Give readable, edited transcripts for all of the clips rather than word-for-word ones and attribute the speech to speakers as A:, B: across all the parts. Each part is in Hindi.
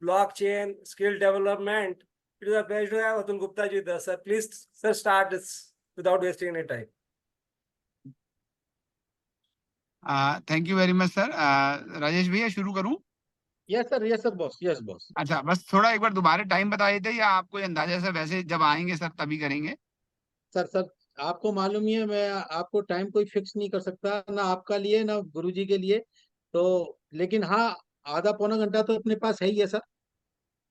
A: blockchain, skill development. It is a pleasure to have Atul Gupta ji with us. Sir, please, sir, start this without wasting any time.
B: Thank you very much sir. Rajesh भैया शुरू करूं?
C: Yes sir boss, yes boss.
B: अच्छा, बस थोड़ा एक बार दोबारा टाइम बता देते या आपको अंदाजा से वैसे जब आएंगे सर तभी करेंगे?
C: सर आपको मालूम ही है, मैं आपको टाइम कोई फिक्स नहीं कर सकता, ना आपका लिए ना गुरुजी के लिए। तो लेकिन हाँ, आधा पौना घंटा तो अपने पास है ही है सर।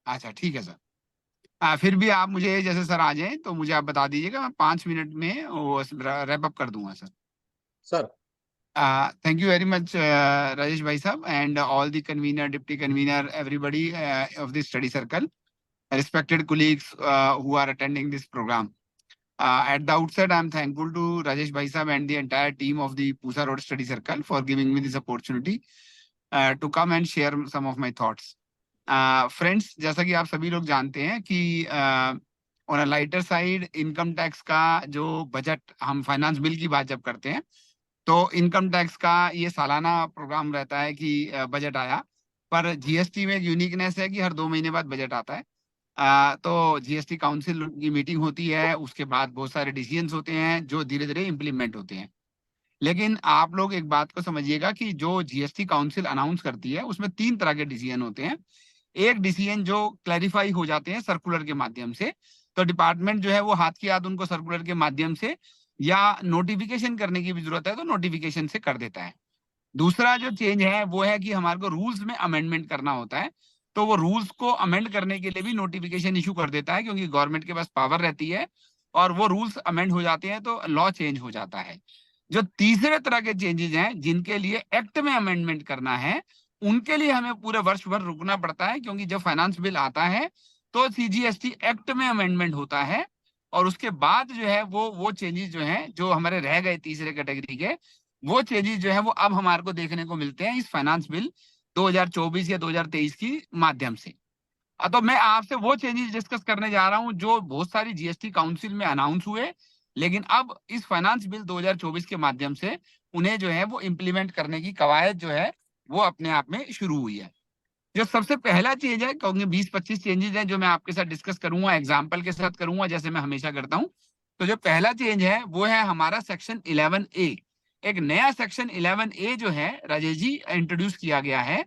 B: अच्छा ठीक है सर। फिर भी आप मुझे जैसे सर आ जाएं तो मुझे आप बता दीजिएगा, मैं 5 मिनट में वो रैप अप कर दूंगा sir.
C: Sir
B: Thank you very much, Rajesh Bhai Sahab, and all the convener, deputy convener, everybody of the study circle, respected colleagues who are attending this program. At the outset, I'm thankful to Rajesh Bhai Sahab and the entire team of the Pusa Road Study Circle for giving me this opportunity to come and share some of my thoughts. Friends, जैसा कि आप सभी लोग जानते हैं कि on a lighter side, income tax का जो बजट, हम फाइनेंस बिल की बात जब करते हैं तो इनकम टैक्स का ये सालाना प्रोग्राम रहता है कि बजट आया, पर जीएसटी में एक यूनिकनेस है कि हर 2 महीने बाद बजट आता है। तो जीएसटी काउंसिल की मीटिंग होती है, उसके बाद बहुत सारे डिसीजंस होते हैं जो धीरे धीरे इम्प्लीमेंट होते हैं। लेकिन आप लोग एक बात को समझिएगा कि जो जीएसटी काउंसिल अनाउंस करती है उसमें 3 तरह के डिसीजन होते हैं। एक डिसीजन जो क्लैरिफाई हो जाते हैं सर्कुलर के माध्यम से, तो डिपार्टमेंट जो है वो हाथ की हाथ उनको सर्कुलर के माध्यम से या नोटिफिकेशन करने की भी जरूरत है तो नोटिफिकेशन से कर देता है। दूसरा जो चेंज है वो है कि हमारे को रूल्स में अमेंडमेंट करना होता है, तो वो रूल्स को अमेंड करने के लिए भी नोटिफिकेशन इशू कर देता है, क्योंकि गवर्नमेंट के पास पावर रहती है और वो रूल्स अमेंड हो जाते हैं तो लॉ चेंज हो जाता है। जो तीसरे तरह के चेंजेस हैं जिनके लिए एक्ट में अमेंडमेंट करना है, उनके लिए हमें पूरे वर्ष भर रुकना पड़ता है, क्योंकि जब फाइनेंस बिल आता है तो सीजीएसटी एक्ट में अमेंडमेंट होता है और उसके बाद जो है वो चेंजेस जो हैं जो हमारे रह गए तीसरे कैटेगरी के, वो चेंजेस जो है वो अब हमारे को देखने को मिलते हैं इस फाइनेंस बिल 2024 या 2023 की माध्यम से। तो मैं आपसे वो चेंजेस डिस्कस करने जा रहा हूं जो बहुत सारी जीएसटी काउंसिल में अनाउंस हुए, लेकिन अब इस फाइनेंस बिल 2024 के माध्यम से उन्हें जो है वो इम्प्लीमेंट करने की कवायद जो है वो अपने आप में शुरू हुई है। जो सबसे पहला चेंज है, क्योंकि 20-25 चेंजेस हैं जो मैं आपके साथ डिस्कस करूंगा, एग्जाम्पल के साथ करूंगा जैसे मैं हमेशा करता हूं। तो जो पहला चेंज है वो है हमारा सेक्शन 11A। एक नया सेक्शन 11A जो है राजेश जी इंट्रोड्यूस किया गया है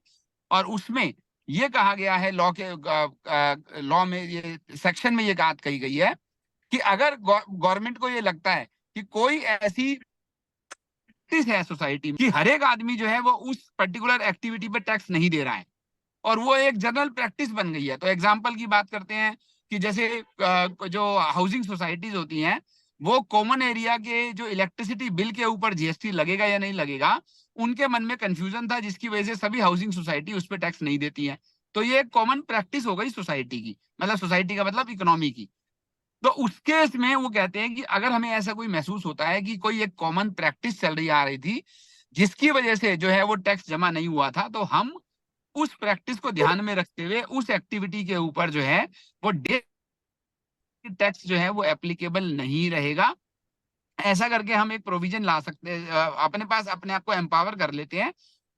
B: और उसमें ये कहा गया है लॉ में, ये सेक्शन में ये बात कही गई है कि अगर गवर्नमेंट को ये लगता है कि कोई ऐसी प्रैक्टिस है सोसाइटी में कि हर एक आदमी जो है वो उस पर्टिकुलर एक्टिविटी पे टैक्स नहीं दे रहा है और वो एक जनरल प्रैक्टिस बन गई है। तो एग्जांपल की बात करते हैं कि जैसे जो हाउसिंग सोसाइटीज होती हैं वो कॉमन एरिया के जो इलेक्ट्रिसिटी बिल के ऊपर जीएसटी लगेगा या नहीं लगेगा, उनके मन में कंफ्यूजन था, जिसकी वजह से सभी हाउसिंग सोसाइटी उस पर टैक्स नहीं देती है। तो ये एक कॉमन प्रैक्टिस हो गई सोसाइटी की, मतलब सोसाइटी का मतलब इकोनॉमी की। तो उस केस में वो कहते हैं कि अगर हमें ऐसा कोई महसूस होता है कि कोई एक कॉमन प्रैक्टिस चल रही आ रही थी जिसकी वजह से जो है वो टैक्स जमा नहीं हुआ था, तो हम उस प्रैक्टिस को ध्यान में रखते हुए उस एक्टिविटी के ऊपर जो है वो टैक्स जो है वो एप्लीकेबल नहीं रहेगा। ऐसा करके हम एक प्रोविजन ला सकते हैं, अपने पास अपने आप को एम्पावर कर लेते हैं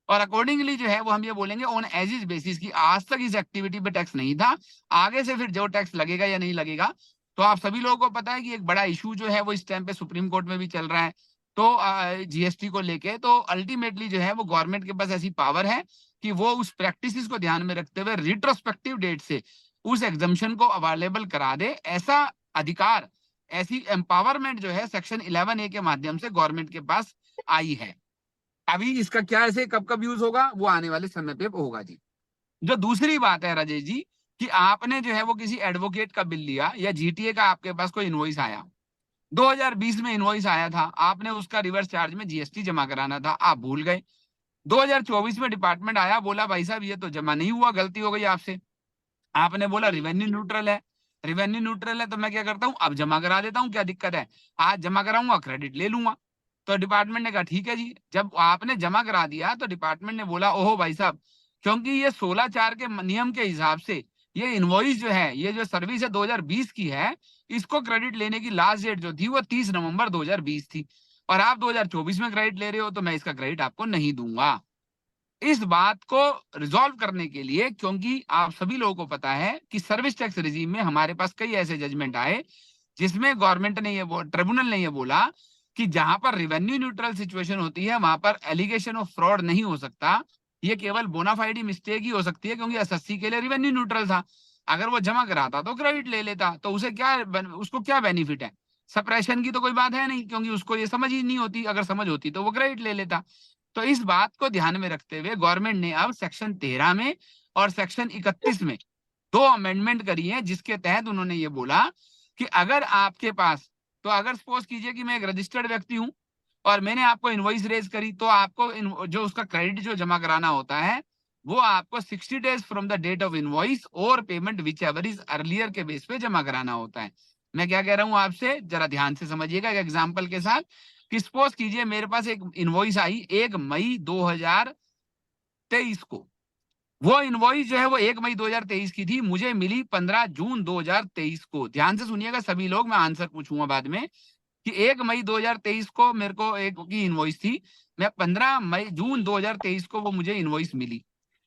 B: और अकॉर्डिंगली जो है वो हम ये बोलेंगे ऑन एज इज बेसिस की आज तक इस एक्टिविटी पे टैक्स नहीं था, आगे से फिर जो टैक्स लगेगा या नहीं लगेगा। तो आप सभी लोगों को पता है कि एक बड़ा इशू जो है वो इस टाइम पे सुप्रीम कोर्ट में भी चल रहा है तो जीएसटी को लेके। तो अल्टीमेटली जो है वो गवर्नमेंट के पास ऐसी पावर है कि वो उस प्रैक्टिस को ध्यान में रखते हुए रिट्रोस्पेक्टिव डेट से उस एग्जम्पशन को अवेलेबल करा दे। ऐसा अधिकार, ऐसी एम्पावरमेंट जो है सेक्शन 11A के माध्यम से गवर्नमेंट के पास आई है। अभी इसका क्या ऐसे कब कब यूज होगा वो आने वाले समय पे होगा जी। जो दूसरी बात है राजेश जी कि आपने जो है वो किसी एडवोकेट का बिल लिया या जीटीए का आपके पास कोई इनवॉइस आया, 2020 में इनवॉइस आया था, आपने उसका रिवर्स चार्ज में जीएसटी जमा कराना था, आप भूल गए। 2024 में डिपार्टमेंट आया, बोला भाई साहब ये तो जमा नहीं हुआ, गलती हो गई आपसे। आपने बोला रिवेन्यू न्यूट्रल है, रिवेन्यू न्यूट्रल है तो मैं क्या करता हूँ अब जमा करा देता हूँ, क्या दिक्कत है, आज जमा कराऊंगा क्रेडिट ले लूंगा। तो डिपार्टमेंट ने कहा ठीक है जी। जब आपने जमा करा दिया तो डिपार्टमेंट ने बोला ओहो भाई साहब, क्योंकि ये 16/4 के नियम के हिसाब से ये इनवॉइस जो है, ये जो सर्विस है 2020 की है, इसको क्रेडिट लेने की लास्ट डेट जो थी वो 30 नवंबर 2020 थी और आप 2024 में क्रेडिट ले रहे हो तो मैं इसका क्रेडिट आपको नहीं दूंगा। इस बात को रिजॉल्व करने के लिए, क्योंकि आप सभी लोगों को पता है कि सर्विस टैक्स रिजीम में हमारे पास कई ऐसे जजमेंट आए जिसमें गवर्नमेंट ने ट्रिब्यूनल ने ये बोला कि जहां पर रेवेन्यू न्यूट्रल सिचुएशन होती है वहां पर एलिगेशन ऑफ फ्रॉड नहीं हो सकता, ये केवल बोनाफाइड मिस्टेक ही हो सकती है, क्योंकि एसएससी के लिए रेवेन्यू न्यूट्रल था। अगर वो जमा कराता तो क्रेडिट ले लेता, तो उसे क्या उसको क्या बेनिफिट है? सप्रेशन की तो कोई बात है नहीं, क्योंकि उसको ये समझ ही नहीं होती, अगर समझ होती तो वो क्रेडिट ले लेता। तो इस बात को ध्यान में रखते हुए गवर्नमेंट ने अब सेक्शन 13 में और सेक्शन 31 में 2 अमेंडमेंट करी है, जिसके तहत उन्होंने ये बोला कि अगर आपके पास, तो अगर सपोज कीजिए कि मैं एक रजिस्टर्ड व्यक्ति हूं और मैंने आपको इनवॉइस रेज करी, तो आपको जो उसका क्रेडिट जो जमा कराना होता है वो आपको 60 days from the date of invoice और payment whichever is earlier के बेस पे जमा कराना होता है। मैं क्या कह रहा हूं आपसे, जरा ध्यान से समझिएगा एक एग्जाम्पल के साथ। कि सपोज कीजिए मेरे पास एक इनवॉइस आई 1 मई 2023 को। वो इनवॉइस जो है वो 1 मई 2023 की थी, मुझे मिली 15 जून 2023 को। ध्यान से सुनिएगा सभी लोग, मैं आंसर पूछूंगा बाद में। कि 1 मई 2023 को मेरे को एक की इनवॉइस थी, मैं 15 मई जून 2023 को वो मुझे इनवॉइस मिली।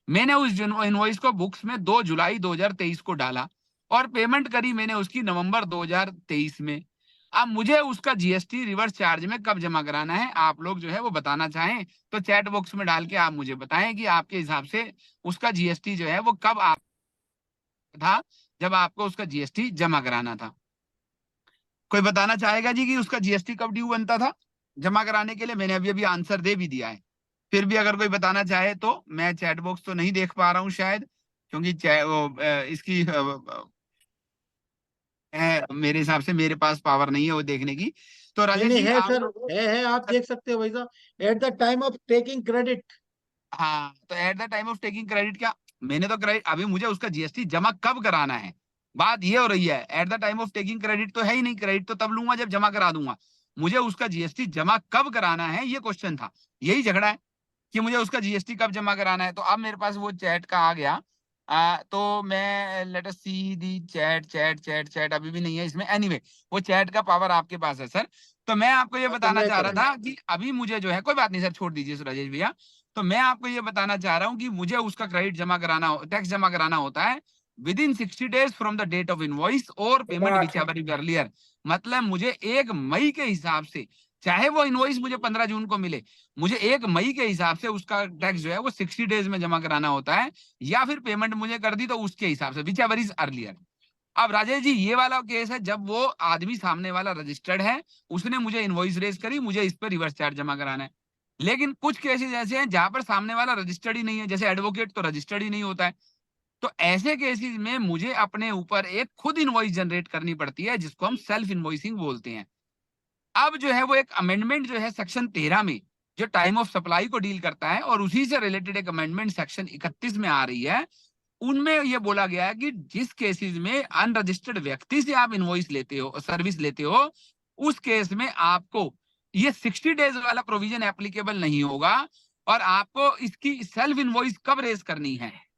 B: मैंने उस इनवॉइस को बुक्स में 2 जुलाई 2023 को डाला और पेमेंट करी मैंने उसकी नवंबर 2023 में। अब मुझे उसका जीएसटी रिवर्स चार्ज में कब जमा कराना है, आप लोग जो है वो बताना चाहें तो चैट बॉक्स में डाल के आप मुझे बताएं कि आपके हिसाब से उसका जीएसटी जो है वो कब आप था, जब आपको उसका जीएसटी जमा कराना था। कोई बताना चाहेगा जी कि उसका जीएसटी कब ड्यू बनता था जमा कराने के लिए? मैंने अभी अभी आंसर दे भी दिया है, फिर भी अगर कोई बताना चाहे तो। मैं चैट बॉक्स तो नहीं देख पा रहा हूँ शायद, क्योंकि इसकी मेरे हिसाब से मेरे पास पावर नहीं है वो देखने की। तो
C: नहीं
B: राजेश
C: नहीं,
B: जी
C: है
B: आप
C: सर,
B: लोग,
C: है, आप देख सकते हो भाई साहब, eight the time of taking credit.
B: हाँ, तो eight the time of taking credit क्या, मैंने तो क्रेडिट, अभी मुझे उसका जीएसटी जमा कब कराना है, बात ये हो रही है। At the time of taking credit तो है ही नहीं, क्रेडिट तो तब लूंगा जब जमा करा दूंगा। मुझे उसका जीएसटी जमा कब कराना है ये क्वेश्चन था, यही झगड़ा है कि मुझे उसका जीएसटी कब जमा कराना है। तो अब मेरे पास वो चैट का आ गया। तो मैं let us see the chat chat chat chat अभी भी नहीं है इसमें, एनीवे वो चैट का पावर आपके पास है सर। तो मैं आपको ये
C: हाँ, तो
B: बताना
C: मैं
B: चाह रहा
C: करूंगा।
B: था कि अभी मुझे जो है, कोई बात नहीं सर, छोड़ दीजिए राजेश भैया। तो मैं आपको ये बताना चाह रहा हूँ कि मुझे उसका क्रेडिट जमा कराना, टैक्स जमा कराना होता है within 60 days from the date of invoice और payment whichever is earlier. मतलब मुझे 1 मई के हिसाब से, चाहे वो इनवॉइस मुझे 15 जून को मिले, मुझे 1 मई के हिसाब से उसका टैक्स जो है वो 60 डेज में जमा कराना होता है, या फिर पेमेंट मुझे कर दी तो उसके हिसाब से विच एवर इज अर्लियर। अब राजेश जी ये वाला केस है जब वो आदमी सामने वाला रजिस्टर्ड है, उसने मुझे इनवॉइस रेज करी, मुझे इस पर रिवर्स चार्ज जमा कराना है। लेकिन कुछ केसेस ऐसे हैं जहां पर सामने वाला रजिस्टर्ड ही नहीं है, जैसे एडवोकेट तो रजिस्टर्ड ही नहीं होता है। तो ऐसे केसेस में मुझे अपने ऊपर एक खुद इनवॉइस जनरेट करनी पड़ती है, जिसको हम सेल्फ इनवॉइसिंग बोलते हैं। अब जो है वो एक अमेंडमेंट जो है सेक्शन 13 में, जो टाइम ऑफ सप्लाई को डील करता है, और उसी से रिलेटेड एक अमेंडमेंट सेक्शन 31 में आ रही है। उनमें ये बोला गया है कि जिस केसेस में अनरजिस्टर्ड व्यक्ति से आप इनवॉइस लेते हो, सर्विस लेते हो, उस केस में आपको ये 60 डेज वाला प्रोविजन एप्लीकेबल नहीं होगा, और आपको इसकी सेल्फ इनवॉइस कब रेज करनी है,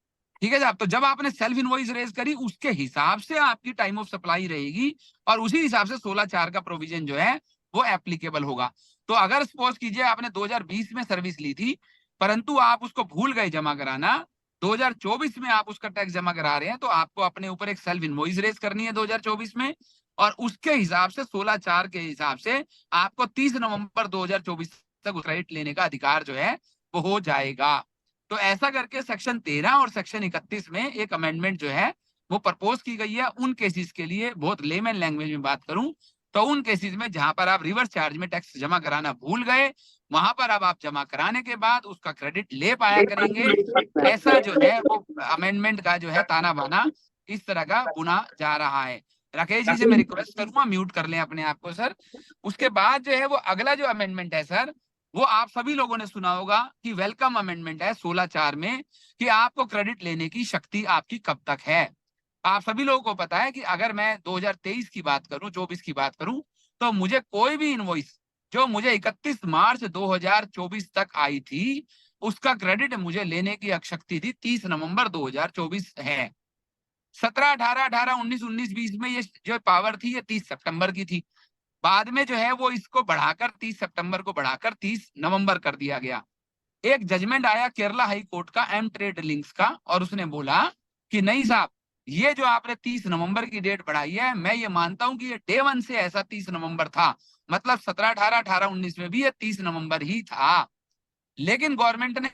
B: ठीक है साहब। तो जब आपने सेल्फ इनवॉइस रेज करी उसके हिसाब से आपकी टाइम ऑफ सप्लाई रहेगी, और उसी हिसाब से 16(4) का प्रोविजन जो है वो एप्लीकेबल होगा। तो अगर सपोज कीजिए आपने 2020 में सर्विस ली थी, परंतु आप उसको भूल गए जमा कराना, 2024 में आप उसका टैक्स जमा करा रहे हैं, तो आपको अपने ऊपर एक सेल्फ इनवॉइस रेज करनी है 2024 में, और उसके हिसाब से 16(4) के हिसाब से आपको 30 नवंबर 2024 तक क्रेडिट लेने का अधिकार जो है वो हो जाएगा। तो ऐसा करके सेक्शन 13 और सेक्शन 31 में एक अमेंडमेंट जो है वो प्रपोज की गई है उन केसेस के लिए। बहुत लेमन लैंग्वेज में बात करूं तो उन केसेस में जहां पर आप रिवर्स चार्ज में टैक्स जमा कराना भूल गए, वहां पर अब आप जमा कराने के बाद उसका क्रेडिट ले पाया करेंगे। ऐसा जो है वो अमेंडमेंट का जो है ताना बाना इस तरह का बुना जा रहा है। राकेश जी से मैं रिक्वेस्ट करूंगा म्यूट कर लें अपने आप को सर। उसके बाद जो है वो अगला जो अमेंडमेंट है सर, वो आप सभी लोगों ने सुना होगा कि वेलकम अमेंडमेंट है 16(4) में, कि आपको क्रेडिट लेने की शक्ति आपकी कब तक है। आप सभी लोगों को पता है कि अगर मैं 2023 की बात करूं, 24 की बात करूं, तो मुझे कोई भी इनवॉइस जो मुझे 31 मार्च 2024 तक आई थी, उसका क्रेडिट मुझे लेने की शक्ति थी 30 नवंबर 2024 है। 17, 18, 18, 19, 19, 20 में ये जो पावर थी ये 30 सितंबर की थी। बाद में जो है वो इसको बढ़ाकर 30 सितंबर को बढ़ाकर 30 नवंबर कर दिया गया। एक जजमेंट आया केरला हाई कोर्ट का एम ट्रेड लिंक्स का, और उसने बोला कि नहीं साहब, ये जो आपने 30 नवंबर की डेट बढ़ाई है, मैं ये मानता हूं कि ये डे 1 से ऐसा 30 नवंबर था, मतलब 17, 18, 18, 19 में भी ये 30 नवंबर ही था। लेकिन गवर्नमेंट ने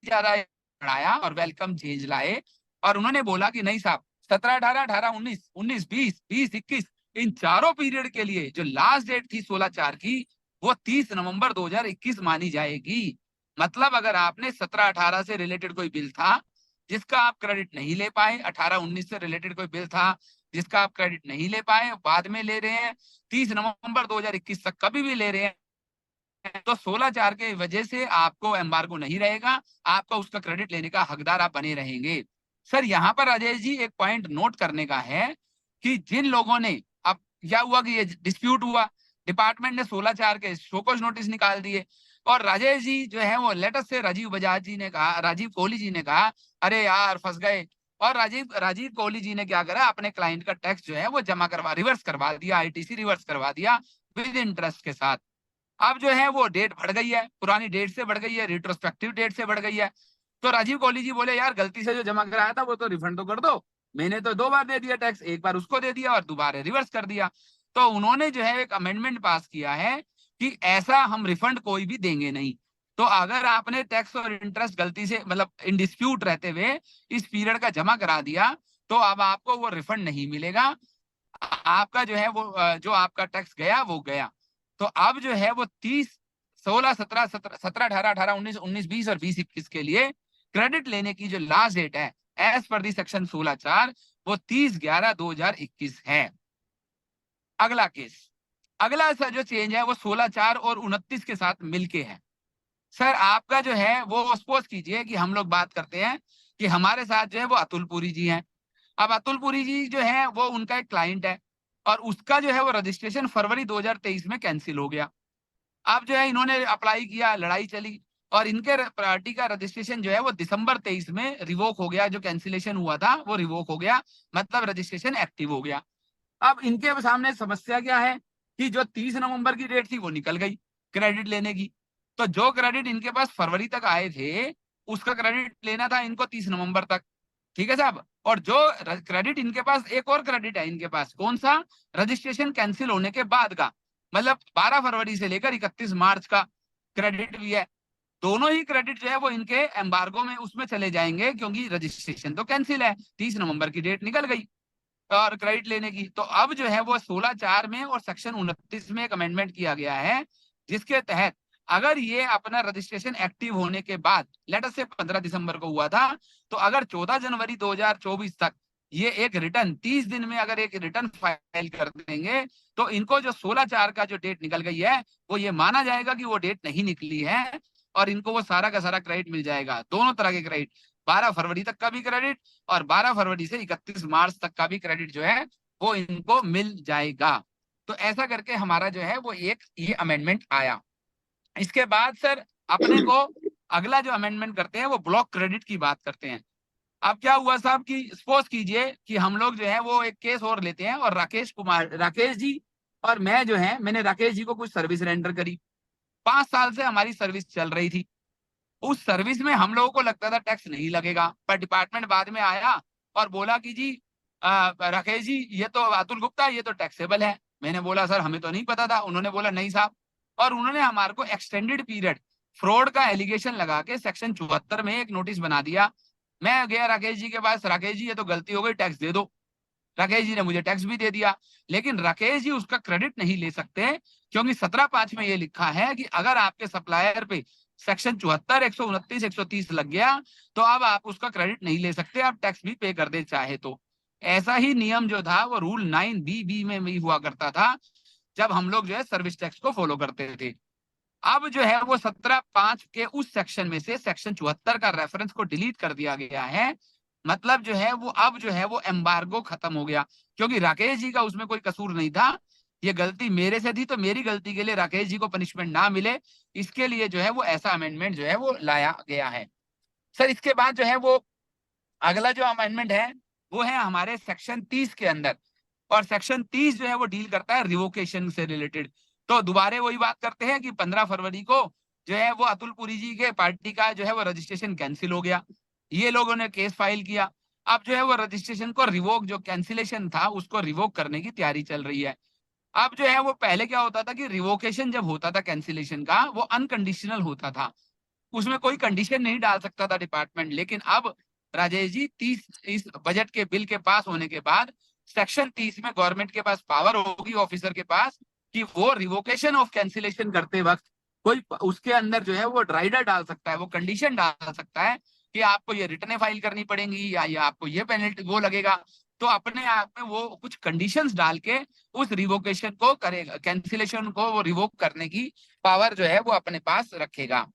B: ज्यादा बढ़ाया और वेलकम चेंज लाए, और उन्होंने बोला कि नहीं साहब, 17, 18, 18, 19, 19, 20, 20, 21 इन चारों पीरियड के लिए जो लास्ट डेट थी 16/4 की, वो 30 नवंबर 2021 मानी जाएगी। मतलब अगर आपने 17-18 से रिलेटेड कोई बिल था जिसका आप क्रेडिट नहीं ले पाए, 18-19 से रिलेटेड कोई बिल था जिसका आप क्रेडिट नहीं ले पाए, बाद में ले रहे हैं, 30 नवंबर 2021 तक कभी भी ले रहे हैं, तो 16/4 के वजह से आपको एम्बार्गो नहीं रहेगा, आपका उसका क्रेडिट लेने का हकदार आप बने रहेंगे। सर यहाँ पर राजेश जी एक पॉइंट नोट करने का है कि जिन लोगों ने, अब क्या हुआ कि ये डिस्प्यूट हुआ, डिपार्टमेंट ने 16/4 के शोकॉज नोटिस निकाल दिए, और राजेश जी जो है वो लेटर से राजीव बजाज जी ने कहा, राजीव कोहली जी ने कहा अरे यार फंस गए, और राजीव कोहली जी ने क्या करा, अपने क्लाइंट का टैक्स जो है वो जमा करवा, रिवर्स करवा दिया, आईटीसी रिवर्स करवा दिया विद इंटरेस्ट के साथ। अब जो है वो डेट बढ़ गई है, पुरानी डेट से बढ़ गई है, रिट्रोस्पेक्टिव डेट से बढ़ गई है। तो राजीव कोहली जी बोले यार गलती से जो जमा कराया था वो तो रिफंड तो कर दो, मैंने तो 2 बार दे दिया टैक्स, एक बार उसको दे दिया और दोबारा रिवर्स कर दिया। तो उन्होंने जो है एक अमेंडमेंट पास किया है कि ऐसा हम रिफंड कोई भी देंगे नहीं। तो अगर आपने टैक्स और इंटरेस्ट गलती से, मतलब इन डिस्प्यूट रहते हुए इस पीरियड का जमा करा दिया, तो अब आपको वो रिफंड नहीं मिलेगा, आपका जो है वो जो आपका टैक्स गया वो गया। तो अब जो है वो 30, 16, 17, 17, 18, 18, 19, 19, 20 और 20, 21 के लिए क्रेडिट लेने की जो लास्ट डेट है एज पर दी सेक्शन 16/4 वो 30/11/2021 है। अगला केस, अगला सर जो चेंज है वो 16/4 और 29 के साथ मिलके है। सर आपका जो है वो सपोज कीजिए कि हम लोग बात करते हैं कि हमारे साथ जो है वो अतुल पुरी जी हैं। अब अतुल पुरी जी जो है वो उनका एक क्लाइंट है, और उसका जो है वो रजिस्ट्रेशन फरवरी 2023 में कैंसिल हो गया। अब जो है इन्होंने अप्लाई किया, लड़ाई चली, और इनके पार्टी का रजिस्ट्रेशन जो है वो दिसंबर 23 में रिवोक हो गया, जो कैंसिलेशन हुआ था वो रिवोक हो गया, मतलब रजिस्ट्रेशन एक्टिव हो गया। अब इनके सामने समस्या क्या है कि जो 30 नवंबर की डेट थी वो निकल गई क्रेडिट लेने की, तो जो क्रेडिट इनके पास फरवरी तक आए थे उसका क्रेडिट लेना था इनको 30 नवंबर तक, ठीक है साहब। और जो क्रेडिट इनके पास, एक और क्रेडिट है इनके पास, कौन सा, रजिस्ट्रेशन कैंसिल होने के बाद का, मतलब 12 फरवरी से लेकर 31 मार्च का क्रेडिट भी है। दोनों ही क्रेडिट जो है वो इनके एम्बार्गो में उसमें चले जाएंगे, क्योंकि रजिस्ट्रेशन तो कैंसिल है, 30 नवंबर की डेट निकल गई और क्रेडिट लेने की। तो अब जो है वो 16/4 में और सेक्शन 29 में एक अमेंडमेंट किया गया है, जिसके तहत अगर ये अपना रजिस्ट्रेशन एक्टिव होने के बाद, लेटर से 15 दिसंबर को हुआ था, तो अगर 14 जनवरी 2024 तक ये एक रिटर्न 30 दिन में अगर एक रिटर्न फाइल कर देंगे, तो इनको जो 16/4 का जो डेट निकल गई है वो ये माना जाएगा कि वो डेट नहीं निकली है, और इनको वो सारा का सारा क्रेडिट मिल जाएगा, दोनों तरह के क्रेडिट, 12 फरवरी तक का भी क्रेडिट और 12 फरवरी से 31 मार्च तक का भी क्रेडिट जो है वो इनको मिल जाएगा। तो ऐसा करके हमारा जो है वो एक ये अमेंडमेंट आया। इसके बाद सर अपने को अगला जो अमेंडमेंट करते हैं वो ब्लॉक क्रेडिट की बात करते हैं। अब क्या हुआ साहब कि सपोज कीजिए कि हम लोग जो है वो एक केस और लेते हैं, और राकेश जी और मैं जो है, मैंने राकेश जी को कुछ सर्विस रेंडर करी, 5 साल से हमारी सर्विस चल रही थी। उस सर्विस में हम लोगों को लगता था टैक्स नहीं लगेगा, पर डिपार्टमेंट बाद में आया और बोला कि जी राकेश जी ये तो अतुल गुप्ता ये तो टैक्सेबल है। मैंने बोला सर हमें तो नहीं पता था। उन्होंने बोला नहीं साहब, और उन्होंने हमारे को एक्सटेंडेड पीरियड फ्रॉड का एलिगेशन लगा के सेक्शन 74 में एक नोटिस बना दिया। मैं गया राकेश जी के पास, राकेश जी ये तो गलती हो गई, टैक्स दे दो। राकेश जी ने मुझे टैक्स भी दे दिया, लेकिन राकेश जी उसका क्रेडिट नहीं ले सकते, क्योंकि 17/5 में ये लिखा है कि अगर आपके सप्लायर पे सेक्शन 74, 129, 130 लग गया तो अब आप उसका क्रेडिट नहीं ले सकते, आप टैक्स भी पे कर दे चाहे तो। ऐसा ही नियम जो था वो रूल 9BB में भी हुआ करता था, जब हम लोग जो है सर्विस टैक्स को फॉलो करते थे। अब जो है वो 17/5 के उस सेक्शन में से सेक्शन 74 का रेफरेंस को डिलीट कर दिया गया है। मतलब जो है वो अब जो है वो एम्बार्गो खत्म हो गया, क्योंकि राकेश जी का उसमें कोई कसूर नहीं था, ये गलती मेरे से थी, तो मेरी गलती के लिए राकेश जी को पनिशमेंट ना मिले, इसके लिए जो है वो ऐसा अमेंडमेंट जो है वो लाया गया है। सर इसके बाद जो है वो अगला जो अमेंडमेंट है वो है हमारे सेक्शन 30 के अंदर, और सेक्शन 30 जो है वो डील करता है रिवोकेशन से रिलेटेड। तो दोबारा वही बात करते हैं कि 15 फरवरी को जो है वो अतुल पुरी जी के पार्टी का जो है वो रजिस्ट्रेशन कैंसिल हो गया। ये लोगों ने केस फाइल किया। अब जो है वो रजिस्ट्रेशन को रिवोक, जो कैंसिलेशन था उसको रिवोक करने की तैयारी चल रही है। अब जो है वो पहले क्या होता था कि रिवोकेशन जब होता था कैंसिलेशन का, वो अनकंडीशनल होता था, उसमें कोई कंडीशन नहीं डाल सकता था डिपार्टमेंट। लेकिन अब राजेश जी 30 इस बजट के बिल के पास होने के बाद सेक्शन 30 में गवर्नमेंट के पास पावर होगी, ऑफिसर के पास, कि वो रिवोकेशन ऑफ कैंसिलेशन करते वक्त कोई उसके अंदर जो है वो ड्राइडर डाल सकता है, वो कंडीशन डाल सकता है कि आपको ये रिटर्न फाइल करनी पड़ेगी या ये आपको ये पेनल्टी वो लगेगा। तो अपने आप में वो कुछ कंडीशंस डाल के उस रिवोकेशन को करेगा, कैंसिलेशन को वो रिवोक करने की पावर जो है वो अपने पास रखेगा।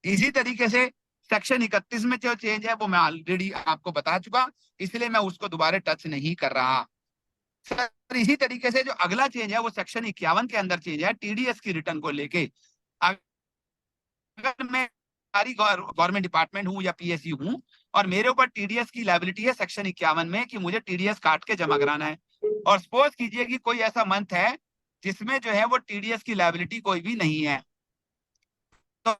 B: इसी तरीके से सेक्शन 31 में जो चेंज है वो मैं ऑलरेडी आपको बता चुका, इसलिए मैं उसको दोबारा टच नहीं कर रहा। सर इसी तरीके से जो अगला चेंज है वो सेक्शन 51 के अंदर चेंज है टीडीएस की रिटर्न को लेके। अगर मैं सारी गवर्नमेंट डिपार्टमेंट हूं या पीएसयू हूं और मेरे ऊपर टीडीएस की लायबिलिटी है सेक्शन 51 में कि मुझे टीडीएस काट के जमा कराना है, और सपोज कीजिए कि कोई ऐसा मंथ है जिसमें जो है वो टीडीएस की लायबिलिटी कोई भी नहीं है, तो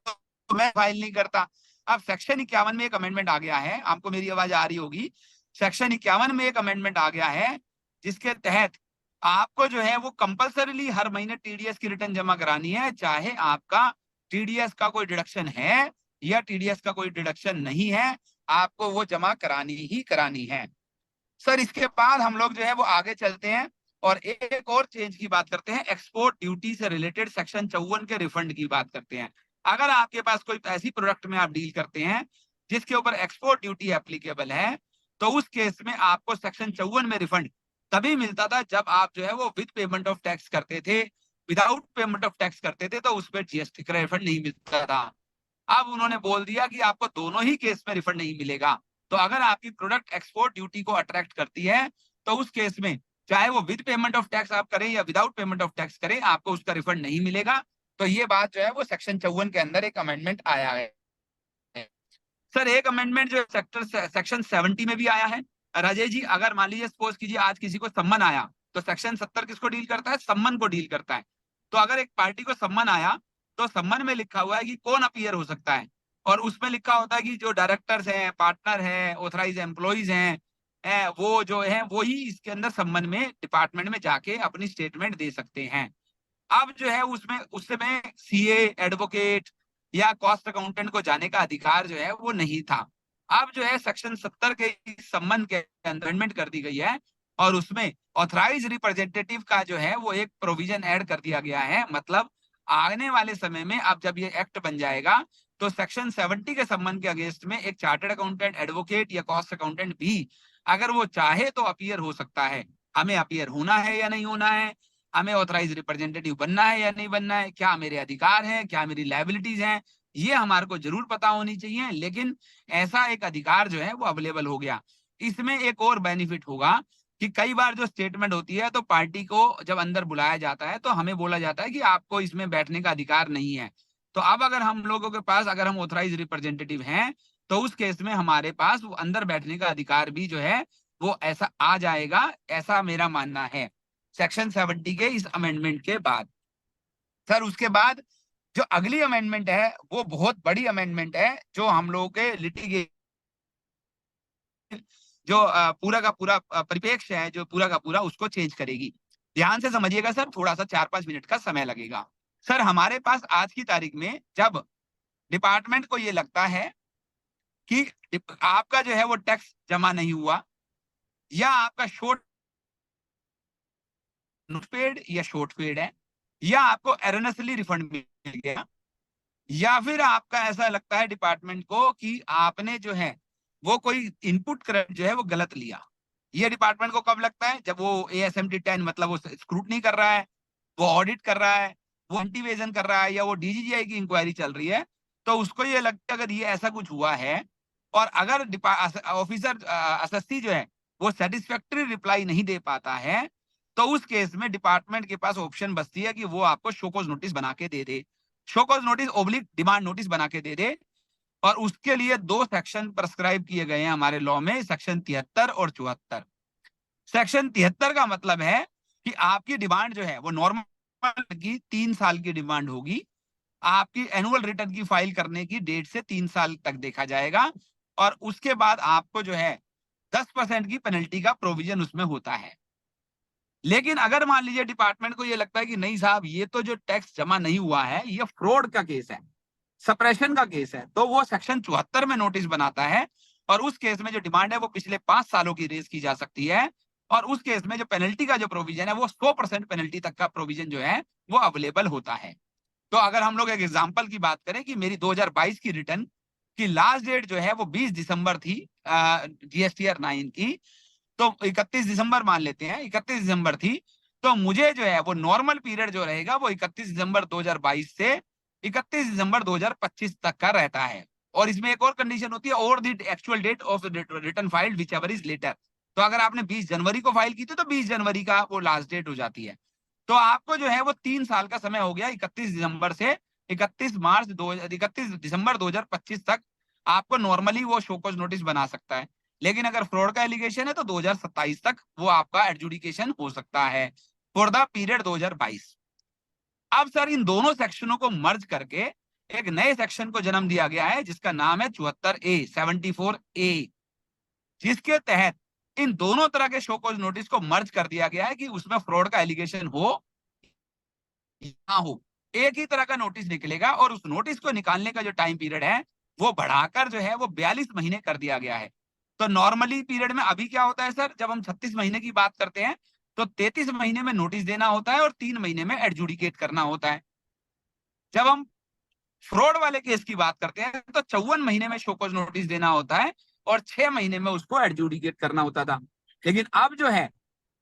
B: मैं फाइल नहीं करता। अब सेक्शन 51 में एक अमेंडमेंट आ गया है, आपको मेरी आवाज आ रही होगी। सेक्शन 51 में एक अमेंडमेंट आ गया है जिसके तहत आपको जो है वो कंपल्सरीली हर महीने टीडीएस की रिटर्न जमा करानी है, चाहे आपका टीडीएस का कोई डिडक्शन है या टीडीएस का कोई डिडक्शन नहीं है, आपको वो जमा करानी ही करानी है। सर इसके बाद हम लोग जो है वो आगे चलते हैं और एक और चेंज की बात करते हैं, एक्सपोर्ट ड्यूटी से रिलेटेड सेक्शन 54 के रिफंड की बात करते हैं। अगर आपके पास कोई ऐसी प्रोडक्ट में आप डील करते हैं जिसके ऊपर एक्सपोर्ट ड्यूटी एप्लीकेबल है, तो उस केस में आपको सेक्शन 54 में रिफंड तभी मिलता था जब आप जो है वो विद पेमेंट ऑफ टैक्स करते थे। विदाउट पेमेंट ऑफ टैक्स करते थे तो उस पर जीएसटी का रिफंड नहीं मिलता था। अब उन्होंने बोल दिया कि आपको दोनों ही केस में रिफंड नहीं मिलेगा। तो अगर आपकी प्रोडक्ट एक्सपोर्ट ड्यूटी को अट्रैक्ट करती है तो उस केस में चाहे वो विद पेमेंट ऑफ टैक्स आप करें या विदाउट पेमेंट ऑफ टैक्स करें, आपको उसका रिफंड नहीं मिलेगा। तो ये बात जो है वो सेक्शन 54 के अंदर एक अमेंडमेंट आया है। सर एक अमेंडमेंट जो सेक्शन 70 में भी आया है। राजेश जी अगर मान लीजिए सपोज कीजिए आज किसी को सम्मन आया, तो सेक्शन 70 किसको डील करता है? सम्मन को डील करता है। तो अगर एक पार्टी को सम्मन आया तो सम्मन में लिखा हुआ है कि कौन अपीयर हो सकता है, और उसमें लिखा होता है कि जो डायरेक्टर्स हैं, पार्टनर हैं, ऑथराइज एम्प्लॉइज हैं, वो जो है वो ही इसके अंदर सम्मन में डिपार्टमेंट में जाके अपनी स्टेटमेंट दे सकते हैं। अब जो है उसमें उस समय सीए, एडवोकेट या कॉस्ट अकाउंटेंट को जाने का अधिकार जो है वो नहीं था। अब जो है सेक्शन 70 के संबंध के अमेंडमेंट कर दी गई है और उसमें ऑथराइज रिप्रेजेंटेटिव का जो है वो एक प्रोविजन ऐड कर दिया गया है। मतलब आने वाले समय में अब जब ये एक्ट बन जाएगा तो सेक्शन 70 के संबंध के अगेंस्ट में एक चार्टर्ड अकाउंटेंट, एडवोकेट या कॉस्ट अकाउंटेंट भी अगर वो चाहे तो अपीयर हो सकता है। हमें अपीयर होना है या नहीं होना है, हमें ऑथराइज रिप्रेजेंटेटिव बनना है या नहीं बनना है, क्या मेरे अधिकार हैं, क्या मेरी लायबिलिटीज हैं, ये हमारे को जरूर पता होनी चाहिए। लेकिन ऐसा एक अधिकार जो है वो अवेलेबल हो गया। इसमें एक और बेनिफिट होगा कि कई बार जो स्टेटमेंट होती है तो पार्टी को जब अंदर बुलाया जाता है तो हमें बोला जाता है कि आपको इसमें बैठने का अधिकार नहीं है। तो अब अगर हम लोगों के पास, अगर हम ऑथराइज रिप्रेजेंटेटिव हैं, तो उस केस में हमारे पास वो अंदर बैठने का अधिकार भी जो है वो ऐसा आ जाएगा, ऐसा मेरा मानना है सेक्शन 70 के इस अमेंडमेंट के बाद। सर उसके बाद जो अगली अमेंडमेंट है वो बहुत बड़ी अमेंडमेंट है, जो हम लोगों के लिटिगेशन जो पूरा का पूरा परिप्रेक्ष्य है, जो पूरा का पूरा उसको चेंज करेगी। ध्यान से समझिएगा सर, थोड़ा सा 4-5 मिनट का समय लगेगा। सर हमारे पास आज की तारीख में जब डिपार्टमेंट को ये लगता है कि आपका जो है वो टैक्स जमा नहीं हुआ, या आपका शॉर्ट पेड या शॉर्ट पेड है, या आपको एरनेसली रिफंड मिल गया, या फिर आपका ऐसा लगता है डिपार्टमेंट को कि आपने जो है वो कोई इनपुट क्रेडिट जो है वो गलत लिया। ये डिपार्टमेंट को कब लगता है? जब वो ASMT 10 मतलब वो स्क्रूटनी कर रहा है, वो ऑडिट कर रहा है, वो एंटीवेजन कर रहा है, या वो DGGI की इंक्वायरी चल रही है, तो उसको ये लगता है अगर ये ऐसा कुछ हुआ है और अगर ऑफिसर असेसी जो है वो सेटिस्फैक्टरी रिप्लाई नहीं दे पाता है, तो उस केस में डिपार्टमेंट के पास ऑप्शन बचती है कि वो आपको शोकॉज नोटिस बना के दे दे, show cause notice oblique demand notice बना के दे दे। और उसके लिए 2 सेक्शन प्रेस्क्राइब किए गए हैं हमारे लॉ में, सेक्शन 73 और 74। सेक्शन 73 का मतलब है कि आपकी डिमांड जो है वो नॉर्मल की 3 साल की डिमांड होगी, आपकी एनुअल रिटर्न की फाइल करने की डेट से 3 साल तक देखा जाएगा, और उसके बाद आपको जो है 10% की पेनल्टी का प्रोविजन उसमें होता है। लेकिन अगर मान लीजिए डिपार्टमेंट को ये लगता है कि नहीं साहब, ये तो जो टैक्स जमा नहीं हुआ है, ये फ्रॉड का केस है, सप्रेशन का केस है, तो वो सेक्शन 74 में नोटिस बनाता है, और उस केस में जो डिमांड है वो पिछले 5 सालों की रेज की जा सकती है, और उस केस में जो पेनल्टी का जो प्रोविजन है वो 100% पेनल्टी तक का प्रोविजन जो है वो अवेलेबल होता है। तो अगर हम लोग एक एग्जांपल की बात करें कि मेरी 2022 की रिटर्न की लास्ट डेट जो है वो 20 दिसंबर थी जीएसटीआर 9 की, तो 31 दिसंबर मान लेते हैं, 31 दिसंबर थी, तो मुझे जो है वो नॉर्मल पीरियड जो रहेगा वो 31 दिसंबर 2022 से 31 दिसंबर 2025 तक का रहता है। और इसमें एक और कंडीशन होती है, और the actual date of return filed whichever is later. तो अगर आपने 20 जनवरी को फाइल की थी तो 20 जनवरी का वो लास्ट डेट हो जाती है। तो आपको जो है वो 3 साल का समय हो गया, 31 दिसंबर से 31 दिसंबर 2025 तक आपको नॉर्मली वो शोकॉज नोटिस बना सकता है। लेकिन अगर फ्रॉड का एलिगेशन है तो 2027 तक वो आपका एडजुडिकेशन हो सकता है फॉर द पीरियड 2022। अब सर इन दोनों सेक्शनों को मर्ज करके एक नए सेक्शन को जन्म दिया गया है जिसका नाम है 74A, जिसके तहत इन दोनों तरह के शोकॉज नोटिस को मर्ज कर दिया गया है कि उसमें फ्रॉड का एलिगेशन हो ना हो, एक ही तरह का नोटिस निकलेगा, और उस नोटिस को निकालने का जो टाइम पीरियड है वो बढ़ाकर जो है वो 42 महीने कर दिया गया है। तो नॉर्मली पीरियड में अभी क्या होता है सर, जब हम 36 महीने की बात करते हैं तो 33 महीने में नोटिस देना होता है और 3 महीने में एडजुडिकेट करना होता है। जब हम फ्रॉड वाले केस की बात करते हैं तो 54 महीने में शोकॉज नोटिस देना होता है और 6 महीने में उसको एडजुडिकेट करना होता था। लेकिन अब जो है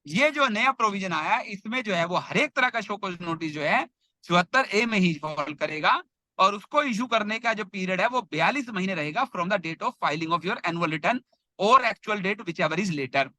B: ये जो नया प्रोविजन आया इसमें जो है वो हर एक तरह का शोकॉज नोटिस जो है 74A में ही फॉल करेगा, और उसको इशू करने का जो पीरियड है वो 42 महीने रहेगा from the date of filing of your annual return और actual date whichever is later.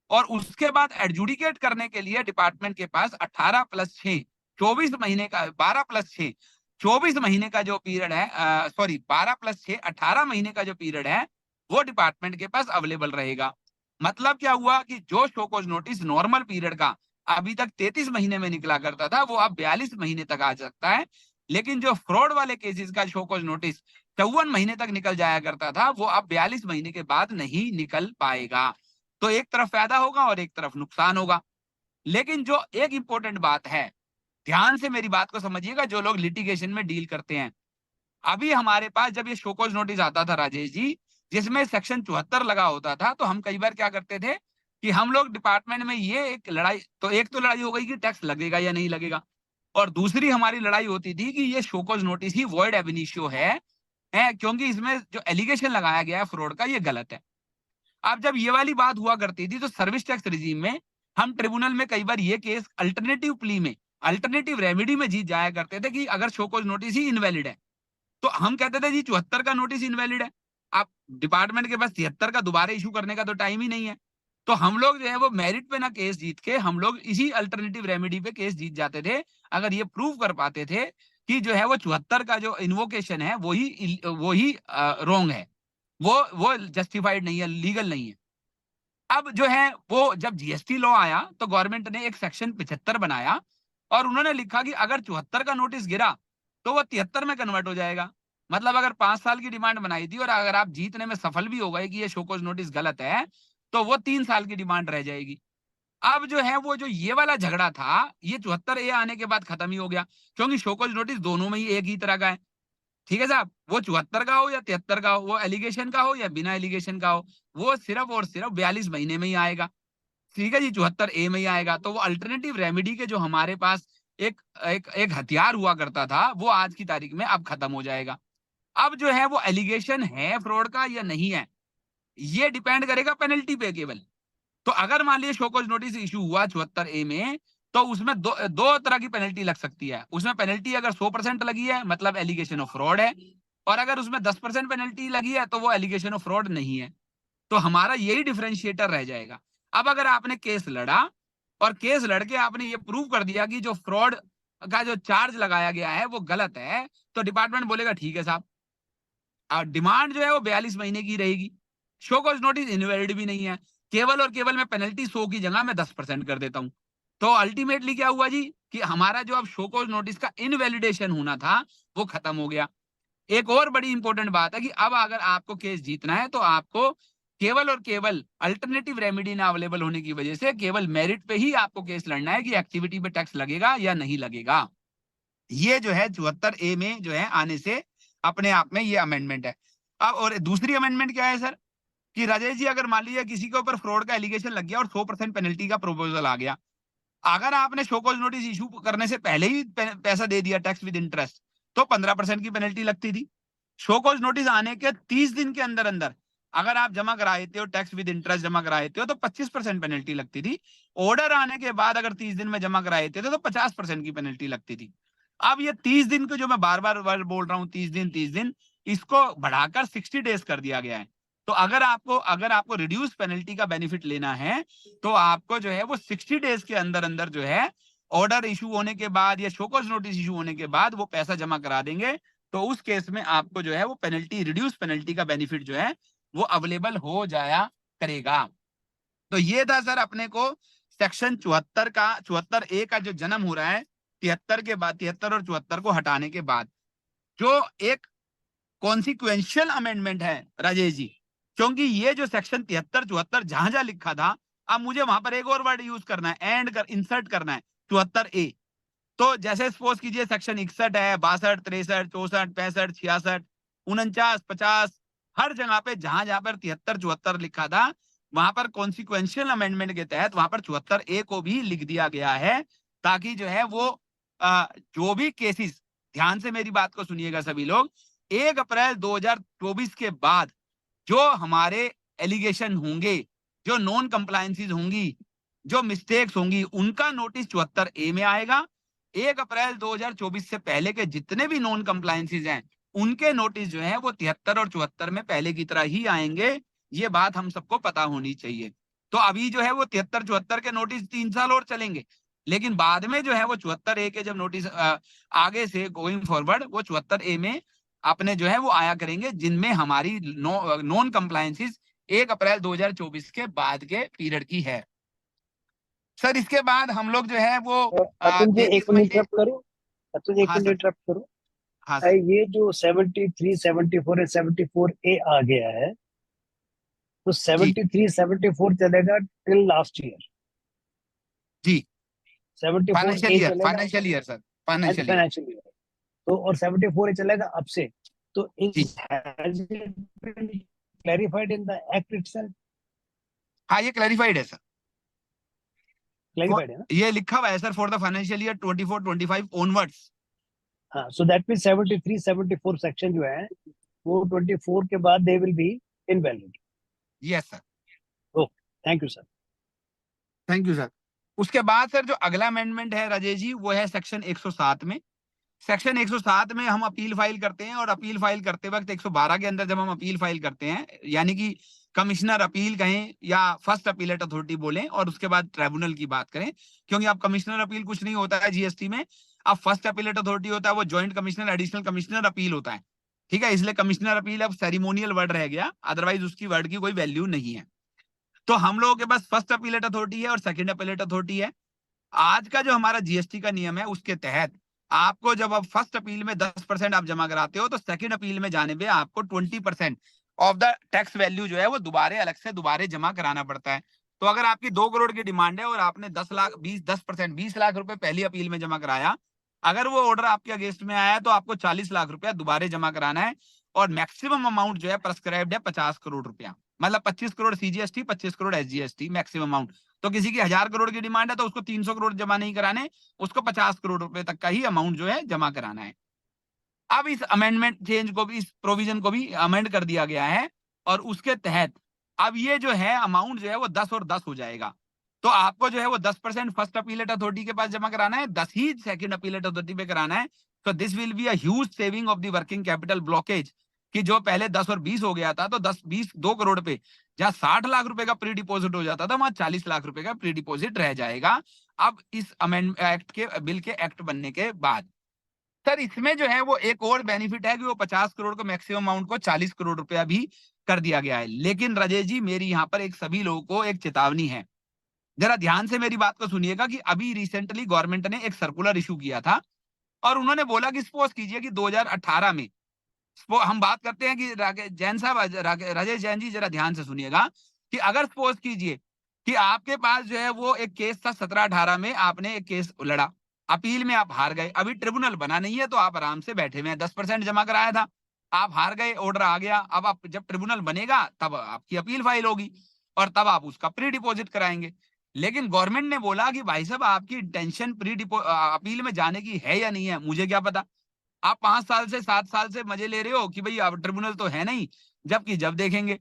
B: और उसके बाद एडजुडिकेट करने के लिए डिपार्टमेंट के पास 18 + 6 24 महीने का, 12 + 6 24 महीने का जो पीरियड है, सॉरी 12 + 6 18 महीने का जो पीरियड है वो डिपार्टमेंट के पास अवेलेबल रहेगा। मतलब क्या हुआ कि जो शोकॉज नोटिस नॉर्मल पीरियड का अभी तक 33 महीने में निकला करता था वो अब 42 महीने तक आ सकता है। लेकिन जो फ्रॉड वाले केसेस का शोकॉज नोटिस 54 महीने तक निकल जाया करता था वो अब 42 महीने के बाद नहीं निकल पाएगा। तो एक तरफ फायदा होगा और एक तरफ नुकसान होगा। लेकिन जो एक इंपॉर्टेंट बात है, ध्यान से मेरी बात को समझिएगा जो लोग लिटिगेशन में डील करते हैं, अभी हमारे पास जब ये शोकॉज नोटिस आता था राजेश जी, जिसमें सेक्शन 74 लगा होता था, तो हम कई बार क्या करते थे कि हम लोग डिपार्टमेंट में ये एक लड़ाई, तो एक तो लड़ाई हो गई कि टैक्स लगेगा या नहीं लगेगा, और दूसरी हमारी लड़ाई होती थी कि ये शोकॉज नोटिस ही वॉइड एब इनिशियो है क्योंकि इसमें जो एलिगेशन लगाया गया है फ्रॉड का ये गलत है। अब जब ये वाली बात हुआ करती थी तो सर्विस टैक्स रिजीम में हम ट्रिब्यूनल में कई बार ये केस अल्टरनेटिव प्ली में, अल्टरनेटिव रेमेडी में जीत जाया करते थे कि अगर शोकॉज नोटिस ही इनवैलिड है तो हम कहते थे जी 74 का नोटिस इनवैलिड है, आप डिपार्टमेंट के पास 73 का दोबारा इशू करने का तो टाइम ही नहीं है। तो हम लोग जो है वो मेरिट पे ना केस जीत के हम लोग इसी अल्टरनेटिव रेमेडी पे केस जीत जाते थे, अगर ये प्रूव कर पाते थे कि जो है वो 74 का जो इन्वोकेशन है वही रॉन्ग है, वो जस्टिफाइड नहीं है, लीगल नहीं है। अब जो है वो जब जीएसटी लॉ आया तो गवर्नमेंट ने एक सेक्शन 75 बनाया और उन्होंने लिखा कि अगर 74 का नोटिस गिरा तो वो 73 में कन्वर्ट हो जाएगा। मतलब अगर 5 साल की डिमांड बनाई थी और अगर आप जीतने में सफल भी हो गए कि ये शोकॉज नोटिस गलत है तो वो 3 साल की डिमांड रह जाएगी। अब जो है वो जो ये वाला झगड़ा था ये 74A आने के बाद खत्म ही हो गया, क्योंकि शोकॉज नोटिस दोनों में ही एक ही तरह का है। ठीक है साहब, वो 74 का हो या 73 का हो, वो एलिगेशन का हो या बिना एलिगेशन का हो, वो सिर्फ और सिर्फ 42 महीने में ही आएगा। ठीक है जी, 74A में ही आएगा। तो वो अल्टरनेटिव रेमेडी के जो हमारे पास एक एक एक हथियार हुआ करता था वो आज की तारीख में अब खत्म हो जाएगा। अब जो है वो एलिगेशन है फ्रॉड का या नहीं है, ये डिपेंड करेगा पेनल्टी पे केवल। तो अगर मान लीजिए शोकॉज नोटिस इशू हुआ 74A में, तो उसमें दो तरह की पेनल्टी लग सकती है। उसमें पेनल्टी अगर 100% लगी है मतलब एलिगेशन ऑफ फ्रॉड है, और अगर उसमें 10% पेनल्टी लगी है तो वो एलिगेशन ऑफ फ्रॉड नहीं है। तो हमारा यही डिफरेंशिएटर रह जाएगा। अब अगर आपने केस लड़ा और केस लड़के आपने ये प्रूव कर दिया कि जो फ्रॉड का जो चार्ज लगाया गया है वो गलत है, तो डिपार्टमेंट बोलेगा ठीक है साहब, डिमांड जो है वो 42 महीने की रहेगी, शो कॉज नोटिस इनवैलिड भी नहीं है, केवल और केवल मैं पेनल्टी 100 की जगह मैं 10% कर देता हूं। तो अल्टीमेटली क्या हुआ जी कि हमारा जो अब शो कॉज नोटिस का इनवैलिडेशन होना था वो खत्म हो गया। एक और बड़ी इंपॉर्टेंट बात है कि अब अगर आपको केस जीतना है तो आपको केवल और केवल अल्टरनेटिव रेमेडी ना अवेलेबल होने की वजह से केवल मेरिट पे ही आपको केस लड़ना है कि एक्टिविटी पे टैक्स लगेगा या नहीं लगेगा। ये जो है 74A में जो है आने से अपने आप में ये अमेंडमेंट है। अब और दूसरी अमेंडमेंट क्या है सर कि राजेश जी अगर मान लीजिए किसी के ऊपर फ्रॉड का एलिगेशन लग गया और 100% पेनल्टी का प्रोपोजल आ गया, अगर आपने शो कॉज नोटिस इशू करने से पहले ही पैसा दे दिया टैक्स विद इंटरेस्ट तो 15% की पेनल्टी लगती थी। शो कॉज नोटिस आने के 30 दिन के अंदर अंदर अगर आप जमा कराए थे और टैक्स विद इंटरेस्ट जमा कराए थे तो 25% पेनल्टी लगती थी। ऑर्डर आने के बाद अगर 30 दिन में जमा कराए थे तो 50% की पेनल्टी लगती थी। अब ये 30 दिन को जो मैं बार बार बोल रहा हूँ 30 दिन इसको बढ़ाकर 60 डेज कर दिया गया है। तो अगर आपको रिड्यूस पेनल्टी का बेनिफिट लेना है तो आपको जो है वो 60 डेज के अंदर अंदर जो है ऑर्डर इशू होने के बाद या शो कॉज नोटिस इशू होने के बाद वो पैसा जमा करा देंगे तो उस केस में आपको जो है वो पेनल्टी रिड्यूस पेनल्टी का बेनिफिट जो है वो अवेलेबल हो जाया करेगा। तो ये था सर अपने को सेक्शन 74A का जो जन्म हो रहा है 73 के बाद 73 और 74 को हटाने के बाद जो एक कॉन्सिक्वेंशियल अमेंडमेंट है राजेश जी, क्योंकि ये जो सेक्शन 73 74 जहां जहां लिखा था अब मुझे वहां पर एक और वर्ड यूज करना है इंसर्ट करना है 74A। तो जैसे सपोज कीजिए सेक्शन 61 है 62 63 64 65 66 49 50 हर जगह पे जहां पर 73 74 लिखा था वहां पर कॉन्सिक्वेंशियल अमेंडमेंट के तहत वहां पर 74A को भी लिख दिया गया है ताकि जो है वो जो भी केसेस, ध्यान से मेरी बात को सुनिएगा सभी लोग, 1 अप्रैल 2024 के बाद जो हमारे एलिगेशन होंगे, जो नॉन कंप्लायंसेस होंगी, जो मिस्टेक्स होंगी उनका नोटिस 74A में आएगा। 1 अप्रैल 2024 से पहले के जितने भी नॉन कंप्लायंसेस हैं उनके नोटिस जो है वो 73 और 74 में पहले की तरह ही आएंगे। ये बात हम सबको पता होनी चाहिए। तो अभी जो है वो 73 74 के नोटिस 3 साल और चलेंगे, लेकिन बाद में जो है वो 74A के जब नोटिस आगे से गोइंग फॉरवर्ड वो 74A में अपने जो है वो आया करेंगे जिनमें हमारी नॉन कंप्लायंसेस 1 अप्रैल 2024 के बाद के पीरियड की है। सर इसके बाद हम लोग जो है वो
D: अतुल जी
B: 33
D: एक मिनट
B: महीने।
D: इंटरप्ट करो। अतुल जी एक
B: हाँ
D: मिनट
B: सर,
D: इंटरप्ट करो।
B: हाँ सर,
D: ये जो 73 74 और 74A आ गया है तो
B: जी
D: 73 74 चलेगा टिल लास्ट ईयर,
B: जी
D: 74A चलेगा
B: financial year sir, financial year
D: financial year, तो और 74A चलेगा अब से। तो
B: जी।
D: has it been clarified in the act itself?
B: हाँ ये क्लैरिफाइड है सर,
D: Clarified है ना?
B: ये लिखा हुआ है sir for the financial year 24 25 onwards.
D: हाँ, so that means 73 74 सेक्शन जो है वो 24 के बाद they will be invalid.
B: Yes sir,
D: Thank you sir.
B: Thank you sir. उसके बाद सर जो अगला अमेंडमेंट है राजेश जी वो है सेक्शन 107 में। सेक्शन 107 में हम अपील फाइल करते हैं और अपील फाइल करते वक्त 112 के अंदर जब हम अपील फाइल करते हैं यानी कि कमिश्नर अपील कहें या फर्स्ट अपीलेट अथॉरिटी बोलें और उसके बाद ट्राइब्यूनल की बात करें, क्योंकि अब कमिश्नर अपील कुछ नहीं होता है जीएसटी में, अब फर्स्ट अपीलेट अथॉरिटी होता है वो joint commissioner additional commissioner appeal होता है। ठीक है, इसलिए कमिश्नर अपील अब सेरिमोनियल वर्ड रह गया, अदरवाइज उसकी वर्ड की कोई वैल्यू नहीं है। तो हम लोगों के पास फर्स्ट अपीलेट अथॉरिटी है और सेकंड अपीलेट अथॉरिटी है। आज का जो हमारा जीएसटी का नियम है उसके तहत आपको जब आप फर्स्ट अपील में 10% आप जमा कराते हो तो सेकंड अपील में जाने पे आपको 20% ऑफ द टैक्स वैल्यू जो है वो दोबारे अलग से दोबारे जमा कराना पड़ता है। तो अगर आपकी 2 करोड़ की डिमांड है और आपने 10% 20 लाख रुपए पहली अपील में जमा कराया, अगर वो ऑर्डर आपके अगेंस्ट में आया तो आपको 40 लाख रुपया दोबारे जमा कराना है और मैक्सिमम अमाउंट जो है प्रेस्क्राइब्ड है 50 करोड़ रुपया, मतलब 25 crore CGST 25 crore SGST maximum amount. तो किसी की 1000 करोड़ की डिमांड है तो उसको 300 करोड़ जमा नहीं कराने, उसको 50 करोड़ रुपए तक का ही अमाउंट जो है जमा कराना है। अब इस अमेंडमेंट चेंज को भी, इस प्रोविजन को भी अमेंड कर दिया गया है और उसके तहत अब ये जो है अमाउंट जो है वो 10 और 10 हो जाएगा। तो आपको जो है वो 10% फर्स्ट अपीलेट अथॉरिटी के पास जमा कराना है, 10 ही सेकंड अपीलेट अथॉरिटी पे कराना है। तो this will be a huge saving of the working capital blockage कि जो पहले 10 और 20 हो गया था तो 10 20 2 करोड़ पे जहां 60 लाख रुपए का प्री डिपॉजिट हो जाता था वहां 40 लाख रुपए का प्री डिपॉजिट रह जाएगा अब इस अमेंड एक्ट के बिल के एक्ट बनने के बाद। सर इसमें जो है वो एक और बेनिफिट है कि वो 50 करोड़ को मैक्सिमम अमाउंट को 40 करोड़ रुपया भी कर दिया गया है। लेकिन राजेश जी मेरी यहाँ पर एक सभी लोगों को एक चेतावनी है, जरा ध्यान से मेरी बात को सुनिएगा कि अभी रिसेंटली गवर्नमेंट ने एक सर्कुलर इशू किया था और उन्होंने बोला कि सपोज कीजिए कि 2018 में हम बात करते हैं कि जैन साहब, राजेश जैन जी जरा ध्यान से सुनिएगा कि अगर सपोज कीजिए कि आपके पास जो है वो एक केस था 17-18 में, आपने एक केस लड़ा, अपील में आप हार गए, अभी ट्रिब्यूनल बना नहीं है तो आप आराम से बैठे हुए हैं, 10% जमा कराया था, आप हार गए, ऑर्डर आ गया, अब आप जब ट्रिब्यूनल बनेगा तब आपकी अपील फाइल होगी और तब आप उसका प्री डिपोजिट कराएंगे। लेकिन गवर्नमेंट ने बोला कि भाई साहब आपकी इंटेंशन अपील में जाने की है या नहीं है, मुझे क्या पता। आप 5 साल से 7 साल से मजे ले रहे हो कि भाई अब ट्रिब्यूनल तो है नहीं, जबकि जब देखेंगे।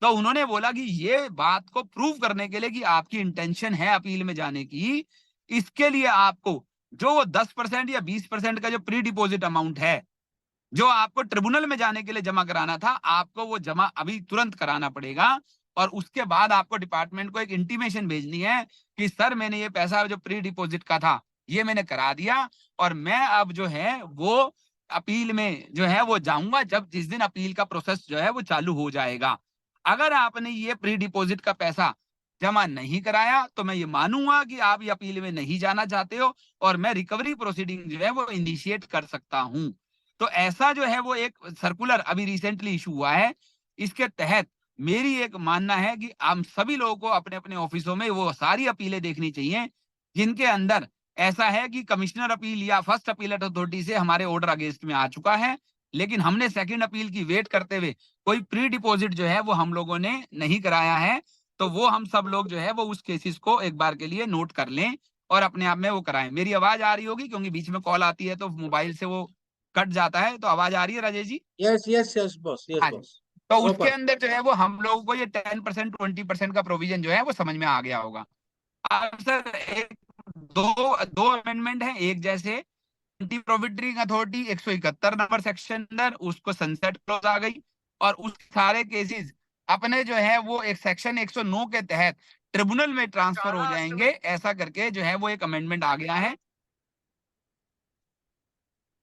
B: तो उन्होंने बोला कि ये बात को प्रूव करने के लिए कि आपकी इंटेंशन है अपील में जाने की, इसके लिए आपको जो वो 10% या 20% का जो प्री डिपोजिट अमाउंट है, जो आपको ट्रिब्यूनल में जाने के लिए जमा कराना था, आपको वो जमा अभी तुरंत कराना पड़ेगा और उसके बाद आपको डिपार्टमेंट को एक इंटीमेशन भेजनी है कि सर मैंने ये पैसा जो प्री डिपोजिट का था ये मैंने करा दिया और मैं अब जो है वो अपील में जो है वो जाऊंगा जब जिस दिन अपील का प्रोसेस जो है वो चालू हो जाएगा। अगर आपने ये प्री डिपोजिट का पैसा जमा नहीं कराया तो मैं ये मानूंगा कि आप ये अपील में नहीं जाना चाहते हो और मैं रिकवरी प्रोसीडिंग जो है वो इनिशिएट कर सकता हूं। तो ऐसा जो है वो एक सर्कुलर अभी रिसेंटली इशू हुआ है। इसके तहत मेरी एक मानना है कि हम सभी लोगों को अपने अपने ऑफिसों में वो सारी अपीलें देखनी चाहिए जिनके अंदर ऐसा है कि कमिश्नर अपील या फर्स्ट अपीलेट अथॉरिटी से हमारे ऑर्डर अगेंस्ट में आ चुका है, लेकिन हमने सेकंड अपील की वेट करते हुए कोई प्री डिपोजिट जो है वो हम लोगों ने नहीं कराया है। तो वो हम सब लोग जो है वो उस केसेस को एक बार के लिए नोट कर लें और अपने आप में वो कराएं। मेरी आवाज आ रही होगी क्योंकि बीच में कॉल आती है तो मोबाइल से वो कट जाता है। तो आवाज आ रही है Rajesh ji?
C: Yes yes yes boss, yes
B: हाँ जी।
C: बॉस।
B: तो उसके
C: प्रॉपर।
B: अंदर जो है वो हम लोगों को ये 10% 20% का प्रोविजन जो है वो समझ में आ गया होगा। अब सर एक दो दो अमेंडमेंट है। एक जैसे एंटी प्रोफिटरिंग अथॉरिटी 171 नंबर सेक्शन अंदर उसको सनसेट क्लॉज आ गई और उस सारे केसेस अपने जो है वो एक सेक्शन 109 के तहत ट्रिब्यूनल में ट्रांसफर हो जाएंगे। ऐसा करके जो है वो एक अमेंडमेंट आ गया है,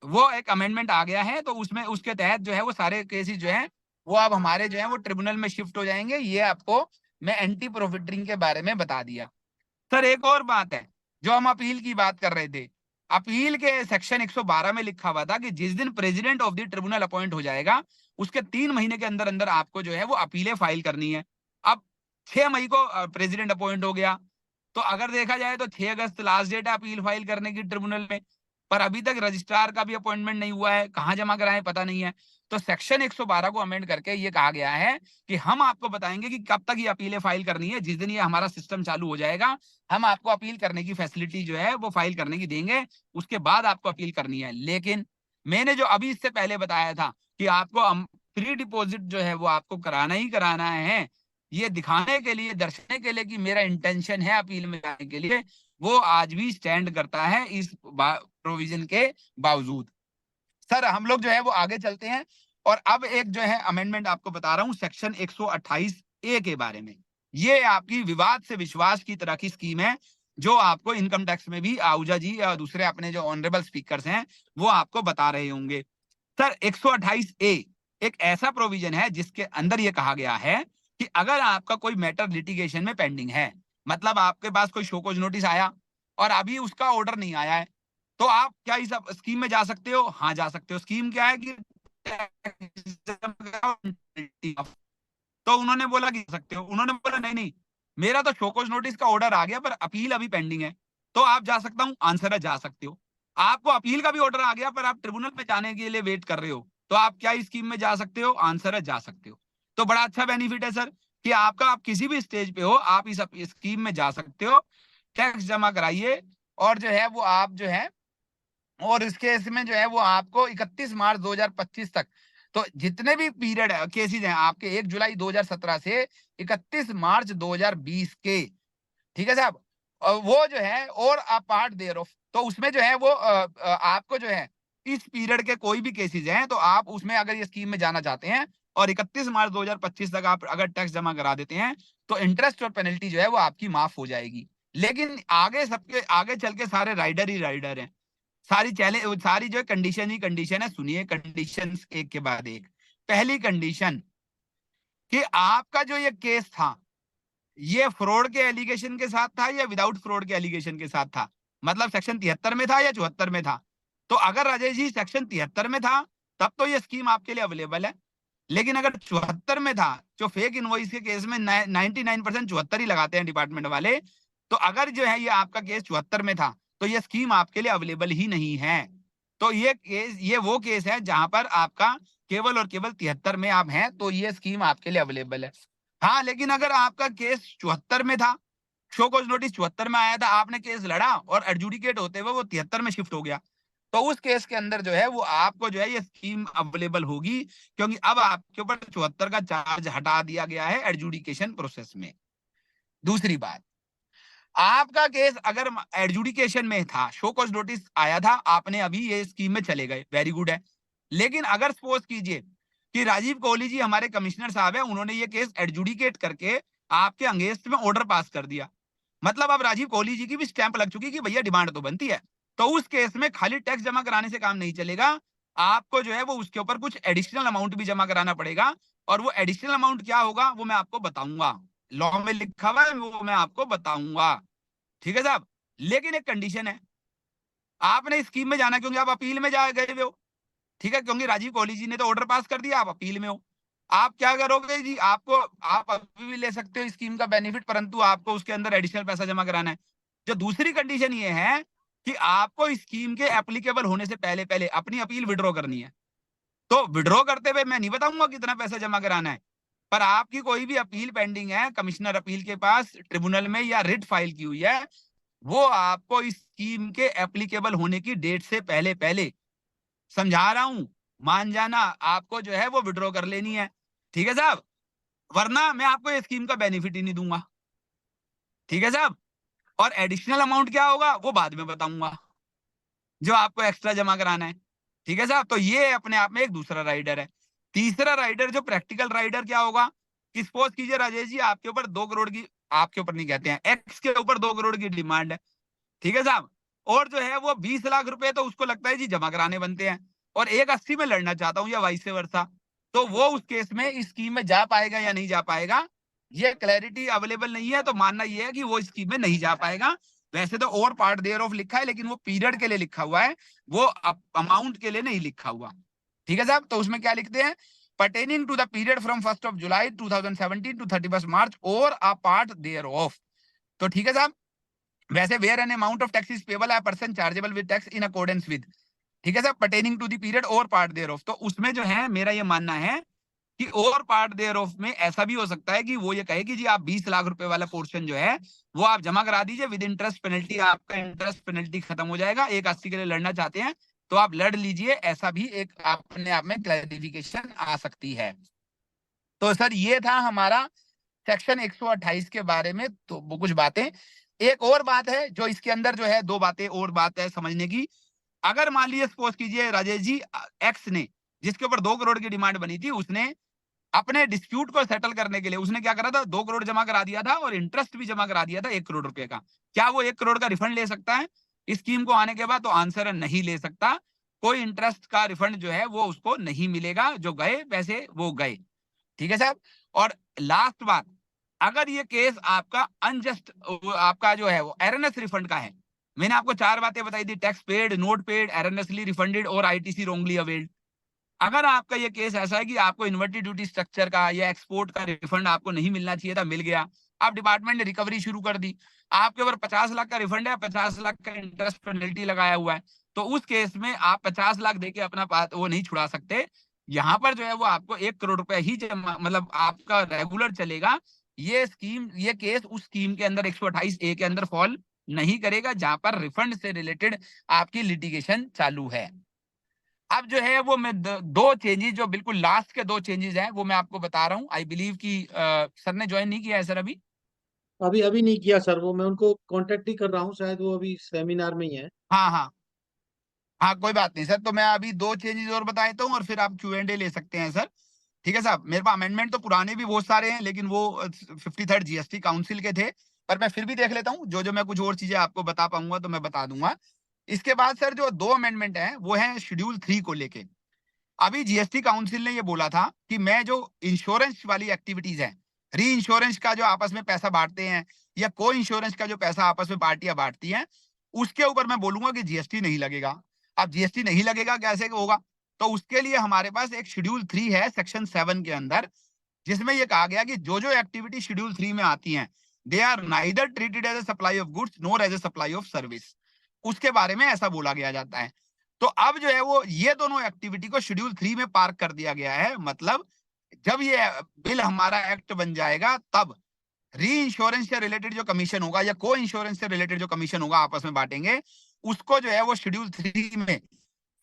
B: वो एक अमेंडमेंट आ गया है। तो उसमें उसके तहत जो है वो सारे केसेस जो है वो अब हमारे जो है वो ट्रिब्यूनल में शिफ्ट हो जाएंगे। ये आपको मैं एंटी प्रोफिटरिंग के बारे में बता दिया। सर एक और बात है, जो हम अपील की बात कर रहे थे, अपील के सेक्शन 112 में लिखा हुआ था कि जिस दिन president of the tribunal appoint हो जाएगा उसके 3 महीने के अंदर अंदर आपको जो है वो अपीलें फाइल करनी है। अब 6 मई को प्रेसिडेंट अपॉइंट हो गया तो अगर देखा जाए तो 6 अगस्त लास्ट डेट है अपील फाइल करने की ट्रिब्यूनल में, पर अभी तक रजिस्ट्रार का भी अपॉइंटमेंट नहीं हुआ है, कहाँ जमा कराएं पता नहीं है। तो सेक्शन 112 को अमेंड करके ये कहा गया है कि हम आपको बताएंगे कि कब तक ये अपीलें फाइल करनी है। जिस दिन ये हमारा सिस्टम चालू हो जाएगा हम आपको अपील करने की फैसिलिटी जो है वो फाइल करने की देंगे, उसके बाद आपको अपील करनी है। लेकिन मैंने जो अभी इससे पहले बताया था कि आपको प्री डिपोजिट जो है वो आपको कराना ही कराना है, ये दिखाने के लिए, दर्शाने के लिए कि मेरा इंटेंशन है अपील में जाने के लिए, वो आज भी स्टैंड करता है इस प्रोविजन के बावजूद। सर हम लोग जो है वो आगे चलते हैं और अब एक जो है अमेंडमेंट आपको बता रहा हूं सेक्शन 128A के बारे में। ये आपकी विवाद से विश्वास की तरह की स्कीम है जो आपको इनकम टैक्स में भी आहूजा जी या दूसरे अपने जो ऑनरेबल स्पीकर्स हैं वो आपको बता रहे होंगे। सर 128A एक ऐसा प्रोविजन है जिसके अंदर ये कहा गया है कि अगर आपका कोई मैटर लिटिगेशन में पेंडिंग है, मतलब आपके पास कोई शोकॉज नोटिस आया और अभी उसका ऑर्डर नहीं आया है, तो आप क्या इस स्कीम में जा सकते हो? हाँ जा सकते हो। स्कीम क्या है कि तो उन्होंने बोला कि सकते हो, उन्होंने बोला नहीं नहीं मेरा तो शोकॉज नोटिस का ऑर्डर आ गया पर अपील अभी पेंडिंग है, तो आप जा सकता हूं, आंसर है जा सकते हो। आपको अपील का भी ऑर्डर आ गया पर आप ट्रिब्यूनल में जाने के लिए वेट कर रहे हो, तो आप क्या इस स्कीम में जा सकते हो? आंसर है जा सकते हो। तो बड़ा अच्छा बेनिफिट है सर कि आपका आप किसी भी स्टेज पे हो आप इस स्कीम में जा सकते हो, टैक्स जमा कराइए और जो है वो आप जो है और इस केस में जो है वो आपको 31 मार्च 2025 तक, तो जितने भी पीरियड केसेस हैं आपके 1 जुलाई 2017 से 31 मार्च 2020 के, ठीक है साहब, वो जो है और आप पार्ट देयर ऑफ, तो उसमें जो है वो आपको जो है इस पीरियड के कोई भी केसेस हैं तो आप उसमें अगर ये स्कीम में जाना चाहते हैं और 31 मार्च 2025 तक आप अगर टैक्स जमा करा देते हैं तो इंटरेस्ट और पेनल्टी जो है वो आपकी माफ हो जाएगी। लेकिन आगे सबके आगे चल के सारे राइडर ही राइडर हैं, सारी चैलेंज सारी जो कंडीशन ही कंडीशन है। सुनिए कंडीशंस एक के बाद एक। पहली कंडीशन कि आपका जो ये केस था ये फ्रॉड के एलिगेशन के साथ था या विदाउट फ्रॉड के एलिगेशन के साथ था, मतलब सेक्शन 73 में था या 74 में था। तो अगर राजेश जी सेक्शन 73 में था तब तो ये स्कीम आपके लिए अवेलेबल है, लेकिन अगर 74 में था, जो फेक इनवॉइस के केस में 99% 74 ही लगाते हैं डिपार्टमेंट वाले, तो अगर जो है ये आपका केस 74 में था तो ये स्कीम आपके लिए अवेलेबल ही नहीं है। तो ये वो केस है जहां पर आपका केवल और केवल 73 में आप हैं, तो ये स्कीम आपके लिए अवेलेबल है। हाँ, लेकिन अगर आपका केस 74 में था, शो कॉज नोटिस 74 में आया था, आपने केस लड़ा और एडजुडिकेट होते हुए वो 73 में शिफ्ट हो गया, तो उस केस के अंदर जो है वो आपको जो है ये स्कीम अवेलेबल होगी, क्योंकि अब आपके ऊपर 74 का चार्ज हटा दिया गया है एडजुडिकेशन प्रोसेस में। दूसरी बात, आपका केस अगर एडजुडिकेशन में था, शो कॉज नोटिस आया था, आपने अभी ये स्कीम में चले गए, वेरी गुड है। लेकिन अगर सपोज कीजिए कि राजीव कोहली जी हमारे कमिश्नर साहब है, उन्होंने ये केस एडजुडिकेट करके आपके अगेंस्ट में ऑर्डर पास कर दिया, मतलब अब राजीव कोहली जी की भी स्टैंप लग चुकी कि भैया डिमांड तो बनती है, तो उस केस में खाली टैक्स जमा कराने से काम नहीं चलेगा, आपको जो है वो उसके ऊपर कुछ एडिशनल अमाउंट भी जमा कराना पड़ेगा। और वो एडिशनल अमाउंट क्या होगा वो मैं आपको बताऊंगा, लॉ में लिखा हुआ है, वो मैं आपको बताऊंगा, ठीक है साहब। लेकिन एक कंडीशन है, आपने स्कीम में जाना क्योंकि आप अपील में जा गए हो, ठीक है, क्योंकि राजीव कोहली जी ने तो ऑर्डर पास कर दिया, आप अपील में हो। आप क्या करोगे जी, आप अभी भी ले सकते हो स्कीम का बेनिफिट, परंतु आपको उसके अंदर एडिशनल पैसा जमा कराना है। जो दूसरी कंडीशन ये है कि आपको स्कीम के एप्लीकेबल होने से पहले पहले अपनी अपील विड्रॉ करनी है। तो विड्रॉ करते हुए मैं नहीं बताऊंगा कितना पैसा जमा कराना है, पर आपकी कोई भी अपील पेंडिंग है कमिश्नर अपील के पास ट्रिब्यूनल में या रिट फाइल की हुई है, वो आपको इस स्कीम के एप्लीकेबल होने की डेट से पहले पहले, समझा रहा हूं, मान जाना, आपको जो है वो विड्रॉ कर लेनी है, ठीक है साहब, वरना मैं आपको ये स्कीम का बेनिफिट ही नहीं दूंगा, ठीक है साहब। और एडिशनल अमाउंट क्या होगा वो बाद में बताऊंगा, जो आपको एक्स्ट्रा जमा कराना है, ठीक है साहब। तो ये अपने आप में एक दूसरा राइडर है। तीसरा राइडर जो प्रैक्टिकल राइडर क्या होगा कि सपोज कीजिए राजेश जी आपके ऊपर 2 करोड़ की, आपके ऊपर नहीं कहते हैं, एक्स के ऊपर 2 करोड़ की डिमांड है, ठीक है साहब, और जो है वो 20 लाख रुपए तो उसको लगता है जी जमा कराने बनते हैं, और 180 में लड़ना चाहता हूं या वाइस वर्सा, तो वो उस केस में इस स्कीम में जा पाएगा या नहीं जा पाएगा, ये क्लैरिटी अवेलेबल नहीं है, तो मानना ये है कि वो स्कीम में नहीं जा पाएगा। वैसे तो और पार्ट देयर ऑफ लिखा है, लेकिन वो पीरियड के लिए लिखा हुआ है, वो अमाउंट के लिए नहीं लिखा हुआ, ठीक है साहब। तो उसमें क्या लिखते हैं, pertaining to the period from 1st of July 2017 to 31st March or a part thereof, तो ठीक है साहब। वैसे where an amount of tax is payable है person chargeable with tax in accordance with, ठीक है sir, pertaining to the period और पार्ट देयर ऑफ, तो उसमें जो है मेरा ये मानना है कि और पार्ट देयर ऑफ में ऐसा भी हो सकता है कि वो ये कहे कि जी आप 20 लाख रुपए वाला पोर्शन जो है वो आप जमा करा दीजिए विद इंटरेस्ट पेनल्टी, आपका इंटरेस्ट पेनल्टी खत्म हो जाएगा, 180 के लिए लड़ना चाहते हैं तो आप लड़ लीजिए, ऐसा भी एक अपने आप में क्लैरिफिकेशन आ सकती है। तो सर ये था हमारा सेक्शन 128 के बारे में, तो वो कुछ बातें। एक और बात है जो इसके अंदर जो है, 2 बातें और बात है समझने की। अगर मान लीजिए सपोज कीजिए राजेश जी एक्स ने, जिसके ऊपर 2 करोड़ की डिमांड बनी थी, उसने अपने डिस्प्यूट को सेटल करने के लिए उसने क्या करा था, 2 करोड़ जमा करा दिया था और इंटरेस्ट भी जमा करा दिया था 1 करोड़ रुपए का। क्या वो 1 करोड़ का रिफंड ले सकता है इस स्कीम को आने के बाद? तो आंसर है नहीं ले सकता। कोई इंटरेस्ट का रिफंड जो है वो उसको नहीं मिलेगा, जो गए पैसे वो गए, ठीक है साहब। और लास्ट बात, अगर ये केस आपका अनजस्ट, आपका जो है वो एरनेस रिफंड का है, मैंने आपको 4 बातें बताई थी, tax paid, not paid, erroneously refunded और आईटीसी रोंगली अवेल्ड। अगर आपका ये केस ऐसा है कि आपको इन्वर्टेड ड्यूटी स्ट्रक्चर का या एक्सपोर्ट का रिफंड आपको नहीं मिलना चाहिए था, मिल गया, अब डिपार्टमेंट ने रिकवरी शुरू कर दी, आपके ऊपर 50 लाख का रिफंड है, 50 लाख का इंटरेस्ट पेनल्टी लगाया हुआ है, तो उस केस में आप 50 लाख देके अपना वो नहीं छुड़ा सकते। यहाँ पर जो है वो आपको 1 करोड़ रुपए ही मतलब आपका रेगुलर चलेगा। ये स्कीम, ये केस उस स्कीम के अंदर 128A के अंदर फॉल नहीं करेगा जहां पर रिफंड से रिलेटेड आपकी लिटिगेशन चालू है। अब जो है वो मैं 2 चेंजेस, जो बिल्कुल लास्ट के 2 चेंजेस हैं वो मैं आपको बता रहा हूँ। आई बिलीव कि सर ने ज्वाइन नहीं किया है सर अभी।
C: अभी अभी नहीं किया सर, वो मैं उनको कांटेक्ट ही कर रहा हूँ, शायद वो अभी सेमिनार में ही है।
B: हाँ हाँ हाँ, कोई बात नहीं सर, तो मैं अभी 2 चेंजेस और बता देता हूँ और फिर आप Q&A ले सकते हैं सर, ठीक है साहब। मेरे पास अमेंडमेंट तो पुराने भी बहुत सारे हैं, लेकिन वो 53rd GST काउंसिल के थे, पर मैं फिर भी देख लेता हूँ, जो मैं कुछ और चीजें आपको बता पाऊंगा तो मैं बता दूंगा। इसके बाद सर जो 2 अमेंडमेंट हैं वो है शेड्यूल 3 को लेके। अभी GST काउंसिल ने ये बोला था कि मैं जो इंश्योरेंस वाली एक्टिविटीज है री इंश्योरेंस का जो आपस में पैसा बांटते हैं या को इंश्योरेंस का जो पैसा आपस में पार्टियां बांटती हैं, उसके ऊपर मैं बोलूंगा कि जीएसटी नहीं लगेगा। अब जीएसटी नहीं लगेगा कैसे होगा? तो उसके लिए हमारे पास एक शेड्यूल 3 है सेक्शन 7 के अंदर, जिसमें ये कहा गया कि जो जो एक्टिविटी शेड्यूल 3 में आती हैं, they are neither treated as a supply of goods nor as a supply of service. उसके बारे में ऐसा बोला गया जाता है। तो अब जो है वो ये दोनों एक्टिविटी को शेड्यूल 3 में पार्क कर दिया गया है। मतलब जब ये बिल हमारा एक्ट बन जाएगा, तब री इंश्योरेंस से रिलेटेड जो कमीशन होगा या को इंश्योरेंस से रिलेटेड जो कमीशन होगा आपस में बांटेंगे, उसको जो है वो शेड्यूल 3 में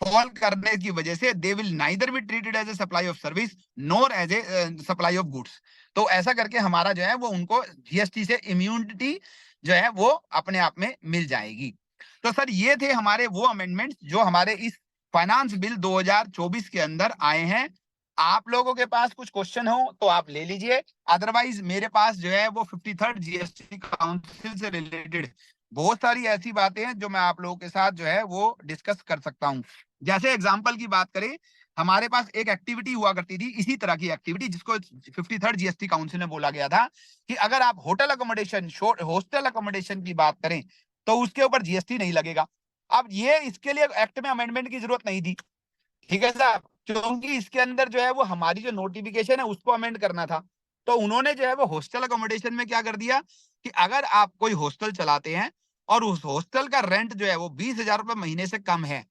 B: फॉल करने की वजह से they will neither be treated as a supply of service nor as a supply of goods. तो ऐसा करके हमारा जो है वो उनको जीएसटी से इम्यूनिटी जो है वो अपने आप में मिल जाएगी। तो सर ये थे हमारे वो अमेंडमेंट्स जो हमारे इस फाइनेंस बिल 2024 के अंदर आए हैं। आप लोगों के पास कुछ क्वेश्चन हो तो आप ले लीजिए, अदरवाइज मेरे पास जो है वो 53rd जीएसटी काउंसिल से रिलेटेड बहुत सारी ऐसी बातें हैं जो मैं आप लोगों के साथ जो है वो डिस्कस कर सकता हूं। जैसे एग्जांपल की बात करें, हमारे पास एक एक्टिविटी हुआ करती थी, इसी तरह की एक्टिविटी, जिसको 53rd जीएसटी काउंसिल में बोला गया था कि अगर आप होटल अकोमोडेशन, हॉस्टल अकोमोडेशन की बात करें तो उसके ऊपर जीएसटी नहीं लगेगा। अब ये इसके लिए एक्ट में अमेंडमेंट की जरूरत नहीं थी, ठीक है साहब, क्योंकि इसके अंदर जो है वो हमारी जो नोटिफिकेशन है उसको अमेंड करना था। तो उन्होंने जो है वो हॉस्टल अकोमोडेशन में क्या कर दिया कि अगर आप कोई हॉस्टल चलाते हैं और उस हॉस्टल का रेंट जो है वो 20,000 रुपए महीने से कम है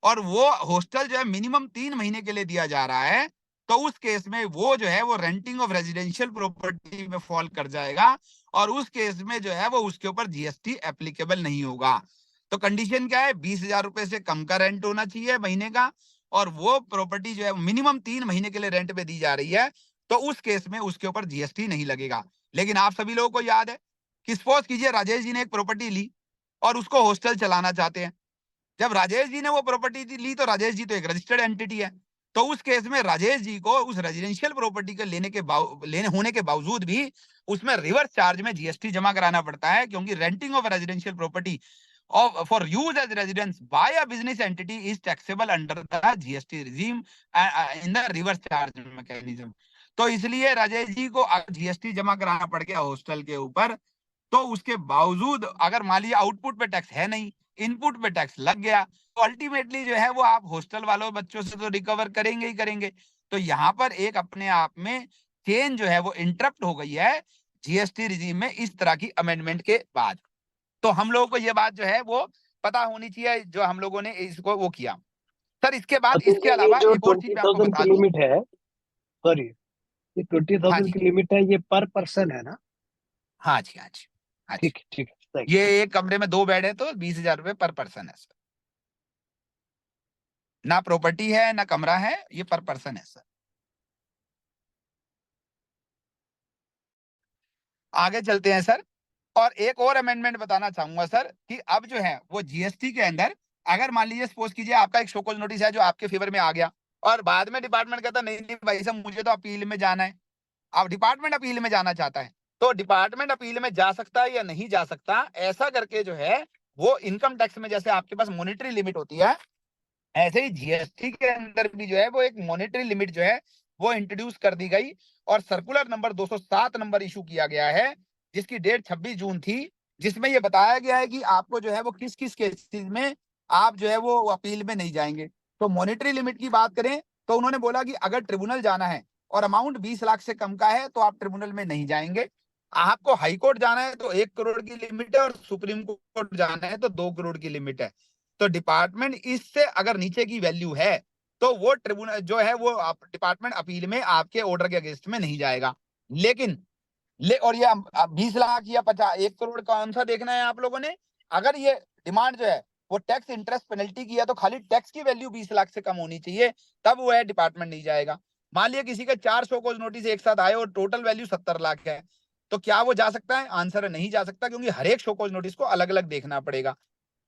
B: और वो हॉस्टल जो है मिनिमम 3 महीने के लिए दिया जा रहा है, तो उस केस में वो जो है वो रेंटिंग ऑफ रेजिडेंशियल प्रॉपर्टी में फॉल कर जाएगा और उस केस में जो है वो उसके ऊपर जीएसटी एप्लीकेबल नहीं होगा। तो कंडीशन क्या है, 20,000 रुपए से कम का रेंट होना चाहिए महीने का और वो प्रॉपर्टी जो है मिनिमम 3 महीने के लिए रेंट पे दी जा रही है, तो उस केस में उसके ऊपर जीएसटी नहीं लगेगा। लेकिन आप सभी लोगों को याद है कि सपोज कीजिए राजेश जी ने एक प्रॉपर्टी ली और उसको हॉस्टल चलाना चाहते हैं। जब राजेश जी ने वो प्रॉपर्टी ली तो राजेश जी तो एक रजिस्टर्ड एंटिटी है, तो उस केस में राजेश जी को उस रेजिडेंशियल प्रॉपर्टी के लेने होने के बावजूद भी उसमें रिवर्स चार्ज में जीएसटी जमा कराना पड़ता है, क्योंकि renting of residential property for use as residence by a business entity is taxable under the GST regime in the reverse charge mechanism। तो इसलिए राजेश जी को जीएसटी जमा कराना पड़ गया हॉस्टल के ऊपर, तो उसके बावजूद अगर मान लीजिए आउटपुट पे टैक्स है नहीं, इनपुट पे टैक्स लग गया, तो अल्टीमेटली जो है वो आप हॉस्टल वालों बच्चों से तो रिकवर करेंगे ही करेंगे। तो यहाँ पर एक अपने आप में चेंज जो है वो इंटरप्ट हो गई है जीएसटी रिजीम में इस तरह की अमेंडमेंट के बाद। तो हम लोगों को ये बात जो है वो पता होनी चाहिए जो हम लोगों ने इसको वो किया। सर इसके बाद
D: तो
B: इसके
D: ये
B: अलावा
D: जो
B: एक और चीज मैं आपको
D: 20,000
B: बता
D: की
B: दूं।
D: लिमिट है, सॉरी, ये
B: हाँ
D: 20,000
B: जी,
D: की लिमिट है, ये पर पर्सन है ना?
B: हाँ जी, हाँ जी, हाँ जी।
D: ठीक है, ठीक है, thank
B: ये
D: you।
B: एक कमरे में 2 बेड है तो 20,000 रुपए पर पर्सन है सर। ना प्रॉपर्टी है ना कमरा है, ये पर पर्सन है सर। आगे चलते हैं सर। और एक और अमेंडमेंट बताना चाहूंगा सर कि अब जो है वो जीएसटी के अंदर अगर मान लीजिए सपोज कीजिए आपका एक शोकॉज नोटिस है जो आपके फेवर में आ गया और बाद में डिपार्टमेंट कहता नहीं नहीं भाई साहब मुझे तो अपील में जाना है। अब डिपार्टमेंट अपील में जाना चाहता है तो डिपार्टमेंट अपील में जा सकता है या नहीं जा सकता, ऐसा करके जो है वो इनकम टैक्स में जैसे आपके पास मॉनेटरी लिमिट होती है, ऐसे ही जीएसटी के अंदर भी जो है वो एक मॉनेटरी लिमिट जो है वो इंट्रोड्यूस कर दी गई और सर्कुलर नंबर 207 नंबर इशू किया गया है, जिसकी डेट 26 जून थी, जिसमें ये बताया गया है कि आपको जो है वो किस किस केसेस में आप जो है वो अपील में नहीं जाएंगे। तो मॉनेटरी लिमिट की बात करें तो उन्होंने बोला कि अगर ट्रिब्यूनल जाना है और अमाउंट 20 लाख से कम का है तो आप ट्रिब्यूनल में नहीं जाएंगे। आपको हाई कोर्ट जाना है तो 1 करोड़ की लिमिट है और सुप्रीम कोर्ट जाना है तो 2 करोड़ की लिमिट है। तो डिपार्टमेंट इससे अगर नीचे की वैल्यू है तो वो ट्रिब्यूनल जो है वो डिपार्टमेंट अपील में आपके ऑर्डर के अगेंस्ट में नहीं जाएगा। लेकिन और ये 20 लाख या 1 करोड़ कौन सा देखना है आप लोगों ने, अगर ये डिमांड जो है वो टैक्स इंटरेस्ट पेनल्टी की है तो खाली टैक्स की वैल्यू 20 लाख से कम होनी चाहिए, तब वो है डिपार्टमेंट नहीं जाएगा। मान लिया किसी के 4 शोकॉज नोटिस एक साथ आए और टोटल वैल्यू 70 लाख है, तो क्या वो जा सकता है? आंसर है नहीं जा सकता, क्योंकि हर एक शोकॉज नोटिस को अलग अलग देखना पड़ेगा।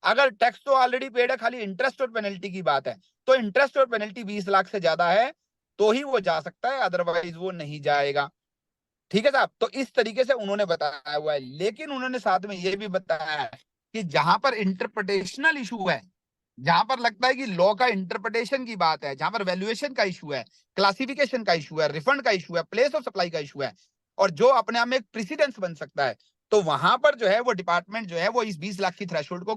B: अगर टैक्स तो ऑलरेडी पेड है, खाली इंटरेस्ट और पेनल्टी की बात है, तो इंटरेस्ट और पेनल्टी 20 लाख से ज्यादा है तो ही वो जा सकता है, अदरवाइज वो नहीं जाएगा। ठीक है साहब, तो इस तरीके से उन्होंने बताया हुआ है। लेकिन उन्होंने साथ में ये भी बताया है कि जहां पर इंटरप्रिटेशनल इशू है, जहां पर लगता है कि लॉ का इंटरप्रिटेशन की बात है, जहां पर वैल्यूएशन का इशू है, क्लासिफिकेशन का इशू है, रिफंड का इशू है, प्लेस ऑफ सप्लाई का इशू है, और जो अपने आप में एक प्रेसिडेंस बन सकता है, तो वहां पर जो है वो डिपार्टमेंट जो है वो इस 20 लाख की थ्रेशोल्ड को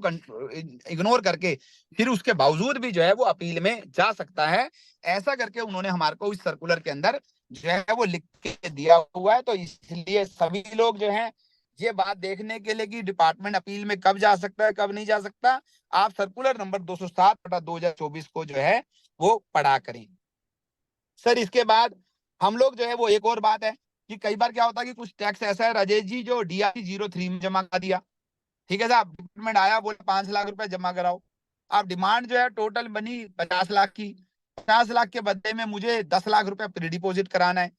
B: इग्नोर करके फिर उसके बावजूद भी जो है वो अपील में जा सकता है। ऐसा करके उन्होंने हमारे को इस सर्कुलर के अंदर जो है वो लिख के दिया हुआ है। तो इसलिए सभी लोग जो है ये बात देखने के लिए कि डिपार्टमेंट अपील में कब जा सकता है कब नहीं जा सकता, आप सर्कुलर नंबर 207/2024 को जो है वो पढ़ा करें। सर इसके बाद हम लोग जो है वो एक और बात है कि कई बार क्या होता है कि कुछ टैक्स ऐसा है राजेश जी जो DRC 03 में जमा कर दिया, ठीक है साहब, डिपार्टमेंट आया बोले 5 लाख रुपए जमा कराओ। अब डिमांड जो है टोटल बनी 50 लाख की, 50 लाख के बदले में मुझे 10 लाख रुपए प्री डिपोजिट कराना है,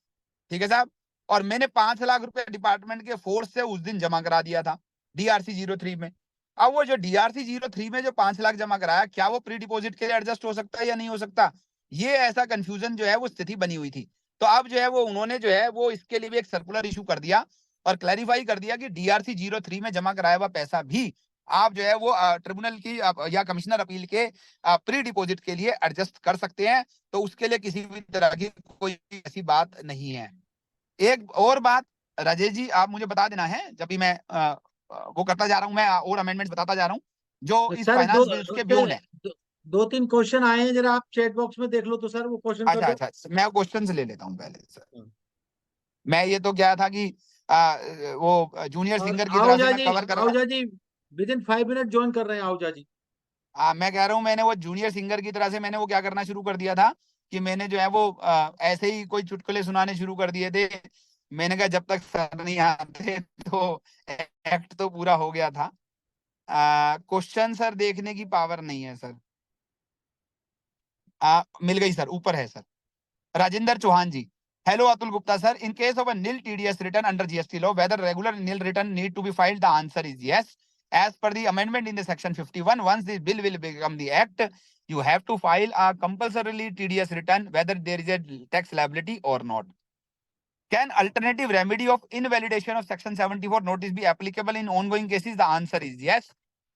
B: ठीक है साहब, और मैंने 5 लाख रुपए डिपार्टमेंट के फोर्स से उस दिन जमा करा दिया था DRC 03 में। अब वो जो DRC 03 में जो 5 लाख जमा कराया, क्या वो प्री डिपोजिट के लिए एडजस्ट हो सकता है या नहीं हो सकता, ये ऐसा कंफ्यूजन जो है वो स्थिति बनी हुई थी। तो अब जो है वो उन्होंने जो है वो इसके लिए भी एक सर्कुलर इशू कर दिया और क्लैरिफाई कर दिया कि DRC 03 में जमा कराया हुआ पैसा भी आप जो है वो ट्रिब्यूनल की या कमिश्नर अपील के प्री डिपोजिट के लिए एडजस्ट कर सकते हैं। तो उसके लिए किसी भी तरह की कोई ऐसी बात नहीं है। एक और बात राजेश जी, आप मुझे बता देना है जब भी मैं वो करता जा रहा हूं, मैं और अमेंडमेंट बताता जा रहा हूं जो इस
C: सर
B: फाइनेंस बिल्स के बियॉन्ड है।
C: दो तीन क्वेश्चन आए हैं, जरा आप चैट बॉक्स में देख लो तो सर वो क्वेश्चन कर
B: अच्छा
C: दो।
B: अच्छा, मैं क्वेश्चन ले लेता हूँ पहले सर। मैं ये तो क्या था कि वो जूनियर
C: और
B: सिंगर की तरह से मैं कवर कर रहा।
C: आहूजा जी विद इन 5 मिनट ज्वाइन कर रहे हैं आहूजा जी।
B: मैं कह रहा हूँ मैंने वो जूनियर सिंगर की तरह से मैंने वो क्या करना शुरू कर दिया था कि मैंने जो है वो ऐसे ही कोई चुटकुले सुनाने शुरू कर दिए थे। मैंने कहा जब तक सर नहीं आते तो एक्ट तो पूरा हो गया था। क्वेश्चन सर देखने की पावर नहीं है सर। मिल गई सर, ऊपर है sir. Rajendra Chauhan ji, hello Atul Gupta sir, in case of a nil TDS return under GST law, whether regular nil return need to be filed? The answer is yes. As per the amendment in the section 51, once this bill will become the act, you have to file a compulsorily TDS return, whether there is a tax liability or not. Can alternative remedy of invalidation of section 74 notice be applicable in ongoing cases? The answer is yes.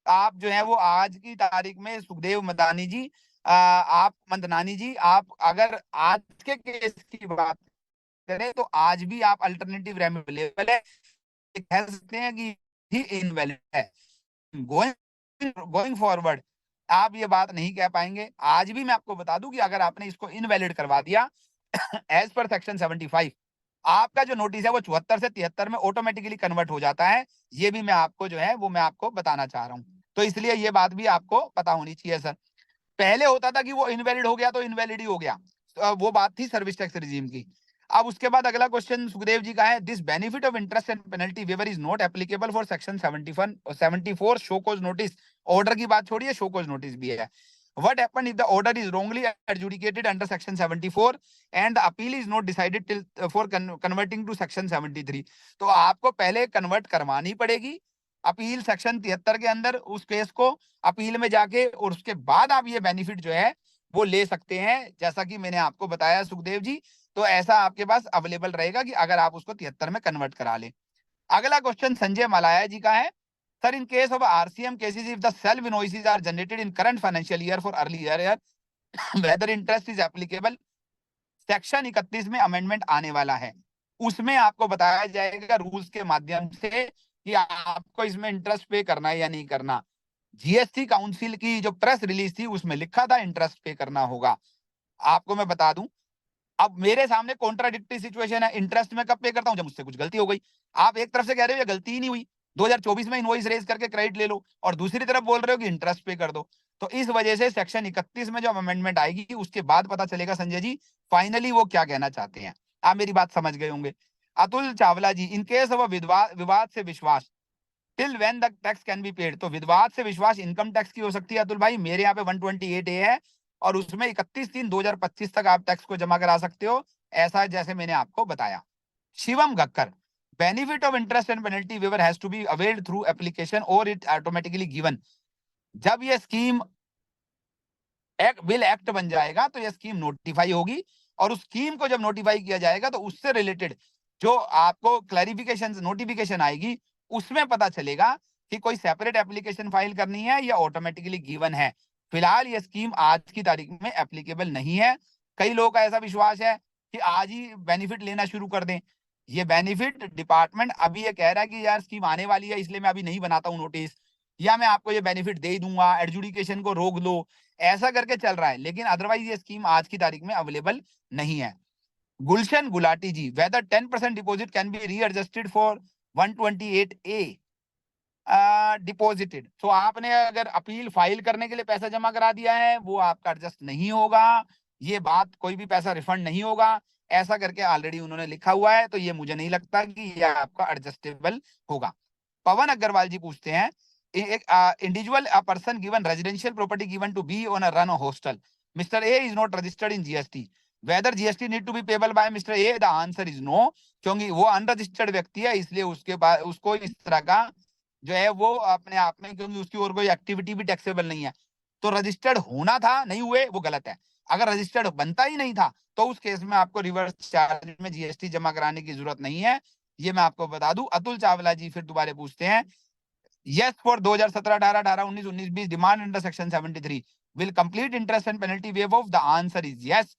B: आप जो है वो आज की तारीख में सुखदेव मदानी जी, आप मंदनानी जी, आप अगर आज के केस की बात करें तो आज भी आप अल्टरनेटिव रेमेडी अवेलेबल है, कह सकते हैं कि ही इनवैलिड है। गोइंग फॉरवर्ड आप ये बात नहीं कह पाएंगे। आज भी मैं आपको बता दूं कि अगर आपने इसको इनवैलिड करवा दिया एज पर सेक्शन 75, आपका जो नोटिस है वो 74 से 73 में ऑटोमेटिकली कन्वर्ट हो जाता है। ये भी मैं आपको जो है वो मैं आपको बताना चाह रहा हूँ, तो इसलिए ये बात भी आपको पता होनी चाहिए सर। पहले होता था कि वो इनवैलिड हो गया तो इनवैलिड ही हो गया, तो वो बात थी सर्विस टैक्स रिजीम की। अब उसके बाद अगला क्वेश्चन सुखदेव जी का है, this benefit of interest and penalty waiver is not applicable for section 71 और 74 शो कॉज नोटिस। ऑर्डर की बात छोड़िए, शो कॉज नोटिस भी है। What happened if the order is wrongly adjudicated under section 74 and the appeal is not decided till for converting to section 73? तो आपको पहले कन्वर्ट करवानी पड़ेगी अपील सेक्शन 73 के अंदर उस केस को अपील में जाके, और उसके बाद आप ये बेनिफिट जो है वो ले सकते हैं, जैसा कि मैंने आपको बताया सुखदेव जी। तो ऐसा आपके पास अवेलेबल रहेगा कि अगर आप उसको 73 में कन्वर्ट करा ले। अगला क्वेश्चन संजय मलाया जी का है, sir in case of RCM cases if the self invoices are generated in current financial year for earlier year whether interest is applicable? Section 31 में अमेंडमेंट आने वाला है, उसमें आपको बताया जाएगा रूल्स के माध्यम से कि आपको इसमें इंटरेस्ट पे करना है या नहीं करना। GST काउंसिल की जो प्रेस रिलीज थी उसमें लिखा था इंटरेस्ट पे करना होगा। आपको मैं बता दूं, अब मेरे सामने कॉन्ट्राडिक्टरी सिचुएशन है, इंटरेस्ट में कब पे करता हूं जब मुझसे कुछ गलती हो गई। आप एक तरफ से कह रहे हो ये गलती ही नहीं हुई, 2024 में इनवॉइस रेज करके क्रेडिट ले लो, और दूसरी तरफ बोल रहे हो कि इंटरेस्ट पे कर दो। तो इस वजह से सेक्शन 31 में जो अमेंडमेंट आएगी उसके बाद पता चलेगा संजय जी फाइनली वो क्या कहना चाहते हैं। आप मेरी बात समझ गए होंगे। अतुल चावला जी, इन केस ऑफ विवाद से विश्वास till when the tax can be paid? तो विवाद से विश्वास इनकम टैक्स की हो सकती है अतुल भाई, मेरे यहाँ पे 128A है और उसमें 31/3/2025 तक आप टैक्स को जमा करा सकते हो, ऐसा जैसे मैंने आपको बताया। Shivam Gakkar, benefit of interest and penalty waiver has to be availed through application और इट ऑटोमेटिकली गिवन? जब ये स्कीम बिल एक्ट बन जाएगा तो ये स्कीम नोटिफाई होगी, और उस स्कीम को जब नोटिफाई किया जाएगा तो उससे रिलेटेड जो आपको क्लैरिफिकेशन नोटिफिकेशन आएगी उसमें पता चलेगा कि कोई सेपरेट एप्लीकेशन फाइल करनी है या ऑटोमेटिकली गिवन है। फिलहाल ये स्कीम आज की तारीख में एप्लीकेबल नहीं है। कई लोगों का ऐसा विश्वास है कि आज ही बेनिफिट लेना शुरू कर दें, ये बेनिफिट डिपार्टमेंट अभी ये कह रहा है कि यार स्कीम आने वाली है इसलिए मैं अभी नहीं बनाता हूँ नोटिस, या मैं आपको ये बेनिफिट दे ही दूंगा, एडजुडिकेशन को रोक लो, ऐसा करके चल रहा है, लेकिन अदरवाइज ये स्कीम आज की तारीख में अवेलेबल नहीं है। Gulshan Gulati ji, whether 10% deposit can be readjusted for 128A deposited. तो आपने अगर अपील फाइल करने के लिए पैसा जमा करा दिया है वो आपका एडजस्ट नहीं होगा, ये बात कोई भी पैसा रिफंड नहीं होगा, ऐसा करके ऑलरेडी उन्होंने लिखा हुआ है, तो ये मुझे नहीं लगता कि ये आपका एडजस्टेबल होगा। पवन अग्रवाल जी पूछते हैं, एक individual person given residential property given to be on a run hostel, mister A is not registered in GST, whether GST need to be payable by mister A, the answer is no, क्योंकि वो अनरजिस्टर्ड व्यक्ति है इसलिए उसके बाद उसको इस तरह का जो है वो अपने आप में, क्योंकि उसकी और कोई एक्टिविटी भी टैक्सेबल नहीं है, तो रजिस्टर्ड होना था, नहीं हुए वो गलत है। अगर रजिस्टर्ड बनता ही नहीं था तो उस केस में आपको रिवर्स चार्ज में जीएसटी जमा कराने की जरूरत नहीं है, ये मैं आपको बता दूं। अतुल चावला जी फिर दोबारा पूछते हैं, yes for 2017 18 18 19 19 20 demand under section 73 will complete interest and penalty waive of, the answer is yes.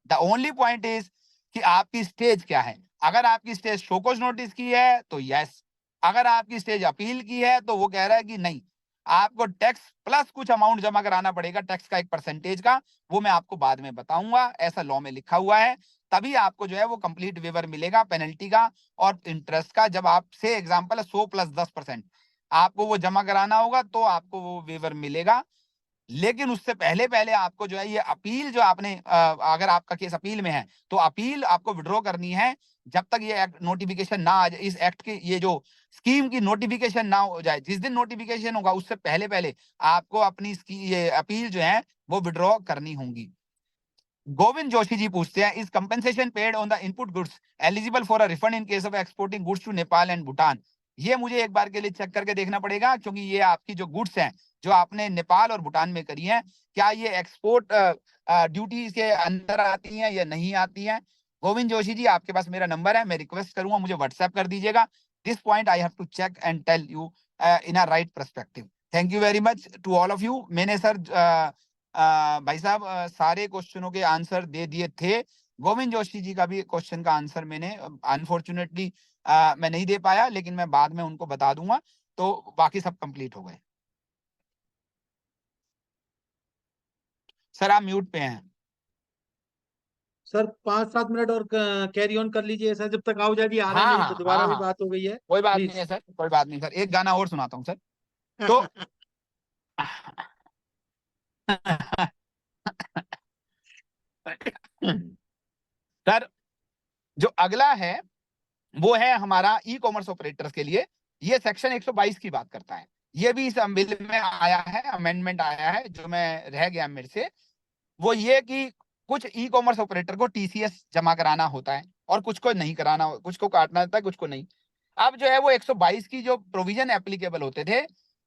B: The only point is कि आपकी स्टेज क्या है, अगर आपकी स्टेज शोकोज नोटिस की है तो यस, अगर आपकी स्टेज अपील की है तो वो कह रहा है कि नहीं, आपको टैक्स प्लस कुछ अमाउंट जमा कराना पड़ेगा, टैक्स का एक परसेंटेज का, वो मैं आपको बाद में बताऊंगा, ऐसा लॉ में लिखा हुआ है, तभी आपको जो है वो कंप्लीट वेवर मिलेगा पेनल्टी का और इंटरेस्ट का। जब आपसे एग्जांपल है 100 + 10% आपको वो जमा कराना होगा तो आपको वो वेवर मिलेगा, लेकिन उससे पहले पहले आपको जो है ये अपील जो आपने अगर आपका केस अपील में है तो अपील आपको विड्रॉ करनी है, जब तक ये एक्ट नोटिफिकेशन ना आ जाए, इस एक्ट की ये जो स्कीम की नोटिफिकेशन ना हो जाए, जिस दिन नोटिफिकेशन होगा उससे पहले पहले आपको अपनी ये अपील जो है वो विड्रॉ करनी होगी। गोविंद जोशी जी पूछते हैं, is compensation paid on the input goods eligible for a refund in case of exporting goods to Nepal and Bhutan? ये मुझे एक बार के लिए चेक करके देखना पड़ेगा, क्योंकि ये आपकी जो गुड्स हैं जो आपने नेपाल और भूटान में करी हैं, क्या ये एक्सपोर्ट ड्यूटी के अंदर आती हैं या नहीं आती हैं। गोविंद जोशी जी, आपके पास मेरा नंबर है, मैं रिक्वेस्ट करूंगा मुझे व्हाट्सएप कर दीजिएगा, this point I have to check and tell you in a right perspective. Thank you very much to all of you. मैंने सर भाई साहब सारे क्वेश्चनों के आंसर दे दिए थे, गोविंद जोशी जी का भी क्वेश्चन का आंसर मैंने अनफॉर्चुनेटली मैं नहीं दे पाया, लेकिन मैं बाद में उनको बता दूंगा, तो बाकी सब कंप्लीट हो गए। सर आप म्यूट पे हैं।
C: सर 5-7 मिनट और कैरी ऑन कर लीजिए सर, जब तक आओ जाए आ रहे हैं,
B: हाँ
C: मेरी
B: हाँ
C: दोबारा
B: हाँ
C: भी
B: हाँ,
C: बात हो गई है,
B: कोई बात नहीं
C: प्लीज।
B: है सर, कोई बात नहीं सर, एक गाना और सुनाता हूँ सर। तो सर जो अगला है वो है हमारा ई कॉमर्स ऑपरेटर्स के लिए, ये सेक्शन 122 की बात करता है, ये भी इस बिल में आया है, अमेंडमेंट आया है जो मैं रह गया मेरे से, वो ये कि कुछ ई कॉमर्स ऑपरेटर को टीसीएस जमा कराना होता है और कुछ को नहीं कराना, कुछ को काटना होता है, कुछ को नहीं। अब जो है वो 122 की जो प्रोविजन एप्लीकेबल होते थे,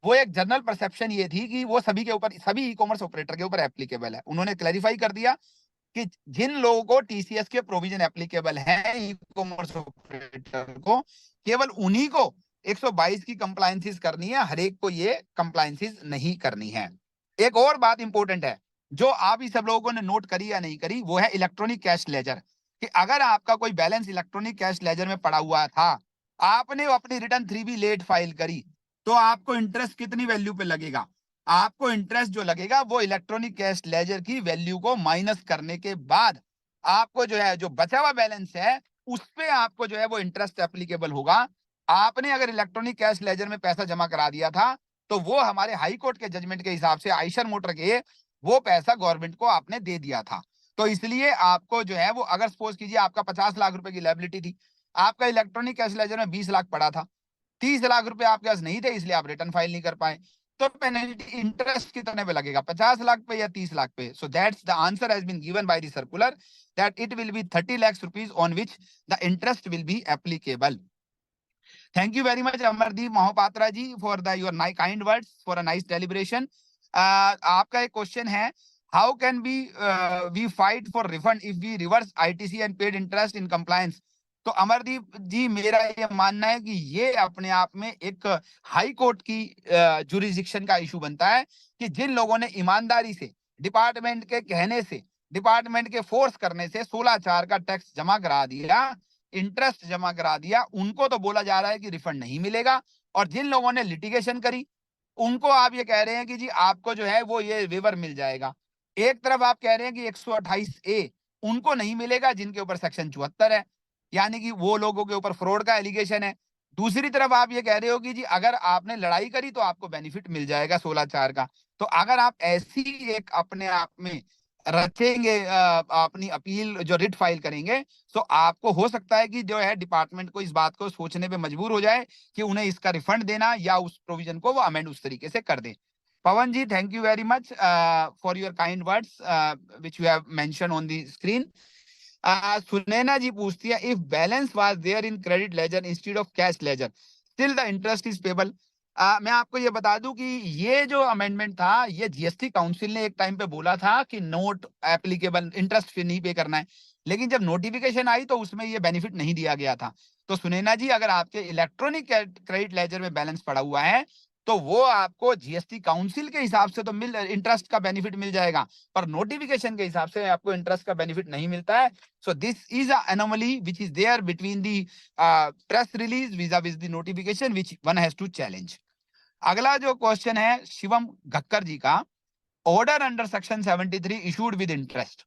B: वो एक जनरल परसेप्शन ये थी कि वो सभी के ऊपर, सभी ई कॉमर्स ऑपरेटर के ऊपर एप्लीकेबल है। उन्होंने क्लैरिफाई कर दिया कि जिन लोगों को टीसीएस के प्रोविजन एप्लीकेबल है ई कॉमर्स ऑपरेटर को, केवल उन्हीं को 122 की कंप्लायंसेस करनी है, हर एक को ये कंप्लायंसेस नहीं करनी है। एक और बात इंपॉर्टेंट है जो आप ही सब लोगों ने नोट करी या नहीं करी, वो है इलेक्ट्रॉनिक कैश लेजर, कि अगर आपका कोई बैलेंस इलेक्ट्रॉनिक कैश लेजर में पड़ा हुआ था, आपने अपनी रिटर्न 3B लेट फाइल करी, तो आपको इंटरेस्ट कितनी वैल्यू पे लगेगा? आपको इंटरेस्ट जो लगेगा वो इलेक्ट्रॉनिक कैश लेजर की वैल्यू को माइनस करने के बाद आपको जो है जो बचा हुआ बैलेंस है उस पे आपको जो है वो इंटरेस्ट एप्लीकेबल होगा। आपने अगर इलेक्ट्रॉनिक कैश लेजर में पैसा जमा करा दिया था तो वो हमारे हाई कोर्ट के जजमेंट के हिसाब से आयशर मोटर के वो पैसा गवर्नमेंट को आपने दे दिया था, तो इसलिए आपको जो है वो, अगर सपोज कीजिए आपका 50 लाख रुपए की लायबिलिटी थी, आपका इलेक्ट्रॉनिक कैश लेजर में 20 लाख पड़ा था, 30 लाख रुपए आपके पास नहीं थे इसलिए आप रिटर्न फाइल नहीं कर पाए, तो पेनल्टी इंटरेस्ट कितने पे लगेगा, 50 लाख पे या 30 लाख पे? So that's the answer has been given by the circular that it will be 30 lakh rupees on which the interest will be applicable. Thank you very much Amardeep Mohapatra ji for the your kind words for a nice deliberation. आपका एक क्वेश्चन है, how can be we fight for refund if we reverse ITC and paid interest in compliance? तो अमरदीप जी, मेरा ये मानना है कि ये अपने आप में एक हाई कोर्ट की जुरिस्डिक्शन का इशू बनता है कि जिन लोगों ने ईमानदारी से डिपार्टमेंट के कहने से, डिपार्टमेंट के फोर्स करने से 16/4 का टैक्स जमा करा दिया, इंटरेस्ट जमा करा दिया उनको तो बोला जा रहा है कि रिफंड नहीं मिलेगा, और जिन लोगों ने लिटिगेशन करी उनको आप ये कह रहे हैं कि जी आपको जो है वो ये वेवर मिल जाएगा। एक तरफ आप कह रहे हैं कि 128A उनको नहीं मिलेगा जिनके ऊपर सेक्शन 74 है, यानी कि वो लोगों के ऊपर फ्रॉड का एलिगेशन है। दूसरी तरफ आप ये कह रहे हो कि जी अगर आपने लड़ाई करी तो आपको बेनिफिट मिल जाएगा 16(4) का। तो अगर आप ऐसी एक अपने आप में रचेंगे अपनी अपील जो रिट फाइल करेंगे, तो आपको हो सकता है कि जो है डिपार्टमेंट को इस बात को सोचने पे मजबूर हो जाए कि उन्हें इसका रिफंड देना या उस प्रोविजन को वो अमेंड उस तरीके से कर दे। Pavan ji, thank you very much for your kind words which you have mention on the screen. Sunaina ji पूछती है, if balance was there in credit ledger instead of cash ledger still the interest is payable. मैं आपको ये बता दूं कि ये जो अमेंडमेंट था ये जीएसटी काउंसिल ने एक टाइम पे बोला था कि नोट एप्लीकेबल, इंटरेस्ट फिर नहीं पे करना है, लेकिन जब नोटिफिकेशन आई तो उसमें ये बेनिफिट नहीं दिया गया था। तो सुनैना जी, अगर आपके इलेक्ट्रॉनिक क्रेडिट लेजर में बैलेंस पड़ा हुआ है तो वो आपको जीएसटी काउंसिल के हिसाब से तो इंटरेस्ट का बेनिफिट मिल जाएगा, पर नोटिफिकेशन के हिसाब से आपको इंटरेस्ट का बेनिफिट नहीं मिलता है। So this is a anomaly which is there between the press release vis-a-vis the notification which one has to challenge. अगला जो क्वेश्चन है शिवम घक्कर जी का, order under section 73 issued with interest,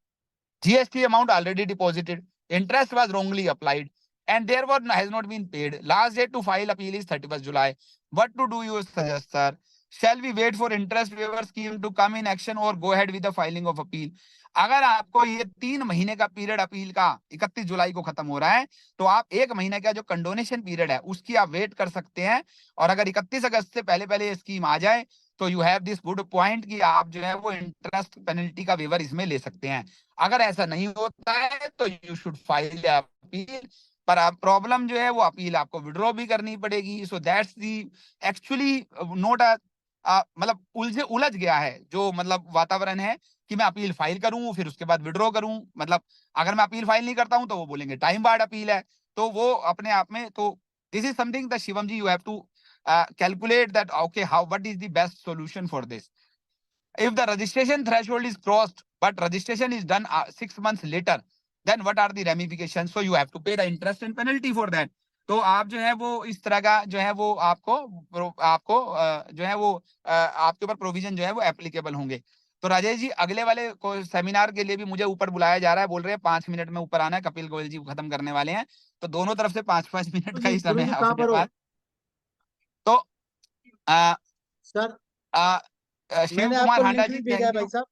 B: GST amount already deposited, interest was wrongly applied, and therefore has not been paid. Last date to file appeal is 31st July. What to do you suggest, sir? Shall we wait for interest waiver scheme to come in action or go ahead with the filing of appeal? अगर आपको ये 3 महीने का पीरियड अपील का 31 जुलाई को खत्म हो रहा है, तो आप 1 महीने का जो कंडोनेशन पीरियड है उसकी आप वेट कर सकते हैं, और अगर 31 अगस्त से पहले पहले ये स्कीम आ जाए तो you have this good point कि आप जो है वो इंटरेस्ट पेनल्टी का वेवर इसमें ले सकते हैं। अगर ऐसा नहीं होता है तो यू शुड फाइल अपील, पर आप प्रॉब्लम जो है वो अपील आपको विड्रॉ भी करनी पड़ेगी। So that's the actually note मतलब उलझ गया है जो मतलब वातावरण है कि मैं अपील फाइल करूं फिर उसके बाद विड्रॉ करूं। मतलब अगर मैं अपील फाइल नहीं करता हूं तो वो बोलेंगे टाइम बार्ड अपील है, तो वो अपने आप में तो this is something that Shivam ji you have to calculate that, okay, what is the best solution for this. If the registration threshold is crossed but registration is done 6 months later, then what are the ramifications? So you have to pay the interest and penalty for that. तो आप जो है वो इस तरह का जो है वो आपको जो है वो आपके ऊपर प्रोविजन जो है वो एप्लीकेबल होंगे। तो राजेश जी, अगले वाले को सेमिनार के लिए भी मुझे ऊपर बुलाया जा रहा है, बोल रहे हैं 5 मिनट में ऊपर आना है, कपिल गोयल जी खत्म करने वाले हैं, तो दोनों तरफ से 5-5 मिनट का ही
C: गुरु
B: समय
C: जी
B: है
C: कहाँ
B: अपने
C: पर हो
B: पास। तो
C: सर?
B: शिव
C: मैंने
B: कुमार
C: आपको
B: हांडा
C: लिंक
B: जी,
C: भी भेजा है भाई साहब,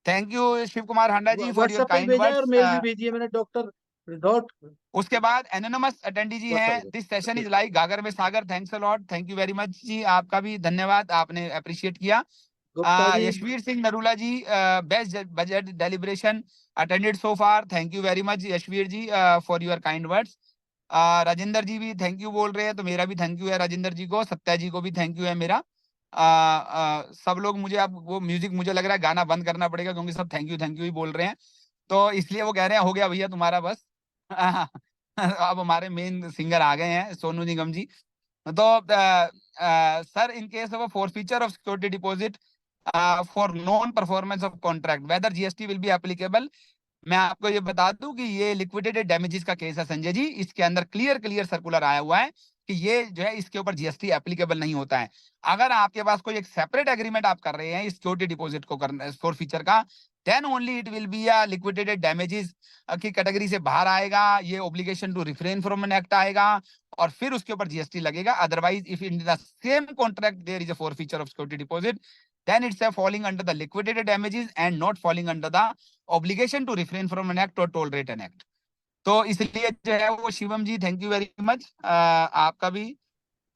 B: thank you Shiv Kumar Handa ji for your
C: WhatsApp पे ही
B: काइंड
C: भेजा है और
B: वर्ड्स।
C: मेल भी भेजी है मैंने, डॉक्टर डॉट
B: उसके बाद एनोनिमस अटेंडी जी हैं, दिस सेशन इज लाइक गागर में सागर, thanks a lot, thank you very much ji, आपका भी धन्यवाद, आपने अप्रिशिएट किया।
C: Gupta ji.
B: Yashveer Singh Narula ji, best budget deliberation attended so far, thank you very much Yashveer ji for your kind words. Rajendra ji भी थैंक यू बोल रहे हैं, तो मेरा भी थैंक यू है राजेंद्र जी को, सत्या जी को भी थैंक यू है मेरा। सब लोग मुझे अब वो म्यूजिक मुझे लग रहा है गाना बंद करना पड़ेगा क्योंकि सब थैंक यू ही बोल रहे हैं, तो इसलिए वो कह रहे हैं हो गया भैया तुम्हारा बस। अब हमारे मेन सिंगर आ गए हैं सोनू निगम जी। तो sir, in case of forfeiture of security deposit for non performance of contract whether GST will be applicable. मैं आपको ये बता दूं कि ये लिक्विडेटेड डैमेजेस का केस है संजय जी, इसके अंदर क्लियर सर्कुलर आया हुआ है कि ये जो है इसके ऊपर जीएसटी एप्लीकेबल नहीं होता है। अगर आपके पास कोई एक सेपरेट एग्रीमेंट आप कर रहे हैं सिक्योरिटी डिपॉजिट को करना फॉर फीचर का, then only it will be a liquidated damages की कैटेगरी से बाहर आएगा, ये obligation to refrain from an act आएगा और फिर उसके ऊपर जीएसटी लगेगा। Otherwise if in the same contract there is a forfeiture of security deposit, then it's a falling under the liquidated damages and not falling under the obligation to refrain from an act or tolerate an act. तो इसलिए जो है वो Shivam ji thank you very much, आपका भी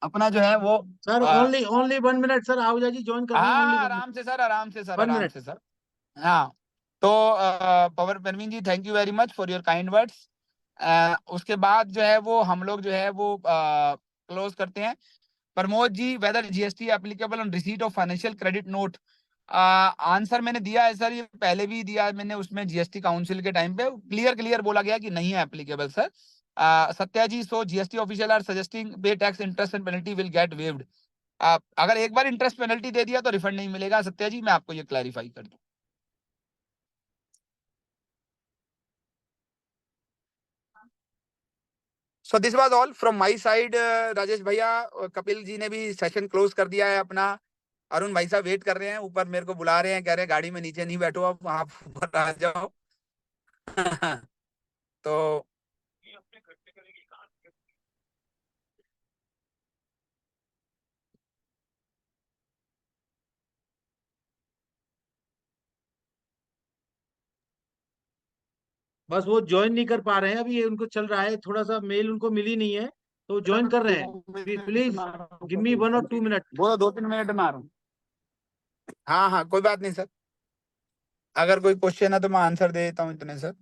B: अपना जो है वो
C: sir only only 1 minute sir, Ahuja ji join कर रहे हैं, ओनली
B: हाँ
C: 1 मिनट।
B: आराम से सर, आराम से सर,
C: 1
B: आराम
C: मिनट।
B: से सर। हाँ, तो Pawar Parveen ji thank you very much for your kind words. उसके बाद जो है वो हम लोग जो है वो क्लोज करते हैं। Pramod ji, whether GST applicable on receipt of financial credit note, answer मैंने दिया है सर, ये पहले भी दिया है मैंने, उसमें जीएसटी काउंसिल के टाइम पे क्लियर बोला गया कि नहीं है applicable sir. Satya ji, so GST official are suggesting pay tax interest and penalty will get waived. अगर एक बार इंटरेस्ट पेनल्टी दे दिया तो रिफंड नहीं मिलेगा सत्या जी, मैं आपको ये क्लैरिफाई कर दूं। So this was all from my side. Rajesh भैया, कपिल जी ने भी सेशन क्लोज कर दिया है अपना। अरुण भाई साहब वेट कर रहे हैं ऊपर, मेरे को बुला रहे हैं, कह रहे हैं गाड़ी में नीचे नहीं बैठो, अब आप ऊपर आ जाओ। तो
C: बस वो ज्वाइन नहीं कर पा रहे हैं अभी, ये उनको चल रहा है, थोड़ा सा मेल उनको मिली नहीं है, तो ज्वाइन कर रहे हैं। Please give me 1 or 2 minute.
B: बोलो 2-3 मिनट में आ रहा हूँ। हाँ हाँ, कोई बात नहीं सर, अगर कोई क्वेश्चन है तो मैं आंसर दे देता हूँ इतने सर।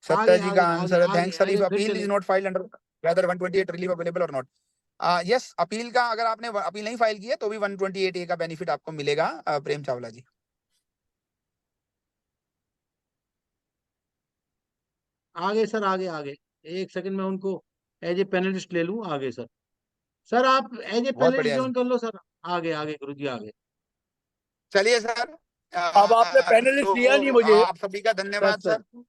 B: सत्या
C: आगे
B: जी का
C: आगे आगे
B: आंसर है,
C: आगे
B: थैंक्स सर, इफ
C: आगे फिर
B: अपील इज
C: चले।
B: Not filed under whether 128 relieve available और नॉट। यस, अपील का अगर आपने अपील नहीं फाइल की है तो भी 128A का बेनिफिट आपको मिलेगा। प्रेम चावला जी।
C: आगे सर, आगे आगे। एक सेकंड में उनको एज ए पैनलिस्ट ले लूं आगे सर। सर आप एज ए
B: बहुत
C: पैनलिस्ट
B: बढ़िया
C: ज्वाइन
B: सर।
C: कर लो सर। आगे आगे गुरु जी आगे।
B: चलिए सर,
D: अब आपने पैनलिस्ट लिया नहीं
B: तो
D: मुझे।
B: आप सभी का
C: सर
B: धन्यवाद
C: सर
B: सर।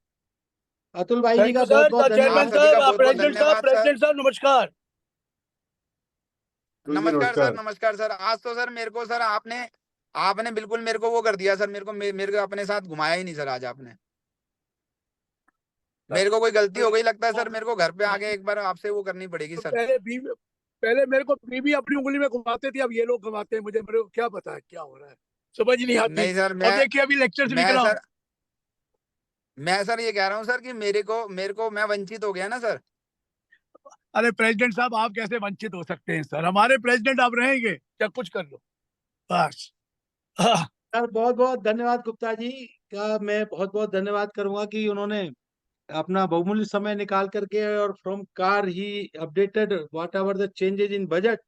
C: अतुल भाई जी
D: थैंक
C: का
D: यू
C: बहुत
D: सर,
C: बहुत
B: आप
D: चेयरमैन
C: धन्यवाद।
B: सभी का
D: साहब,
B: बहुत बहुत धन्यवाद सर।
D: प्रेसिडेंट साहब नमस्कार।
B: नमस्कार सर, नमस्कार सर। आज तो सर मेरे को सर आपने आपने बिल्कुल मेरे को वो कर दिया सर, मेरे को अपने साथ घुमाया ही नहीं सर आज आपने। मेरे को कोई गलती हो गई लगता है सर, मेरे को घर पे आके एक बार आपसे वो करनी पड़ेगी
D: तो
B: सर।
D: पहले मेरे को बीवी अपनी उंगली में घुमाते थे, अब ये लोग घुमाते हैं मुझे। मेरे को क्या पता है क्या हो रहा है, समझ ही नहीं आती।
B: नहीं सर,
D: अब देखिए अभी लेक्चर से
B: मैं
D: निकला हूँ।
B: सर मैं सर ये कह रहा हूँ सर कि मेरे को मैं वंचित हो गया ना सर।
D: अरे प्रेसिडेंट साहब, आप कैसे वंचित हो सकते हैं सर, हमारे प्रेसिडेंट आप रहेंगे, क्या कुछ कर लो बस। हाँ,
C: सर बहुत बहुत धन्यवाद गुप्ता जी का, मैं बहुत बहुत धन्यवाद करूंगा कि उन्होंने अपना बहुमूल्य समय निकाल करके और from car he updated what ever the changes in budget,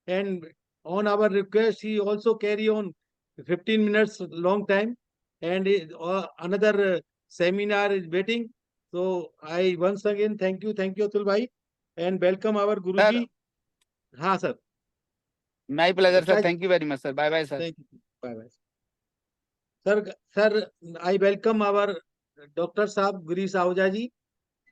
C: and on our request he also carry on 15 minutes long time, and another seminar is waiting. So I once again thank you Atul bhai, and welcome our
B: sir
C: Guruji. हाँ sir.
B: My pleasure
C: Gupta
B: sir,
C: ji,
B: thank you very much sir, bye bye sir.
C: Thank you, bye bye sir. Sir I welcome our doctor साहब Girish Ahuja ji.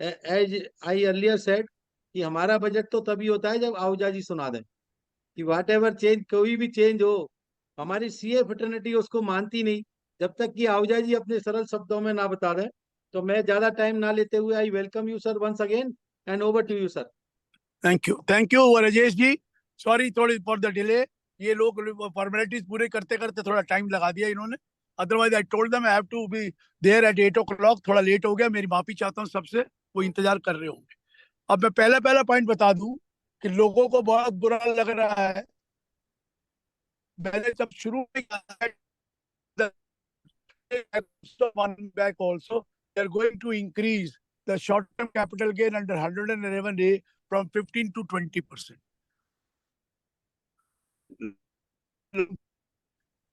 C: As I earlier said कि हमारा बजट तो तभी होता है जब आहूजा जी सुना दें कि वाट एवर चेंज, कोई भी चेंज हो, हमारी सीए फ्रेटर्निटी उसको मानती नहीं जब तक कि आहूजा जी अपने सरल शब्दों में ना बता दें। तो मैं ज्यादा टाइम ना लेते हुए I welcome you sir once again, and over to you sir.
D: Thank you Rajesh ji. Sorry थोड़ी फॉर द डिले, ये लोग फॉर्मेलिटीज पूरे करते करते थोड़ा टाइम लगा दिया इन्होंने। Otherwise I told them I have to be there at 8 o'clock। थोड़ा लेट हो गया, मेरी माफी चाहता हूँ सबसे, वो इंतजार कर रहे होंगे। अब मैं पहला पहला पॉइंट बता दूं कि लोगों को बहुत बुरा लग रहा है। मैंने जब शुरू में कहा one back also, they are going to increase the short-term capital gain under 111A from 15 to 20%.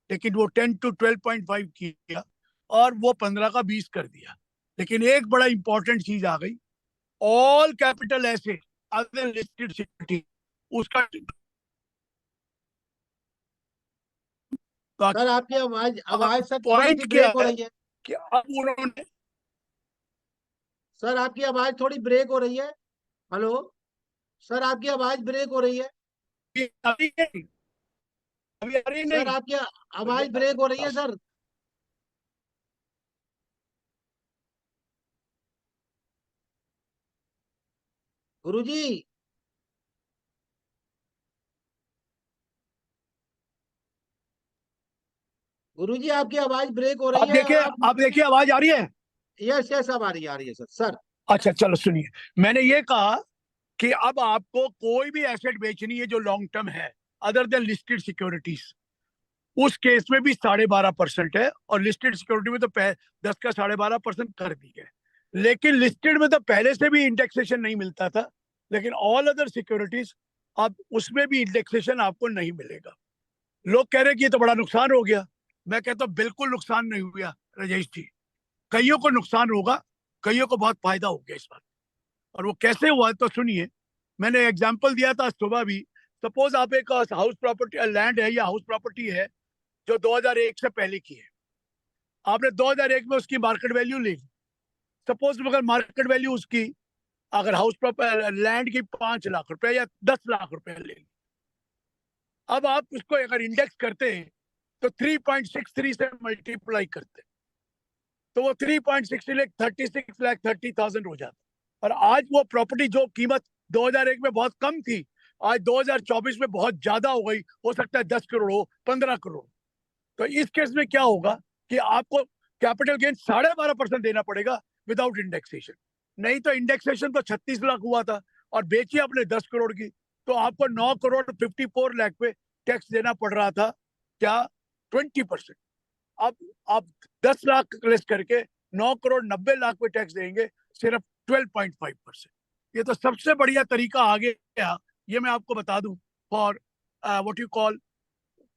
D: लेकिन वो 10 to 12.5 किया और वो 15 का 20 कर दिया। लेकिन एक बड़ा इंपॉर्टेंट चीज आ गई, all capital asset other listed security, उसका
C: सर आपकी आवाज आवाज सर थोड़ी सी
D: पॉइंट क्या
C: ब्रेक हो
D: है
C: रही है।
D: कि अब उन्होंने
C: सर आपकी आवाज थोड़ी ब्रेक हो रही है। हेलो सर, आपकी आवाज ब्रेक हो रही है।
D: अभी नहीं, अभी आ रही
C: सर
D: नहीं।
C: आपकी आवाज ब्रेक हो रही है सर। गुरुजी, गुरुजी आपकी आवाज ब्रेक हो रही
D: अब
C: है
D: देखिए,
C: आप।
D: अब देखिए आवाज आ रही है।
C: यस यस, अब आ रही है सर। सर
D: अच्छा चलो सुनिए, मैंने ये कहा कि अब आपको कोई भी एसेट बेचनी है जो लॉन्ग टर्म है अदर देन लिस्टेड सिक्योरिटीज, उस केस में भी 12.5% है, और लिस्टेड सिक्योरिटी में तो 10 का 12.5% कर दी है। लेकिन लिस्टेड में तो पहले से भी इंडेक्सेशन नहीं मिलता था, लेकिन ऑल अदर सिक्योरिटीज अब उसमें भी इंडेक्सेशन आपको नहीं मिलेगा। लोग कह रहे हैं कि ये तो बड़ा नुकसान हो गया। मैं कहता हूँ बिल्कुल नुकसान नहीं हुआ राजेश जी, कईयों को नुकसान होगा, कईयों को बहुत फायदा हो गया इस बात। और वो कैसे हुआ तो सुनिए, मैंने एग्जांपल दिया था सुबह भी। सपोज आप एक हाउस प्रॉपर्टी लैंड है या हाउस प्रॉपर्टी है जो 2001 से पहले की है, आपने 2001 में उसकी मार्केट वैल्यू ली। सपोज अगर मार्केट वैल्यू उसकी अगर हाउस प्रॉपर लैंड की 5 लाख रुपए या 10 लाख रुपए ले ली, अब आप उसको अगर इंडेक्स करते हैं तो 3.63 से मल्टीप्लाई करते हैं तो वो 3.63 लाख 36,30,000 हो जाता। और आज वो प्रॉपर्टी जो कीमत 2001 में बहुत कम थी, आज 2024 में बहुत ज्यादा हो गई, हो सकता है 10 करोड़ हो, 15 करोड़। तो इस केस में क्या होगा कि आपको कैपिटल गेन 12.5% देना पड़ेगा विदाउट इंडेक्सेशन। नहीं तो इंडेक्सेशन तो 36 लाख हुआ था और बेची आपने 10 करोड़ की, तो आपको 9 करोड़ 54 लाख पे टैक्स देना पड़ रहा था, क्या 20%। अब आप 10 लाख लेस करके 9 करोड़ 90 लाख पे टैक्स देंगे, सिर्फ 12.5%। ये तो सबसे बढ़िया तरीका आ गया, ये मैं आपको बता दूं, फॉर व्हाट यू कॉल,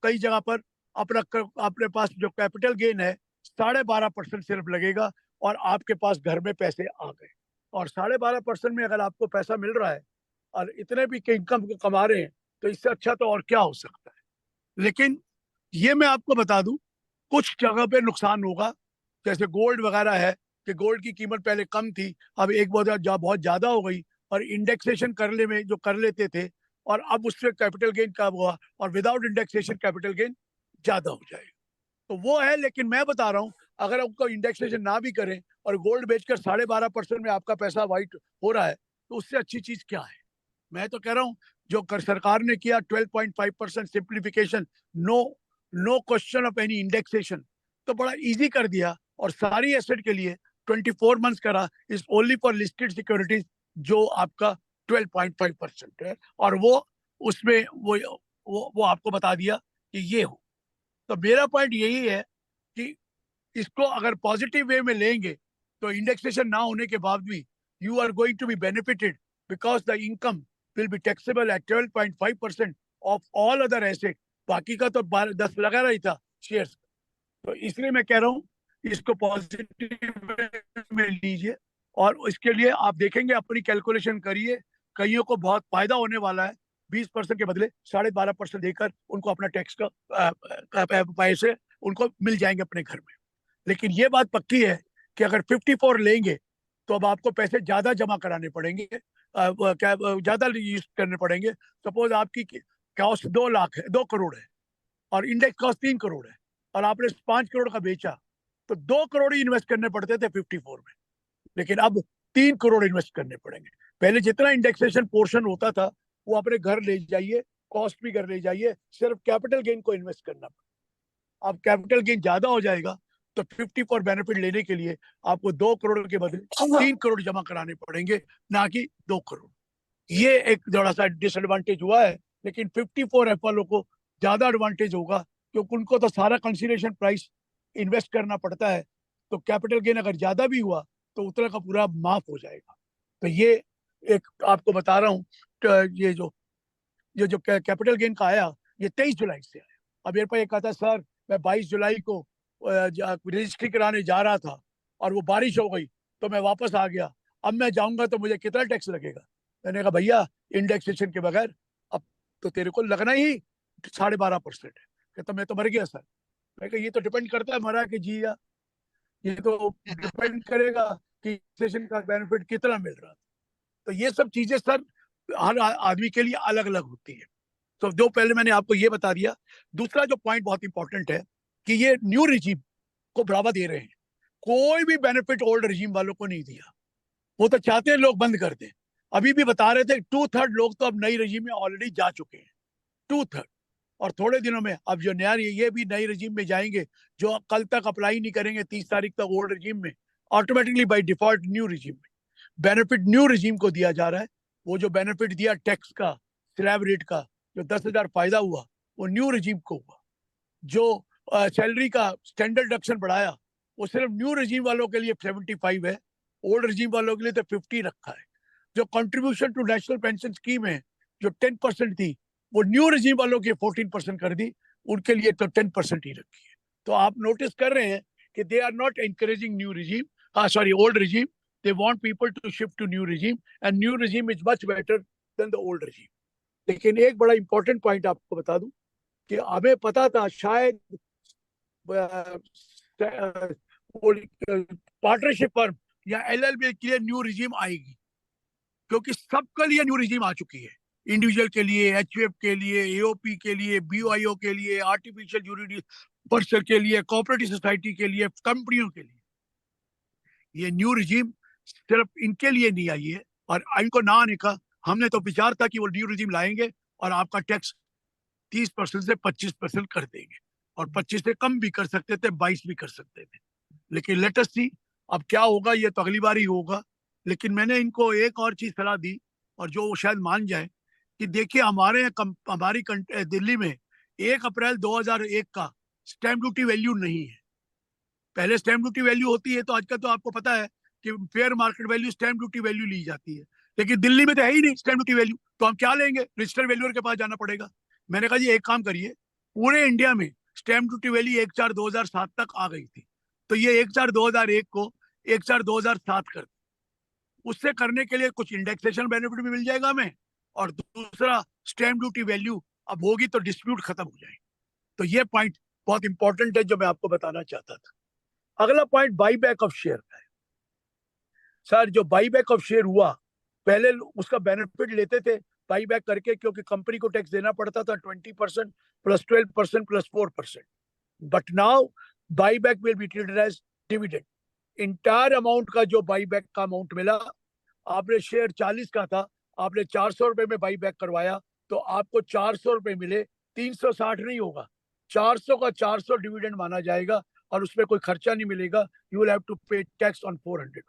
D: कई जगह पर अपने पास जो कैपिटल गेन है 12.5% सिर्फ लगेगा और आपके पास घर में पैसे आ गए। और 12.5% में अगर आपको पैसा मिल रहा है और इतने भी इनकम कमा रहे हैं, तो इससे अच्छा तो और क्या हो सकता है। लेकिन ये मैं आपको बता दूं, कुछ जगह पे नुकसान होगा, जैसे गोल्ड वगैरह है कि गोल्ड की कीमत पहले कम थी, अब एक बहुत ज्यादा हो गई, और इंडेक्सेशन करने में जो कर लेते थे, और अब उससे कैपिटल गेन कम हुआ, और विदाउट इंडेक्सेशन कैपिटल गेन ज्यादा हो जाएगा। तो वो है। लेकिन मैं बता रहा हूँ, अगर आपको इंडेक्सेशन ना भी करें और गोल्ड बेचकर 12.5% में आपका पैसा वाइट हो रहा है, तो उससे अच्छी चीज क्या है। मैं तो कह रहा हूँ जो सरकार ने किया 12.5% simplification, no no question of any indexation, तो बड़ा इजी कर दिया। और सारी एसेट के लिए 24 मंथ्स करा, is only for listed securities, जो आपका 12.5% है। और वो उसमें वो आपको बता दिया कि ये हो। तो मेरा पॉइंट यही है कि इसको अगर पॉजिटिव वे में लेंगे तो इंडेक्सेशन ना होने के बाद भी you are going to be benefited, because the income will be taxable at 12.5% of all other asset. बाकी का तो 10 लगा रहा ही था शेयर्स। तो इसलिए मैं कह रहा हूँ इसको पॉजिटिव में लीजिए, और इसके लिए आप देखेंगे, अपनी कैलकुलेशन करिए, कईयों को बहुत फायदा होने वाला है। 20% के बदले 12.5% देकर उनको अपना टैक्स का पैसे उनको मिल जाएंगे अपने घर में। लेकिन ये बात पक्की है कि अगर 54 लेंगे तो अब आपको पैसे ज्यादा जमा कराने पड़ेंगे, ज्यादा यूज करने पड़ेंगे। सपोज आपकी कॉस्ट 2 लाख है, 2 करोड़ है, और इंडेक्स कॉस्ट 3 करोड़ है, और आपने 5 करोड़ का बेचा, तो 2 करोड़ ही इन्वेस्ट करने पड़ते थे 54 में, लेकिन अब 3 करोड़ इन्वेस्ट करने पड़ेंगे। पहले जितना इंडेक्सेशन पोर्शन होता था वो अपने घर ले जाइए, कॉस्ट भी घर ले जाइए, सिर्फ कैपिटल गेन को इन्वेस्ट करना पड़ेगा। अब कैपिटल गेन ज्यादा हो जाएगा तो 54 बेनिफिट लेने के लिए आपको 2 करोड़ के बदले 3 करोड़ जमा कराने पड़ेंगे, ना कि 2 करोड़। ये एक थोड़ा सा डिसएडवांटेज हुआ है। लेकिन 54 एफ वालों को ज्यादा एडवांटेज होगा, क्योंकि उनको तो सारा कंसिडरेशन प्राइस इन्वेस्ट करना पड़ता है। तो कैपिटल गेन अगर ज्यादा भी हुआ तो उतना का पूरा माफ हो जाएगा। तो ये एक आपको बता रहा हूँ, ये जो कैपिटल गेन का आया, ये 23 जुलाई से आया। अब मेरे पास एक आता, सर मैं 22 जुलाई को रजिस्ट्री कराने जा रहा था और वो बारिश हो गई तो मैं वापस आ गया, अब मैं जाऊंगा तो मुझे कितना टैक्स लगेगा। मैंने कहा भैया इंडेक्सेशन के बगैर अब तो तेरे को लगना ही 12.5% है। कहता मैं तो मर गया सर। मैं कहा ये तो डिपेंड करता है मरा कि जिया, ये तो डिपेंड करेगा कि सेशन का बेनिफिट कितना मिल रहा है। तो ये सब चीजें सर हर आदमी के लिए अलग अलग होती है। तो जो पहले मैंने आपको ये बता दिया। दूसरा जो पॉइंट बहुत इंपॉर्टेंट है कि ये न्यू रिजीम को बढ़ावा दे रहे हैं, कोई भी बेनिफिट ओल्ड रिजीम वालों को नहीं दिया। वो तो चाहते हैं लोग बंद कर दें। अभी भी बता रहे थे 2/3 लोग तो अब नई रजीम में ऑलरेडी जा चुके हैं, 2/3। और थोड़े दिनों में अब जो नया ये भी नई रजीम में जाएंगे, जो कल तक अप्लाई नहीं करेंगे 30 तारीख तक ओल्ड रजीम में, ऑटोमेटिकली बाय डिफॉल्ट न्यू रजीम में बेनिफिट न्यू रजीम को दिया जा रहा है। वो जो बेनिफिट दिया टैक्स का, स्लैब रेट का, जो 10,000 फायदा हुआ वो न्यू रजीम को हुआ। जो सैलरी का स्टैंडर्ड डिडक्शन बढ़ाया वो सिर्फ न्यू रजीम वालों के लिए 75 है, ओल्ड रजीम वालों के लिए तो 50 रखा है। जो contribution to national pension scheme है जो 10% थी, वो न्यू रजीम वालों की 14% कर दी, उनके लिए तो 10% ही रखी है। तो आप नोटिस कर रहे हैं कि they are not encouraging new regime, sorry old regime. They want people to shift to new regime, and new regime is much better than the old regime. लेकिन एक बड़ा इंपॉर्टेंट पॉइंट आपको बता दूं कि हमें पता था शायद पार्टनरशिप फर्म या एलएलबी के लिए न्यू रिजीम आएगी, क्योंकि सबके लिए न्यू रिजीम आ चुकी है, इंडिविजुअल के लिए, एचयूएफ के लिए, एओपी के लिए, बीओआईओ के लिए, आर्टिफिशियल यूनिटी पर्सन के लिए, कोऑपरेटिव सोसाइटी के लिए, कंपनियों के लिए। ये न्यू रिजीम सिर्फ इनके लिए नहीं आई है, और इनको ना आने का हमने तो विचार था कि वो न्यू रिजीम लाएंगे और आपका टैक्स 30% से 25% कर देंगे, और 25 से कम भी कर सकते थे, 22 भी कर सकते थे। लेकिन लेट अस सी अब क्या होगा, ये तो अगली बार ही होगा। लेकिन मैंने इनको एक और चीज सलाह दी, और जो वो शायद मान जाए, कि देखिए हमारी दिल्ली में 1 अप्रैल 2001 का स्टैम्प ड्यूटी वैल्यू नहीं है। पहले स्टैम्प ड्यूटी वैल्यू होती है, तो आजकल तो आपको पता है कि fair market value stamp duty value ली जाती है, लेकिन दिल्ली में तो है ही नहीं स्टैम्प ड्यूटी वैल्यू, तो हम क्या लेंगे? रजिस्टर वैल्यूअर के पास जाना पड़ेगा। मैंने कहा जी एक काम करिए, पूरे इंडिया में स्टैम्प ड्यूटी वैल्यू 1/4/2007 तक आ गई थी, तो ये 1/4/2001 को 1/4/2007 कर, उससे करने के लिए कुछ इंडेक्सेशन बेनिफिट भी मिल जाएगा हमें, और दूसरा स्टैम्प ड्यूटी वैल्यू अब होगी तो डिस्प्यूट खत्म हो जाएगी। तो ये पॉइंट बहुत इंपॉर्टेंट है जो मैं आपको बताना चाहता था। अगला point by back of share का है। सर जो बाई बैक ऑफ शेयर हुआ, पहले उसका बेनिफिट लेते थे बाई बैक करके, क्योंकि कंपनी को टैक्स देना पड़ता था 20% plus 12% plus 4%। But now buyback will be treated as dividend. Entire amount का जो बाई बैक का अमाउंट मिला, आपने शेयर 40 का था, आपने 400 रुपए में बाई बैक करवाया, तो आपको 400 रुपए मिले, 360 नहीं होगा, 400 का 400 डिविडेंड माना जाएगा, और उसमें कोई खर्चा नहीं मिलेगा। You will have to pay tax on 400।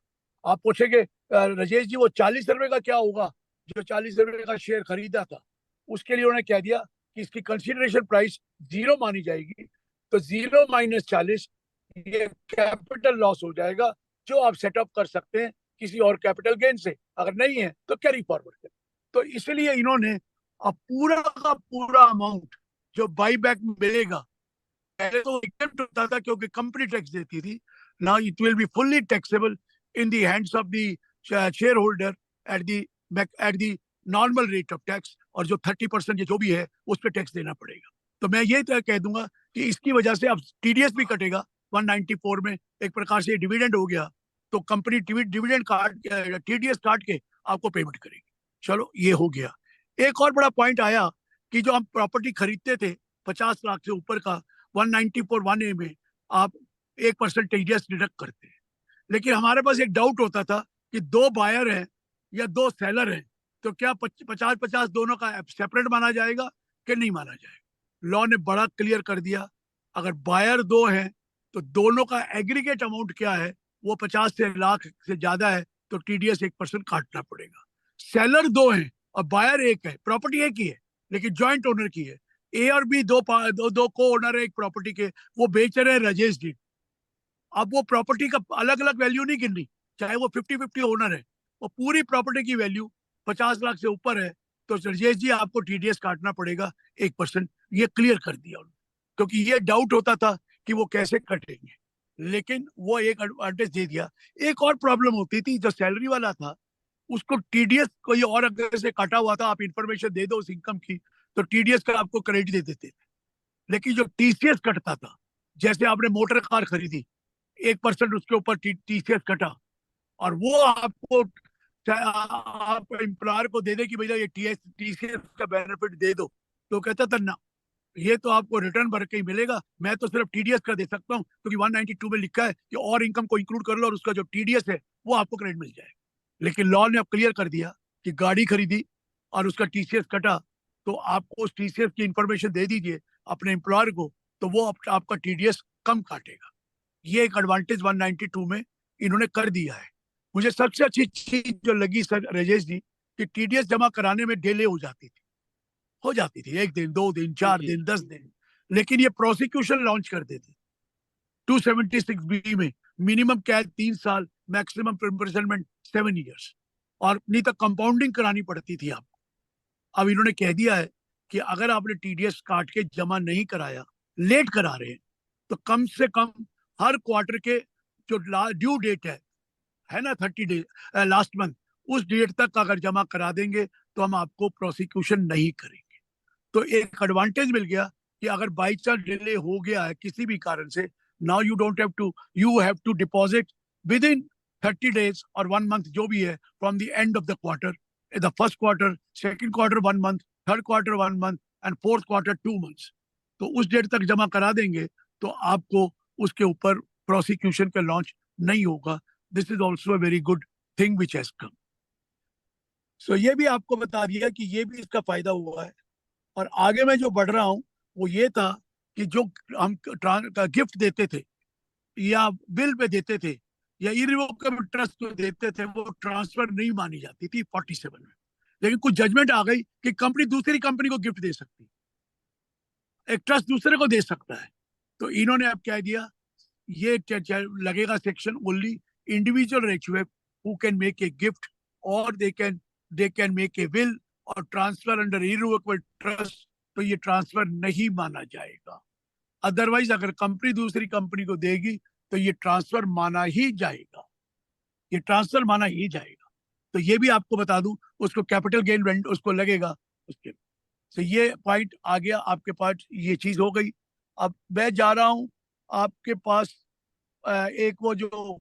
D: आप पूछेंगे राजेश जी वो 40 रुपए का क्या होगा, जो 40 रुपए का शेयर खरीदा था, उसके लिए उन्होंने कह दिया कि इसकी कंसिडरेशन प्राइस 0 मानी जाएगी, तो 0 माइनस 40 ये कैपिटल लॉस हो जाएगा, जो आप सेटअप कर सकते हैं किसी और कैपिटल गेन से, अगर नहीं है तो कैरी फॉरवर्ड करें। तो इसलिए इन्होंने अब पूरा का पूरा अमाउंट जो बाई बैक मिलेगा, पहले तो exempt होता था क्योंकि कंपनी टैक्स देती थी, now it will be fully taxable in the hands of the share holder at the normal rate of tax, और जो 30% जो भी है उस पर टैक्स देना पड़ेगा। तो मैं ये कह दूंगा कि इसकी वजह से अब टीडीएस भी कटेगा 194 में, एक प्रकार से डिविडेंड हो गया, तो कंपनी डिविडेंड काट टीडीएस काट के आपको पेमेंट करेगी। चलो ये हो गया। एक और बड़ा पॉइंट आया कि जो हम प्रॉपर्टी खरीदते थे 50 लाख से ऊपर का, 194 1A में आप 1% टीडीएस डिडक्ट करते हैं, लेकिन हमारे पास एक डाउट होता था कि 2 बायर हैं या 2 सेलर हैं, तो क्या 50-50 दोनों का सेपरेट माना जाएगा कि नहीं माना जाएगा? लॉ ने बड़ा क्लियर कर दिया, अगर बायर 2 हैं तो दोनों का एग्रीगेट अमाउंट क्या है, वो 50 से लाख से ज्यादा है तो टीडीएस 1% काटना पड़ेगा। सेलर 2 हैं और बायर 1 है, प्रॉपर्टी एक ही है लेकिन ज्वाइंट ओनर की है, ए और बी दो को ओनर है एक प्रॉपर्टी के, वो बेच रहे हैं रजेश जी। अब वो प्रॉपर्टी का अलग अलग वैल्यू नहीं गिननी, चाहे वो 50-50 ओनर है, वो पूरी प्रॉपर्टी की वैल्यू 50 लाख से ऊपर है तो रजेश जी आपको टीडीएस काटना पड़ेगा 1%। ये क्लियर कर दिया उन्होंने, क्योंकि ये डाउट होता था कि वो कैसे कटेंगे, लेकिन वो एक एडवांटेज दे दिया। एक और प्रॉब्लम होती थी, जो सैलरी वाला था उसको टीडीएस कोई और अगर से काटा हुआ था, आप इंफॉर्मेशन दे दो उस इनकम की तो टीडीएस का आपको क्रेडिट दे देते थे। लेकिन जो टीसीएस कटता था, जैसे आपने मोटर कार खरीदी, 1% उसके ऊपर टीसीएस कटा, और वो आपको आप एम्प्लॉयर को दे दे कि भैया ये टीसीएस का बेनिफिट दे दो, तो कहता था ना, ये तो आपको रिटर्न भर के ही मिलेगा, मैं तो सिर्फ टीडीएस का दे सकता हूँ, क्योंकि 192 में लिखा है कि और इनकम को इंक्लूड कर लो और उसका जो टीडीएस है वो आपको क्रेडिट मिल जाएगा। लेकिन लॉ ने अब क्लियर कर दिया कि गाड़ी खरीदी और उसका टीसीएस कटा, तो आपको उस टीसीएस की इंफॉर्मेशन दे दीजिए अपने एम्प्लॉयर को, तो वो आपका टीडीएस कम काटेगा। ये एक एडवांटेज 192 में इन्होंने कर दिया है। मुझे सबसे अच्छी चीज जो लगी सर राजेश जी, कि टीडीएस जमा कराने में डिले हो जाती थी 1 दिन 2 दिन 4 दिन 10 दिन, लेकिन ये प्रोसिक्यूशन लॉन्च कर देते 276B में मिनिमम कैद 3 साल, मैक्सिमम इम्प्रिजनमेंट 7 ईयर्स, और नहीं तो कंपाउंडिंग करानी पड़ती थी आपको। अब इन्होंने कह दिया है कि अगर आपने टीडीएस काट के जमा नहीं कराया, लेट करा रहे हैं, तो कम से कम हर क्वार्टर के जो ड्यू डेट है ना 30 डे लास्ट मंथ, उस डेट तक अगर जमा करा देंगे तो हम आपको प्रोसिक्यूशन नहीं करेंगे। तो एक एडवांटेज मिल गया कि अगर बाई चांस डिले हो गया है किसी भी कारण से, now you have to deposit within 30 days और 1 month जो भी है from the end of the quarter, the first quarter, second quarter 1 month, third quarter 1 month and fourth quarter 2 months. तो उस डेट तक जमा करा देंगे तो आपको उसके ऊपर प्रोसिक्यूशन का लॉन्च नहीं होगा. This is also a very good thing which has come. So ये भी आपको बता दिया कि ये भी इसका फायदा हुआ है. और आगे मैं जो बढ़ रहा हूँ वो ये था कि जो हम गिफ्ट देते थे या बिल पे देते थे या इरिवोकेबल ट्रस्ट को देते थे, वो ट्रांसफर नहीं मानी जाती थी 47 में. लेकिन कुछ जजमेंट आ गई कि कंपनी दूसरी कंपनी को गिफ्ट दे सकती, एक ट्रस्ट दूसरे को दे सकता है. तो इन्होंने अब क्या दिया, ये लगेगा सेक्शन ओनली इंडिविजुअल रेचुएट who can make a gift और they can make a will और ट्रांसफर अंडर इरिवोकेबल ट्रस्ट, तो ये ट्रांसफर नहीं माना जाएगा. अदरवाइज अगर कंपनी दूसरी कंपनी को देगी तो ये ट्रांसफर माना ही जाएगा, ये ट्रांसफर माना ही जाएगा. तो ये भी आपको बता दूं, उसको कैपिटल गेन रेंट उसको लगेगा उसके. तो ये पॉइंट आ गया आपके पास, ये चीज हो गई. अब मैं जा रहा हूं आपके पास एक वो जो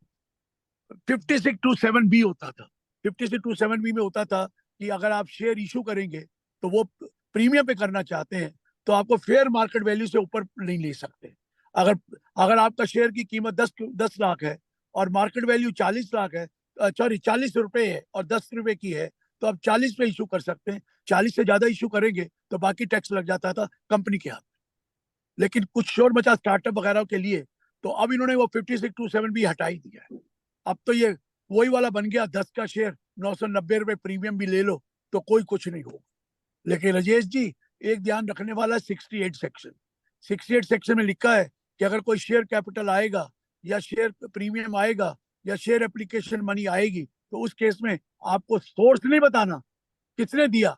D: 56(2)(7)(b होता था. 56(2)(7)(b में होता था कि अगर आप शेयर इशू करेंगे तो वो प्रीमियम पे करना चाहते हैं तो आपको फेयर मार्केट वैल्यू से ऊपर नहीं ले सकते. अगर आपका शेयर की कीमत 10 लाख है और मार्केट वैल्यू 40 लाख है, सॉरी 40 रुपए है और 10 रुपए की है, तो आप 40 पे इशू कर सकते हैं. 40 से ज्यादा इशू करेंगे तो बाकी टैक्स लग जाता था कंपनी के हाथ में. लेकिन कुछ शोर मचा स्टार्टअप वगैरह के लिए, तो अब इन्होंने वो 56(2)(7)(b हटा ही दिया है. अब तो ये वही वाला बन गया, 10 का शेयर 990 रुपए प्रीमियम भी ले लो तो कोई कुछ नहीं होगा. लेकिन राजेश जी एक ध्यान रखने वाला, 68 सेक्शन में लिखा है कि अगर कोई शेयर कैपिटल आएगा या शेयर प्रीमियम आएगा या शेयर एप्लीकेशन मनी आएगी तो उस केस में आपको सोर्स नहीं बताना किसने दिया,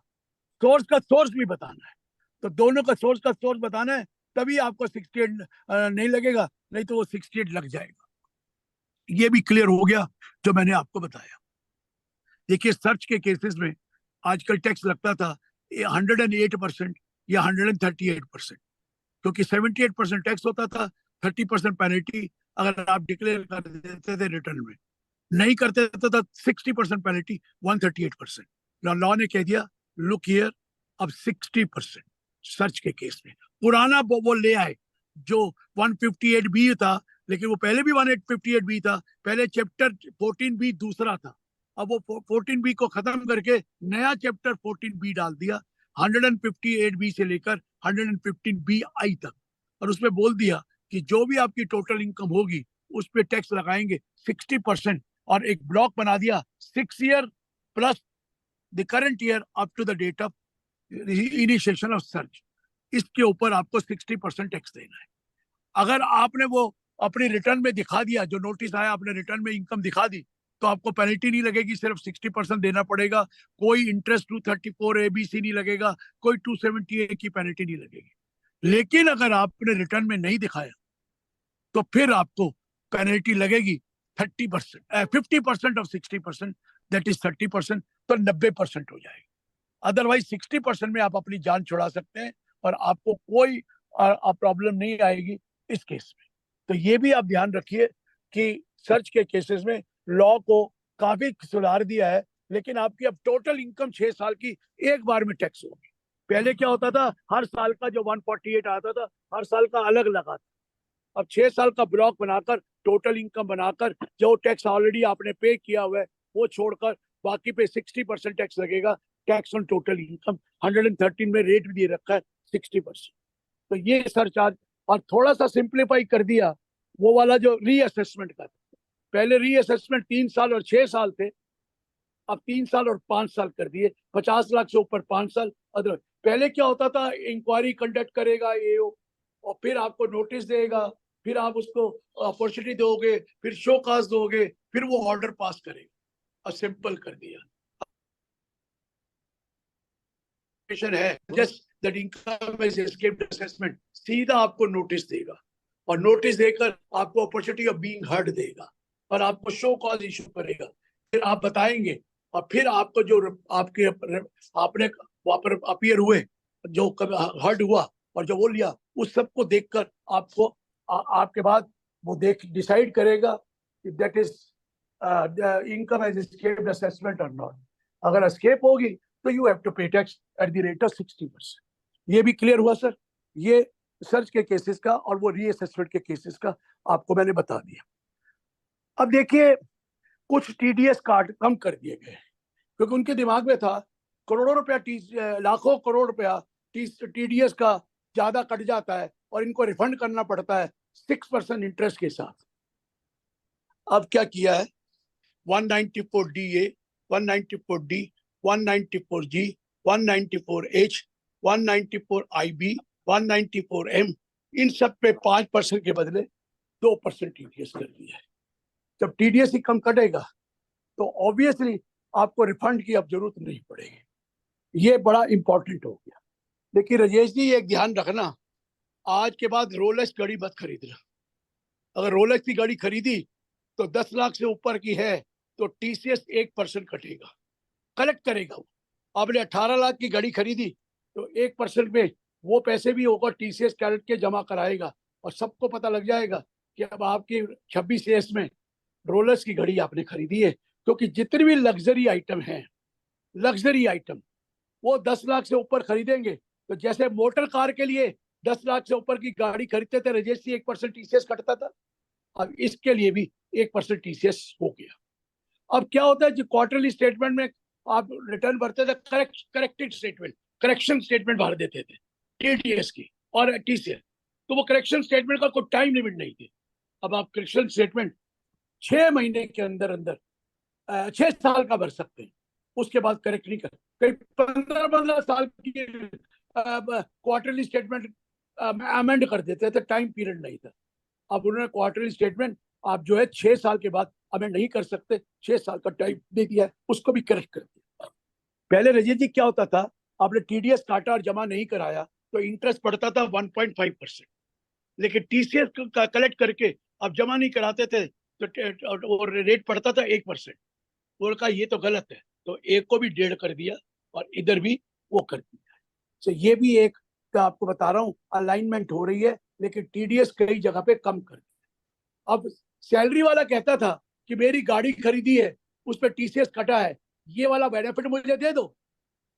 D: सोर्स का सोर्स भी बताना है. तो दोनों का सोर्स बताना है, तभी आपको 68 नहीं लगेगा, नहीं तो वो 68 लग जाएगा. ये भी क्लियर हो गया जो मैंने आपको बताया. देखिए सर्च के केसेस में आजकल टैक्स लगता था 108% या 138%, क्योंकि 78% टैक्स होता था, 30% पेनल्टी अगर आप डिक्लेयर कर देते थे रिटर्न में, नहीं करते थे तो 60% पेनल्टी, 138%. लॉ ने कह दिया लुक हियर, अब 60% सर्च के केस में. पुराना वो ले आए जो 158B था, लेकिन वो पहले भी 158B था, पहले चैप्टर 14B दूसरा था. अब वो 14B को खत्म करके नया चैप्टर 14B डाल दिया, 158B से लेकर 115BI तक. और उसमें बोल दिया कि जो भी आपकी टोटल इनकम होगी उस पर टैक्स लगाएंगे 60%. और एक ब्लॉक बना दिया 6 year plus the current year up to the date of initiation of search. इसके ऊपर आपको 60% टैक्स देना है. अगर आपने वो अपनी रिटर्न में दिखा दिया, जो नोटिस आया आपने रिटर्न में इनकम दिखा दी, तो आपको पेनल्टी नहीं लगेगी, सिर्फ 60% देना पड़ेगा. कोई इंटरेस्ट 234ABC नहीं लगेगा, कोई 270A की पेनल्टी नहीं लगेगी. लेकिन अगर आपने रिटर्न में नहीं दिखाया तो फिर आपको पेनल्टी लगेगी 30%, 50% ऑफ 60%, दैट इज 30%, तो 90% हो जाएगी. अदरवाइज 60% में आप अपनी जान छुड़ा सकते हैं और आपको कोई प्रॉब्लम नहीं आएगी इस केस में. तो ये भी आप ध्यान रखिए कि सर्च के केसेस में लॉ को काफी सुधार दिया है. लेकिन आपकी अब टोटल इनकम 6 साल की एक बार में टैक्स होगी. पहले क्या होता था, हर साल का जो 148 आता था हर साल का अलग लगा था. अब 6 साल का ब्लॉक बनाकर टोटल इनकम बनाकर जो टैक्स ऑलरेडी आपने पे किया हुआ है वो छोड़कर बाकी पे 60% टैक्स लगेगा. टैक्स ऑन टोटल इनकम 113 में रेट भी दे रखा है 60%. तो ये सरचार्ज, और थोड़ा सा सिंप्लीफाई कर दिया वो वाला जो रीअसेसमेंट का. पहले रीअसेसमेंट 3 साल और 6 साल थे, अब 3 साल और 5 साल कर दिए. 50 लाख से ऊपर 5 साल. अदर पहले क्या होता था, इंक्वायरी कंडक्ट करेगा एओ और फिर आपको नोटिस देगा, फिर आप उसको अपॉर्चुनिटी दोगे, फिर शो काज दोगे, फिर वो ऑर्डर पास करेगा. और सिंपल कर दिया है, just that income is escaped assessment, सीधा आपको नोटिस देगा और नोटिस देकर आपको अपॉर्चुनिटी ऑफ बीइंग हर्ड देगा और आपको शो कॉज इशू करेगा. फिर आप बताएंगे और फिर आपको जो आपके आपने वहां पर अपीयर हुए, जो हर्ड हुआ और जो वो लिया, उस सबको देखकर आपको आपके बाद वो डिसाइड करेगा that is income as escaped assessment और नॉट. अगर एस्केप होगी तो you have to pay tax at the rate of 60%। ये भी क्लियर हुआ सर। ये सर्च के केसेस का और वो रीअसेसमेंट के केसेस का आपको मैंने बता दिया। अब देखिए, कुछ टीडीएस काट कम कर दिए गए क्योंकि उनके दिमाग में था करोड़ों रुपया, लाखों करोड़ रुपया टीडीएस का ज्यादा कट जाता है और इनको रिफंड करना पड़ता है 6% इंटरेस्ट के साथ। अब क्या किया है, 194DA, 194D, 194G, 194H, 194IB, 194M, इन सब पे 5% के बदले 2% टीडीएस कर दिया है। जब टीडीएस ही कम कटेगा तो ऑब्वियसली आपको रिफंड की अब जरूरत नहीं पड़ेगी। ये बड़ा इंपॉर्टेंट हो गया। लेकिन राजेश जी एक ध्यान रखना, आज के बाद रोलेक्स गाड़ी मत खरीदना। अगर रोलेक्स की गाड़ी खरीदी तो 10 लाख से ऊपर की है तो टीसीएस 1% कटेगा, कलेक्ट करेगा वो। आपने 18 लाख की गाड़ी खरीदी तो 1% में वो पैसे भी होगा, टीसीएस कलेक्ट के जमा कराएगा और सबको पता लग जाएगा कि अब आपकी 26 एस में रोलेक्स की घड़ी आपने खरीदी है। क्योंकि जितनी भी लग्जरी आइटम है, लग्जरी आइटम वो 10 लाख से ऊपर खरीदेंगे तो जैसे मोटर कार के लिए 10 लाख से ऊपर की गाड़ी खरीदते थे रजेश, 1% टीसीएस कटता था। अब इसके लिए भी 1% टीसीएस हो गया। अब क्या होता है, जो क्वार्टरली स्टेटमेंट में आप रिटर्न भरते थे, करेक्टेड स्टेटमेंट, करेक्शन स्टेटमेंट भर देते थे टीडीएस की और टीसीएस, तो वो करेक्शन स्टेटमेंट का कोई टाइम लिमिट नहीं थी। अब आप करेक्शन स्टेटमेंट 6 महीने के अंदर अंदर 6 साल का भर सकते हैं, उसके बाद करेक्ट नहीं कर। कई 15 साल की क्वार्टरली स्टेटमेंट अमेंड कर देते थे, टाइम पीरियड नहीं था। अब उन्होंने क्वार्टरली स्टेटमेंट आप जो है 6 साल के बाद अमेंड नहीं कर सकते, 6 साल का टाइम दे दिया है, उसको भी करेक्ट कर दिया। पहले रजीत जी क्या होता था, आपने टीडीएस काटा और जमा नहीं कराया तो इंटरेस्ट पड़ता था 1.5%, लेकिन टीसीएस कलेक्ट करके आप जमा नहीं कराते थे तो रेट पड़ता था 1%। वो कहा ये तो गलत है, तो एक को भी 1.5 कर दिया और इधर भी वो कर दिया। तो ये भी एक आपको बता रहा हूँ अलाइनमेंट हो रही है, लेकिन टीडीएस कई जगह पे कम कर दिया। अब सैलरी वाला कहता था कि मेरी गाड़ी खरीदी है उस पर टीसीएस कटा है, ये वाला बेनिफिट मुझे दे दो।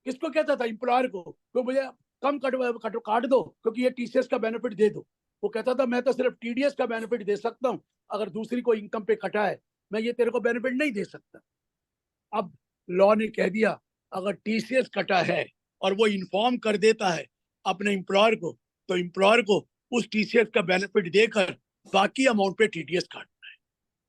D: किसको कहता था, एम्प्लॉयर को, तो मुझे कम काट दो क्योंकि ये टीसीएस का बेनिफिट दे दो। वो कहता था मैं तो सिर्फ टीडीएस का बेनिफिट दे सकता हूँ, अगर दूसरी को इनकम पे कटा है मैं ये तेरे को बेनिफिट नहीं दे सकता। अब लॉ ने कह दिया अगर टीसीएस कटा है और वो इन्फॉर्म कर देता है अपने एम्प्लॉयर को, तो एम्प्लॉयर को उस टीसीएस का बेनिफिट देकर बाकी अमाउंट पे टीडीएस काटना है।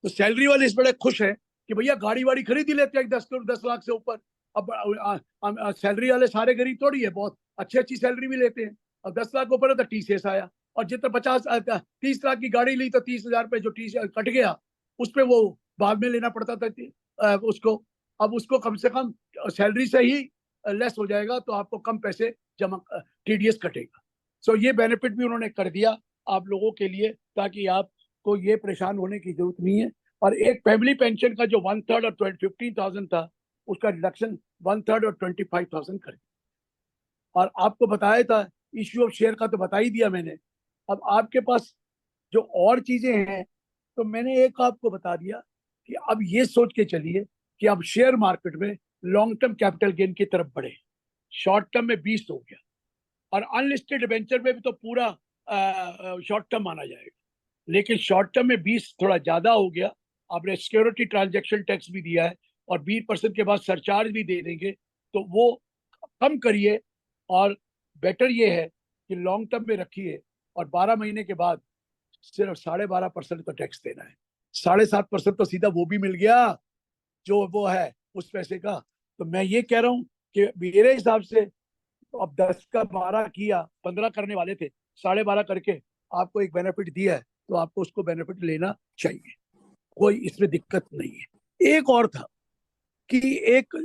D: तो सैलरी वाले इस बड़े खुश है कि भैया गाड़ी वाड़ी खरीद ही लेते हैं 10 लाख से ऊपर। अब सैलरी वाले सारे गरीब थोड़ी है, बहुत अच्छी सैलरी भी लेते हैं। अब 10 लाख ऊपर है तो टीसीएस आया, और जितना 30 लाख की गाड़ी ली तो 30,000 पे जो टीसीएस कट गया उस पर वो बाद में लेना पड़ता था उसको। अब उसको कम से कम सैलरी से ही लेस हो जाएगा तो आपको कम पैसे जमा टीडीएस कटेगा। सो ये बेनिफिट भी उन्होंने कर दिया आप लोगों के लिए, ताकि आपको ये परेशान होने की जरूरत नहीं है। और एक फैमिली पेंशन का जो 1/3 और 15,000 था उसका रिडक्शन 1/3 और 25,000 कर दिया। और आपको बताया था इश्यू ऑफ शेयर का तो बता ही दिया मैंने। अब आपके पास जो और चीजें हैं तो मैंने एक आपको बता दिया कि अब ये सोच के चलिए कि अब शेयर मार्केट में लॉन्ग टर्म कैपिटल गेन की तरफ बढ़े। शॉर्ट टर्म में 20 हो गया और अनलिस्टेड वेंचर में भी तो पूरा शॉर्ट टर्म माना जाएगा, लेकिन शॉर्ट टर्म में 20 थोड़ा ज्यादा हो गया। आपने सिक्योरिटी ट्रांजैक्शन टैक्स भी दिया है और 20% के बाद सरचार्ज भी दे देंगे, तो वो कम करिए। और बेटर ये है कि लॉन्ग टर्म में रखिए और 12 महीने के बाद सिर्फ 12.5% का टैक्स देना है। 7.5% तो सीधा वो भी मिल गया जो वो है उस पैसे का। तो मैं ये कह रहा हूँ कि मेरे हिसाब से तो अब 10 का 12 किया, 15 करने वाले थे, 12.5 करके आपको एक बेनिफिट दिया है तो आपको उसको बेनिफिट लेना चाहिए, कोई इसमें दिक्कत नहीं है। एक और था कि एक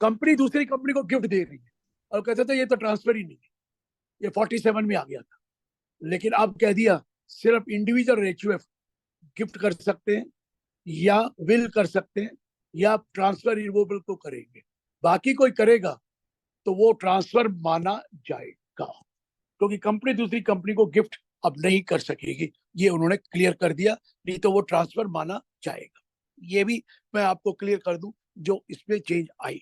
D: कंपनी दूसरी कंपनी को गिफ्ट दे रही है और कहते थे ये तो ट्रांसफर ही नहीं है, ये 47 में आ गया था। लेकिन अब कह दिया सिर्फ इंडिविजुअल रेशियो गिफ्ट कर सकते हैं या विल कर सकते हैं या ट्रांसफर रिवोबल को करेंगे, बाकी कोई करेगा तो वो ट्रांसफर माना जाएगा, क्योंकि कंपनी दूसरी कंपनी को गिफ्ट अब नहीं कर सकेगी। ये उन्होंने क्लियर कर दिया, नहीं तो वो ट्रांसफर माना जाएगा। ये भी मैं आपको क्लियर कर दूं, जो इसमें चेंज आई।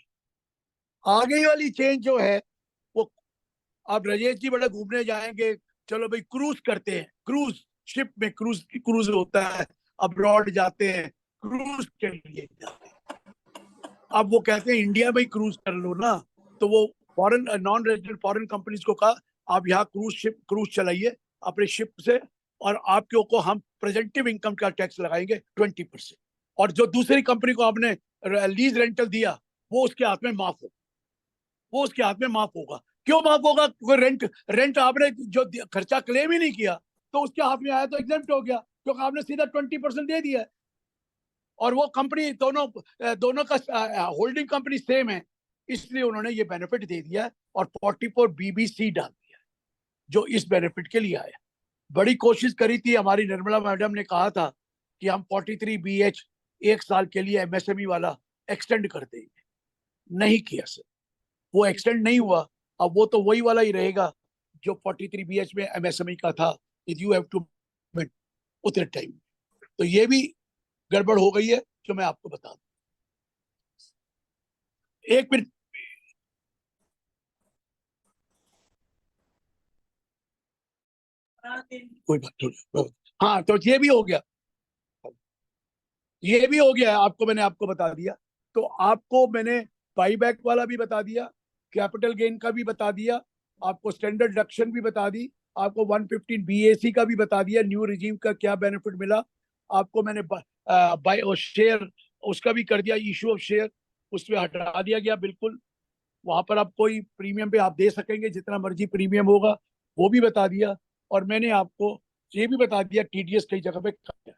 D: आगे वाली चेंज जो है वो, अब राजेश जी बड़ा घूमने जाएंगे, चलो भाई क्रूज करते हैं, क्रूज शिप में क्रूज होता है, अब्रॉड जाते हैं, क्रूज के लिए जाते हैं। अब वो कहते हैं इंडिया में ही क्रूज कर लो ना, तो वो foreign non resident foreign companies को कहा आप यहाँ क्रूज चलाइए अपने शिप से, और आपके को हम प्रेजेंटिव इनकम का टैक्स लगाएंगे 20%, और जो दूसरी कंपनी को आपने लीज रेंटल दिया वो उसके हाथ में माफ होगा, वो उसके हाथ में माफ होगा। क्यों माफ होगा? क्योंकि रेंट आपने जो खर्चा क्लेम ही नहीं किया तो उसके हाथ में आया तो एग्जेम्प्ट हो गया, क्योंकि आपने सीधा 20% दे दिया है। और वो कंपनी दोनों का होल्डिंग कंपनी सेम है, इसलिए उन्होंने ये बेनिफिट दे दिया और 44 बीबीसी डाल दिया, जो इस बेनिफिट के लिए आया। बड़ी कोशिश करी थी हमारी निर्मला मैडम ने, कहा था कि हम 43 BH 1 साल के लिए MSME वाला एक्सटेंड कर देंगे, नहीं किया सर, वो एक्सटेंड नहीं हुआ। अब वो तो वही वाला ही रहेगा जो 43 BH में MSME का था, यू हैव टू उतने टाइम। तो ये भी गड़बड़ हो गई है जो मैं आपको बता दूं। एक मिनट, कोई बात नहीं। हाँ, तो ये भी हो गया, ये भी हो गया, आपको मैंने आपको बता दिया। तो आपको मैंने बाईबैक वाला भी बता दिया, कैपिटल गेन का भी बता दिया, आपको स्टैंडर्ड डिडक्शन भी बता दी, आपको 115 BAC का भी बता दिया, न्यू रिजीम का क्या बेनिफिट मिला आपको। मैंने बाय शेयर उसका भी कर दिया, इशू ऑफ शेयर उसमें हटा दिया गया बिल्कुल, वहां पर आप कोई प्रीमियम पे आप दे सकेंगे जितना मर्जी प्रीमियम होगा, वो भी बता दिया। और मैंने आपको ये भी बता दिया TDS कई जगह पे क्या है।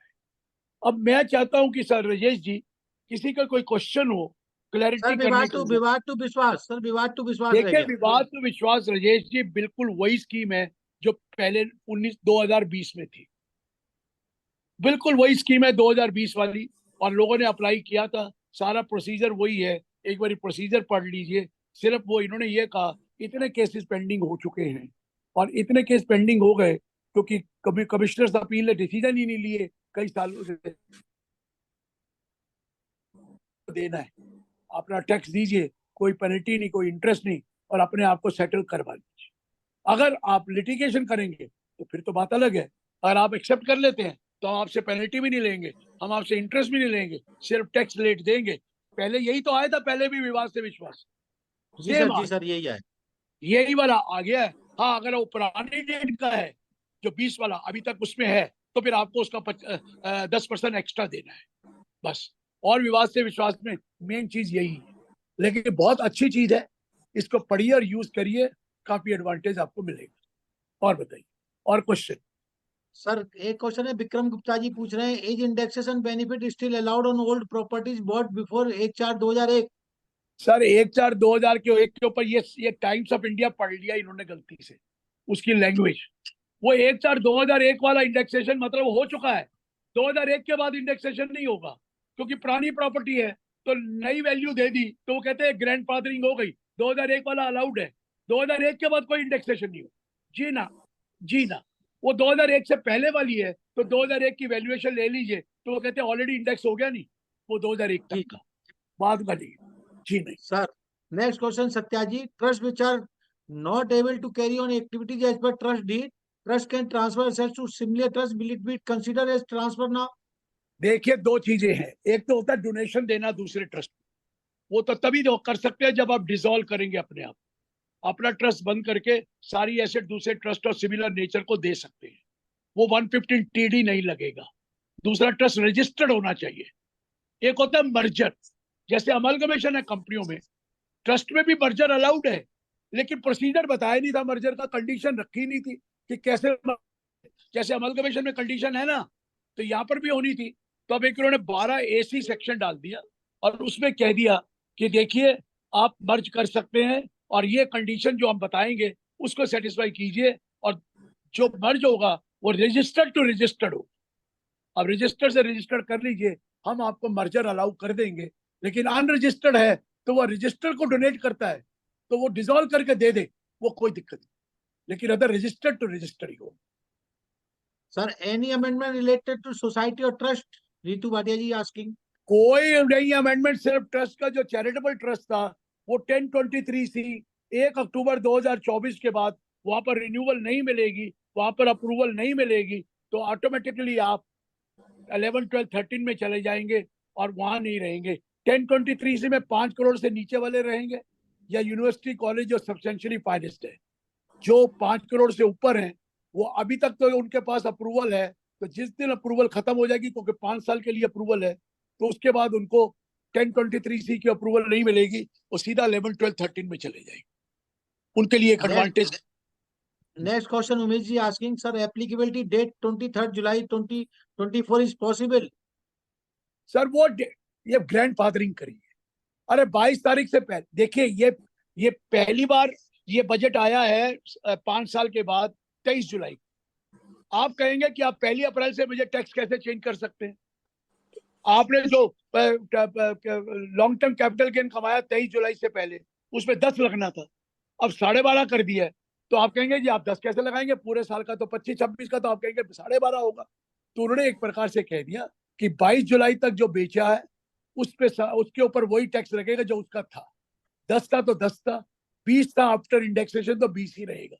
D: अब मैं चाहता हूं कि सर राजेश जी, किसी का कोई क्वेश्चन हो क्लैरिटी
C: सर
D: करने के लिए।
C: विवाद टू विश्वास, सर विवाद टू विश्वास रह
D: देखिए,
C: गया।
D: विवाद तो विश्वास राजेश जी बिल्कुल वही स्कीम है जो पहले 2020 में थी, बिल्कुल वही स्कीम है 2020 वाली, और लोगों ने अप्लाई किया था, सारा प्रोसीजर वही है, एक बार प्रोसीजर पढ़ लीजिए। सिर्फ वो इन्होंने ये कहा इतने केसेस पेंडिंग हो चुके हैं, और इतने केस पेंडिंग हो गए क्योंकि कभी कमिश्नर्स अपील ने डिसीजन ही नहीं लिए कई सालों से, देना है अपना टैक्स दीजिए, कोई पेनल्टी नहीं, कोई इंटरेस्ट नहीं, और अपने आप को सेटल करवा लीजिए। अगर आप लिटिगेशन करेंगे तो फिर तो बात अलग है, अगर आप एक्सेप्ट कर लेते हैं तो हम आपसे पेनल्टी भी नहीं लेंगे, हम आपसे इंटरेस्ट भी नहीं लेंगे, सिर्फ टैक्स रेट देंगे। पहले यही तो आया था, पहले भी विवाद से विश्वास,
C: जी सर यही है।
D: यही वाला आ गया है। हाँ, अगर वो पुरानी डेट का है जो 20 वाला अभी तक उसमें है, तो फिर आपको उसका 10% एक्स्ट्रा देना है, बस। और विवाद से विश्वास में मेन चीज यही है, लेकिन बहुत अच्छी चीज है, इसको पढ़िए और यूज करिए, काफी एडवांटेज आपको मिलेगा। और बताइए, और क्वेश्चन?
C: सर एक क्वेश्चन है, विक्रम गुप्ता जी पूछ रहे हैं, as indexation benefit still allowed on old properties bought before 1/4/2001।
D: Sir 1/4/2000 के एक के ऊपर ये टाइम्स ऑफ इंडिया पढ़ लिया इन्होंने गलती से, उसकी लैंग्वेज। वो 1/4/2001 वाला इंडेक्सेशन मतलब हो चुका है, 2001 के बाद इंडेक्सेशन नहीं होगा, क्योंकि पुरानी प्रॉपर्टी है तो नई वैल्यू दे दी तो वो कहते हैं ग्रैंडफादरिंग हो गई, 2001 वाला अलाउड है, 2001 के बाद कोई इंडेक्सेशन नहीं हो। जी ना, जी ना, वो 2001 से पहले वाली है, तो 2001 की वैल्यूएशन ले लीजिए, तो वो कहते हैं ऑलरेडी इंडेक्स हो गया, नहीं, वो 2001 तक का, बाद का नहीं। जी नहीं।
C: Sir next question Satyaji, trust which are not able to carry on activities as per trust deed, trust can transfer assets to similar trust, will it be consider as transfer now?
D: देखिए, दो चीजें हैं, एक तो होता है डोनेशन देना दूसरे ट्रस्ट, वो तो तभी तो कर सकते हैं जब आप डिसॉल्व करेंगे अपने आप, अपना ट्रस्ट बंद करके सारी एसेट दूसरे ट्रस्ट और सिमिलर नेचर को दे सकते हैं, वो 115 TD नहीं लगेगा। दूसरा, ट्रस्ट रजिस्टर्ड होना चाहिए। एक होता है मर्जर, जैसे अमलगमेशन है कंपनियों में, ट्रस्ट में भी मर्जर अलाउड है, लेकिन प्रोसीजर बताया नहीं था मर्जर का, कंडीशन रखी नहीं थी कि कैसे, जैसे अमलगमेशन में कंडीशन है ना, तो यहाँ पर भी होनी थी। तो अब एक उन्होंने 12AC सेक्शन डाल दिया और उसमें कह दिया कि देखिए आप मर्ज कर सकते हैं, और ये कंडीशन जो हम बताएंगे उसको सेटिस्फाई कीजिए, और जो मर्ज होगा वो रजिस्टर्ड टू रजिस्टर्ड हो। अब रजिस्टर्ड से रजिस्टर्ड कर लीजिए, हम आपको मर्जर अलाउ कर देंगे, लेकिन अनरजिस्टर्ड है तो वो रजिस्टर्ड को डोनेट करता है तो वो डिसॉल्व करके दे दे, वो कोई दिक्कत नहीं, लेकिन अगर रजिस्टर्ड टू रजिस्टर्ड ही हो।
C: Sir any amendment related to society और ट्रस्ट, रितु भाटिया जी आस्किंग।
D: कोई नहीं अमेंडमेंट, सिर्फ ट्रस्ट का जो चैरिटेबल ट्रस्ट था वो 1023C 1 अक्टूबर 2024 के बाद वहां पर रिन्यूअल नहीं मिलेगी, वहां पर अप्रूवल नहीं मिलेगी, तो ऑटोमेटिकली आप 11, 12, 13 में चले जाएंगे और वहां नहीं रहेंगे। 1023C में 5 करोड़ से नीचे वाले रहेंगे या यूनिवर्सिटी कॉलेज जो सब्सटेंशियली फाइनेंस्ड है। जो 5 करोड़ से ऊपर हैं वो अभी तक तो उनके पास अप्रूवल है, तो जिस दिन अप्रूवल खत्म हो जाएगी, क्योंकि 5 साल के लिए अप्रूवल है, तो उसके बाद उनको 1023C की अप्रूवल नहीं मिलेगी, वो सीधा 11, 12, 13 में चले जाएंगे। उनके लिए एक advantage.
C: Next question, Umesh ji asking, sir, applicability date 23rd July 2024 is possible?
D: Sir वो ये ग्रैंड फादरिंग करी है। अरे 22 तारीख से पहले देखिए, ये पहली बार ये बजट आया है 5 साल के बाद 23 जुलाई। आप कहेंगे कि आप 1 अप्रैल से मुझे टैक्स कैसे चेंज कर सकते हैं? आपने जो लॉन्ग टर्म कैपिटल गेन कमाया 23 जुलाई से पहले, उसमें 10 लगना था, अब 12.5 कर दिया है, तो आप कहेंगे जी आप 10 कैसे लगाएंगे? पूरे साल का तो 25-26 का तो आप कहेंगे 12.5 होगा। तो उन्होंने एक प्रकार से कह दिया कि 22 जुलाई तक जो बेचा है उस पे उसके ऊपर वही टैक्स लगेगा जो उसका था। 10 था तो 10 था, 20 था, आफ्टर इंडेक्सेशन तो 20 ही रहेगा।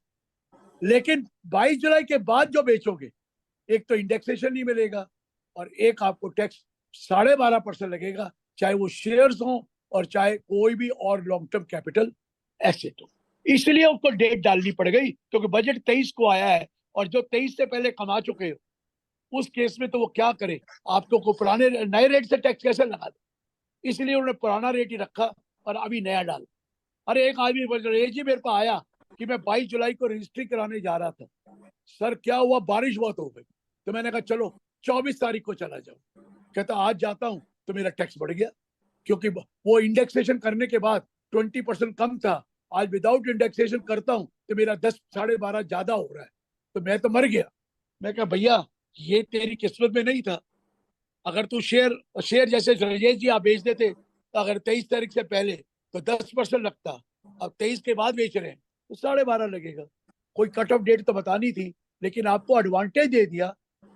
D: लेकिन 22 जुलाई के बाद जो बेचोगे, एक तो इंडेक्सेशन नहीं मिलेगा और एक आपको टैक्स 12.5% लगेगा, चाहे वो शेयर्स हो और चाहे कोई भी और लॉन्ग टर्म कैपिटल एसेट हो। इसलिए उसको डेट डालनी पड़ गई, क्योंकि बजट 23 को आया है और जो 23 से पहले कमा चुके हो उस केस में तो वो क्या करे, आपको को पुराने नए रेट से टैक्स कैसे लगा दे? इसलिए उन्होंने पुराना रेट ही रखा और अभी नया डाल। अरे एक आदमी जी मेरे पास आया कि मैं 22 जुलाई को रजिस्ट्री कराने जा रहा था, सर क्या हुआ, बारिश बहुत हो गई, तो मैंने कहा चलो 24 तारीख को चला जाओ। कहता आज जाता हूं तो मेरा टैक्स बढ़ गया, क्योंकि वो इंडेक्सेशन करने के बाद 20% कम था, आज विदाउट इंडेक्सेशन करता हूं तो मेरा 10, 12.5 ज्यादा हो रहा है, तो मैं तो मर गया। मैं कहा भैया ये तेरी किस्मत में नहीं था, अगर तू शेयर जैसे राजेश जी आप बेच देते तो अगर 23 तारीख से पहले तो 10% लगता, अब 23 के बाद बेच रहे हैं तो 12.5 लगेगा। कोई कट ऑफ डेट तो बतानी थी, लेकिन आपको एडवांटेज दे दिया,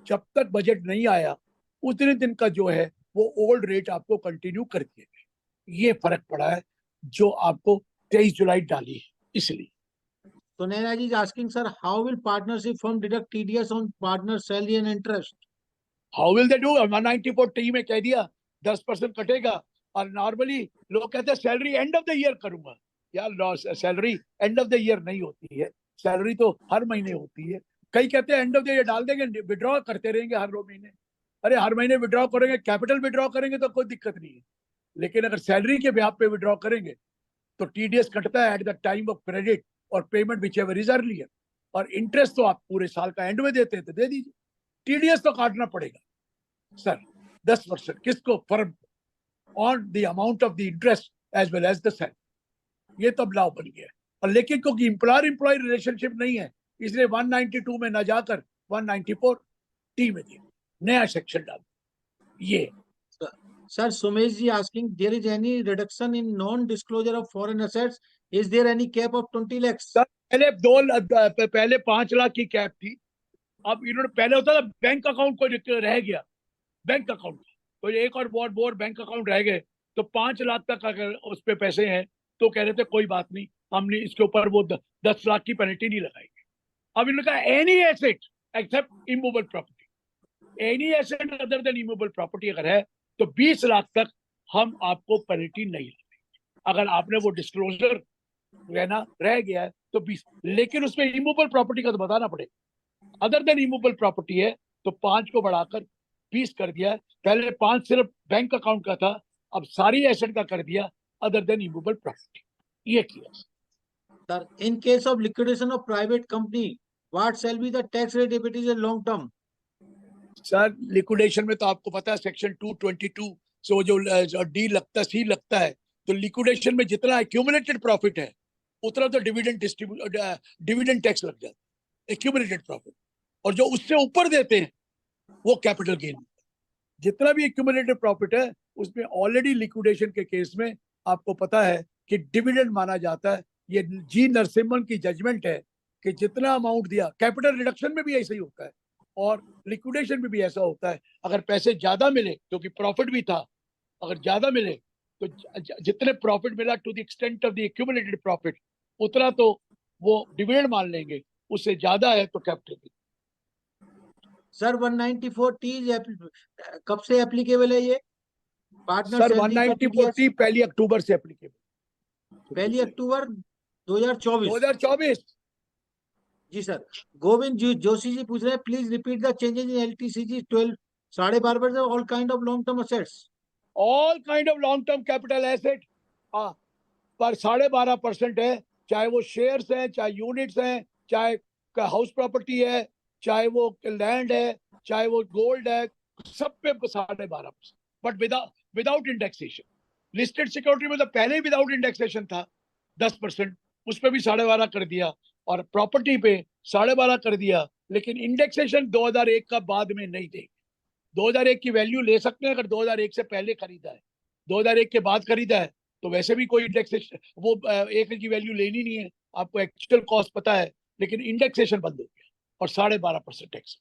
D: जब तक बजट नहीं आया उतने दिन का जो है वो ओल्ड रेट आपको कंटिन्यू कर दिए गए। ये फर्क पड़ा है जो आपको 23 जुलाई डाली है, इसलिए।
C: So Naina ji is asking, sir, how will partnership firm deduct TDS on partner salary and interest?
D: How will they do? 194T में कह दिया 10% कटेगा, और नॉर्मली लोग कहते हैं salary and of the year करूंगा। यार salary and of the year नहीं होती है, सैलरी तो हर महीने होती है। कई कहते हैं एंड ऑफ द ईयर डाल देंगे, विड्रॉ करते रहेंगे हर 2 महीने। अरे हर महीने विड्रॉ करेंगे, कैपिटल विड्रॉ करेंगे तो कोई दिक्कत नहीं है, लेकिन अगर सैलरी के ब्याह पे विड्रॉ करेंगे तो टीडीएस कटता है at the time of credit और payment whichever is earlier, और इंटरेस्ट तो आप पूरे साल का एंड में देते हैं तो दे दीजिए, टीडीएस तो काटना पड़ेगा सर 10% किसको? Firm on the amount of the interest as well as the salary. ये तब लॉ बन गया। और लेकिन क्योंकि एम्प्लॉयर एम्प्लॉय रिलेशनशिप नहीं है, इसलिए 192 में ना जाकर 194T में दिया, नया सेक्शन डाल। ये
C: Sir, Sumesh ji asking, there is any reduction in non-disclosure of foreign assets? Is there any cap of 20 lakhs?
D: Sir पहले 5 लाख की कैप थी, अब इन्होंने पहले होता था बैंक अकाउंट को रह गया, बैंक अकाउंट तो एक और बोर बैंक अकाउंट रह गए, तो 5 लाख तक अगर उस पे पैसे हैं तो कह रहे थे कोई बात नहीं, हमने इसके ऊपर वो 10 लाख की पेनल्टी नहीं लगाएंगे। अब इन्होंने कहा any asset except immovable property, any asset other than immovable property अगर है तो 20 लाख तक हम आपको पेनल्टी नहीं लगाएंगे। अगर आपने वो डिस्क्लोजर रहना रह गया है तो 20, लेकिन उसमें इमूवेबल प्रॉपर्टी का तो बताना पड़ेगा। अदर देन इमूवेबल प्रॉपर्टी है तो 5 को बढ़ाकर 20 कर दिया है। पहले 5 सिर्फ बैंक अकाउंट का था, अब सारी एसेट का कर दिया अदर देन इमूवेबल प्रॉपर्टी, ये किया।
C: Sir, in case of liquidation of private company, what shall be the tax rate if it is a long term?
D: Sir liquidation में तो आपको पता है सेक्शन 222 से वो जो डी लगता सी लगता है, तो लिक्विडेशन में जितना एक्यूमुलेटेड प्रॉफिट है उतना तो डिविडेंड टैक्स लग जाता है, एक्यूमुलेटेड प्रॉफिट, और जो उससे ऊपर देते हैं वो कैपिटल गेन। जितना भी एक्यूमुलेटेड प्रॉफिट है उसमें ऑलरेडी लिक्विडेशन के केस में आपको पता है कि डिविडेंड माना जाता है। ये जी नरसिम्हन की जजमेंट है कि जितना अमाउंट दिया, कैपिटल रिडक्शन में भी ऐसा ही होता है और लिक्विडेशन में भी ऐसा होता है। अगर पैसे ज्यादा मिले क्योंकि प्रॉफिट भी था अगर ज्यादा मिले तो जितने प्रॉफिट मिला to the extent of the accumulated profit उतना तो वो डिविडेंड मान लेंगे, उससे ज्यादा है तो कैपिटल गेन।
C: सर 194T कब से एप्लीकेबल है ये? पार्टनर
D: सर
C: सैलरी का
D: 194T
C: TDS
D: 1 अक्टूबर से एप्लीकेबल।
C: 1 अक्टूबर 2024।
D: 2024।
C: जी सर। गोविंद जोशी जी पूछ रहे हैं, please repeat the changes in LTCG 12 12.5% all kind of long term assets.
D: All kind of long term capital asset पर 12.5% है, चाहे वो शेयर्स हैं, चाहे यूनिट्स हैं, चाहे हाउस प्रॉपर्टी है, चाहे वो लैंड है, चाहे वो गोल्ड है, सब पे 12.5%, but without indexation. Listed security में तो पहले ही विदाउट इंडेक्सेशन था 10%, उस पर भी 12.5 कर दिया, और प्रॉपर्टी पे 12.5 कर दिया, लेकिन इंडेक्सेशन 2001 का बाद में नहीं देंगे। 2001 की वैल्यू ले सकते हैं अगर 2001 से पहले खरीदा है, 2001 के बाद खरीदा है तो वैसे भी कोई इंडेक्सेशन वो एक की वैल्यू लेनी नहीं है, आपको एक्चुअल कॉस्ट पता है, लेकिन इंडेक्सेशन बंद हो गया और 12.5% टैक्स।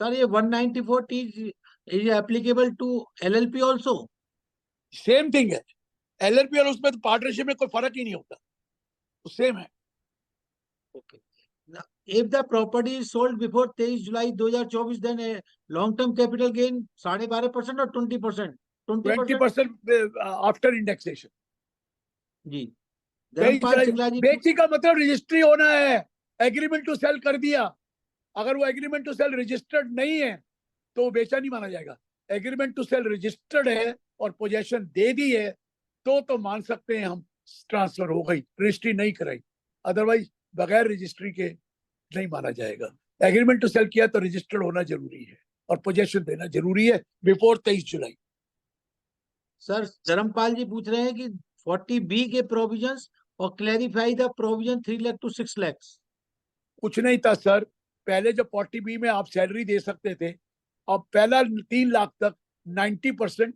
C: सर ये 194T is applicable to LLP also?
D: Same thing है, LLP और उसमें तो पार्टनरशिप में कोई फर्क ही नहीं होता, तो सेम है।
C: Okay. Now, if the property is sold before 23 July 2024, then a long-term capital gain 12.5% or 20%? 20%?
D: 20% after indexation.
C: जी। धर्मपाल सिंगला जी
D: बेची का मतलब रजिस्ट्री होना है, एग्रीमेंट टू सेल कर दिया, अगर वो एग्रीमेंट टू सेल रजिस्टर्ड नहीं है तो वो बेचा नहीं माना जाएगा। एग्रीमेंट टू सेल रजिस्टर्ड है और पोजेशन दे दी है तो मान सकते हैं हम ट्रांसफर हो गई, रजिस्ट्री नहीं कराई, अदरवाइज बगैर रजिस्ट्री के नहीं माना जाएगा। एग्रीमेंट टू सेल किया तो रजिस्टर्ड होना जरूरी है और पोजेशन देना जरूरी है before 23 July.
C: Sir Dharampal ji पूछ रहे हैं कि 40B के प्रोविजंस और clarify the provision 3 lakh to 6 lakh.
D: कुछ नहीं था सर, पहले जो 40B में आप सैलरी दे सकते थे, अब पहला 3 लाख तक 90%,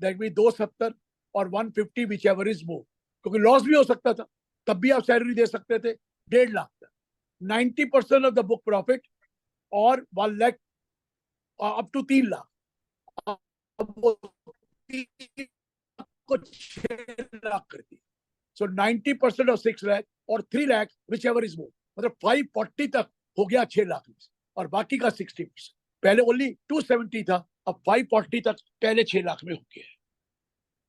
D: दैट मीन 270 और 150 विच एवर इज मोर, क्योंकि लॉस भी हो सकता था तब भी आप सैलरी दे सकते थे 1.5 लाख तक, 90% ऑफ द बुक प्रॉफिट और 1 लाख अप टू 3 लाख। अब वो 3 को 6 लाख कर दिया, सो 90% ऑफ 6 लाख और 3 lakh which ever is more, मतलब 540 तक हो गया 6 लाख में और बाकी का 60%। पहले ओनली 270 था, अब 540 तक पहले 6 लाख में हो गया है,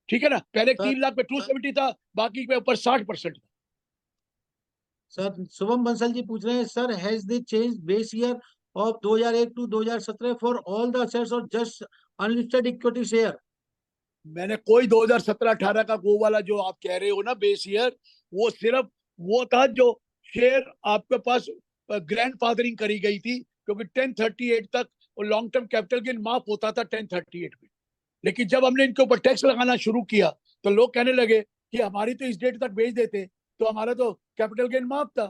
D: ठीक है ना। पहले 3 लाख में 270 था, बाकी के ऊपर 60% था।
C: सर शुभम बंसल जी पूछ रहे हैं, sir has they change base year of 2001 to 2017 for all the assets और जस्ट अनलिस्टेड इक्विटी शेयर?
D: मैंने कोई 2017-18 का वो वाला जो आप कह रहे हो ना बेस ईयर, वो सिर्फ वो था जो शेयर आपके पास ग्रैंड फादरिंग करी गई थी, क्योंकि 1038 तक लॉन्ग टर्म कैपिटल गेन माफ होता था 1038 में, लेकिन जब हमने इनके ऊपर टैक्स लगाना शुरू किया तो लोग कहने लगे कि हमारी तो इस डेट तक बेच देते तो हमारा तो कैपिटल गेन माफ था,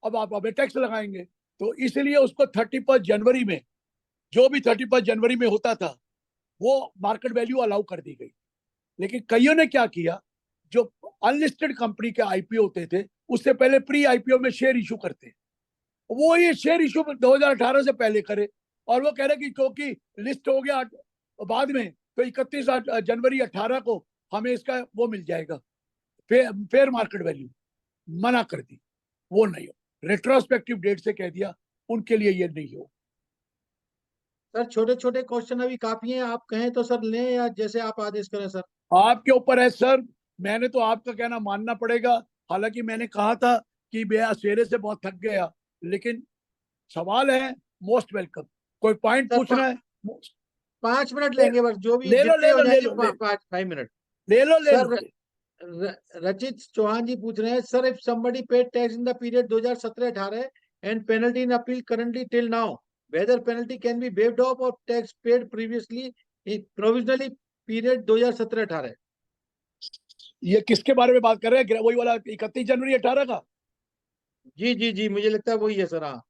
D: अब आप हमें टैक्स लगाएंगे, तो इसलिए उसको 31 जनवरी में, जो भी 31 जनवरी में होता था वो मार्केट वैल्यू अलाउ कर दी गई। लेकिन कईयों ने क्या किया, जो अनलिस्टेड कंपनी के आईपीओ होते थे उससे पहले प्री आईपीओ में शेयर इशू करते, वो ये शेयर इशू 2018 से पहले करे, और वो कह रहे कि क्योंकि लिस्ट हो गया बाद में तो 31 जनवरी 18 को हमें इसका वो मिल जाएगा फेयर मार्केट वैल्यू, मना कर दी, वो नहीं हो, रेट्रोस्पेक्टिव डेट से कह दिया उनके लिए ये नहीं हो।
C: सर छोटे छोटे क्वेश्चन अभी काफी हैं, आप कहें तो सर लें या जैसे आप आदेश करें सर।
D: आपके ऊपर है सर, मैंने तो आपका कहना मानना पड़ेगा, हालांकि मैंने कहा था कि मैं सवेरे से बहुत थक गया, लेकिन सवाल है मोस्ट वेलकम, कोई पॉइंट पूछना है
C: 5 मिनट लेंगे बस, जो भी
D: ले लो,
C: जितने हो
D: ले
C: जाएंगे
D: लो,
C: 5 मिनट।
D: ले लो
C: सर रचित चौहान जी पूछ रहे हैं, sir if somebody paid tax in the period 2017-18 and penalty in appeal currently till now, whether penalty can be waived off or tax paid previously in provisionally period 2017-18?
D: ये किसके बारे में बात कर रहे हैं, वही वाला 31 जनवरी 18 का?
C: जी मुझे लगता है वही है सर। हाँ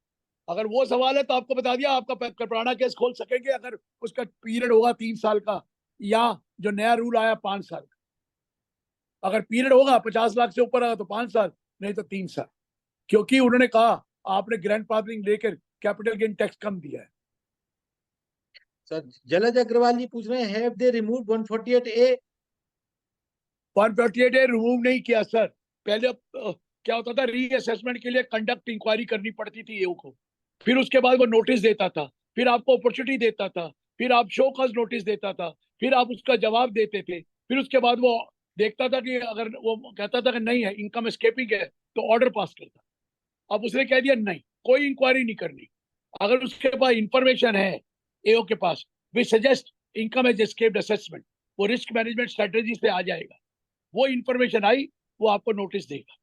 D: अगर वो सवाल है तो आपको बता दिया, आपका पुराना केस खोल सकेंगे अगर उसका पीरियड होगा 3 साल का, या जो नया रूल आया 5 साल का। अगर पीरियड होगा 50 लाख से ऊपर आगा तो 5 साल, नहीं तो 3 साल, क्योंकि उन्होंने कहा आपने ग्रैंडफादरिंग लेकर कैपिटल गेन टैक्स कम दिया है।
C: सर जलज अग्रवाल जी पूछ रहे हैं, have they remove 148A
D: 148 remove नहीं किया सर। पहले क्या होता था, रीअसेसमेंट के लिए कंडक्ट इंक्वायरी करनी पड़ती थी ईओ को, फिर उसके बाद वो नोटिस देता था, फिर आपको अपॉर्चुनिटी देता था, फिर आप शो कॉज नोटिस देता था, फिर आप उसका जवाब देते थे, फिर उसके बाद वो देखता था कि अगर वो कहता था कि नहीं है, इनकम एस्केपिंग है, तो ऑर्डर पास करता। अब उसने कह दिया नहीं, कोई इंक्वायरी नहीं करनी। अगर उसके पास इंफॉर्मेशन है एओ के पास, we suggest income as escaped assessment, वो रिस्क मैनेजमेंट स्ट्रेटेजी से आ जाएगा। वो इंफॉर्मेशन आई, वो आपको नोटिस देगा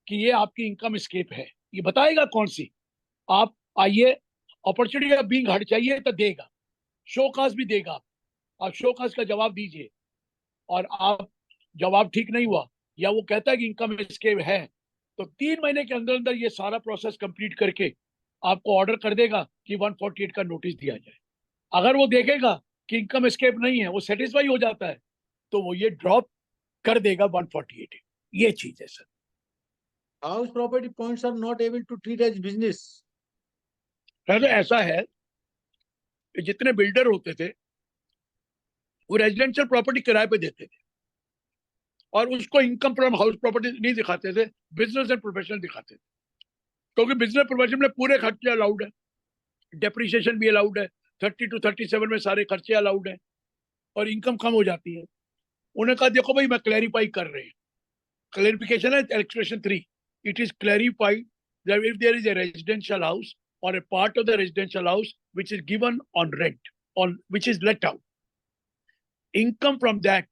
D: कि ये आपकी इनकम एस्केप है, ये बताएगा कौन सी। आप आइए, अपॉर्चुनिटी ऑफ बीइंग हर्ड चाहिए तो देगा, शो काज भी देगा। आप शो काज का जवाब दीजिए, और आप जवाब ठीक नहीं हुआ या वो कहता है कि इनकम एस्केप है, तो 3 महीने के अंदर अंदर ये सारा प्रोसेस कंप्लीट करके आपको ऑर्डर कर देगा कि 148 का नोटिस दिया जाए। अगर वो देखेगा कि इनकम एस्केप नहीं है, वो सेटिस्फाई हो जाता है, तो वो ये ड्रॉप कर देगा 148। ये चीज है sir.
C: House property points are not able to treat as business.
D: तो ऐसा है कि जितने बिल्डर होते थे वो रेजिडेंशियल प्रॉपर्टी किराए पे देते थे, और उसको इनकम फ्रॉम हाउस प्रॉपर्टी नहीं दिखाते थे, बिजनेस एंड प्रोफेशनल दिखाते थे। क्योंकि बिजनेस प्रोफेशन में पूरे खर्चे अलाउड है, डेप्रिसिएशन भी अलाउड है, 30 to 37 में सारे खर्चे अलाउड है, और इनकम कम हो जाती है। उन्होंने कहा देखो भाई, मैं क्लैरिफाई कर रहे हैं, क्लैरिफिकेशन है expression 3, it is clarified that if there is a residential house or a part of the residential house which is given on rent, on which is let out, income from that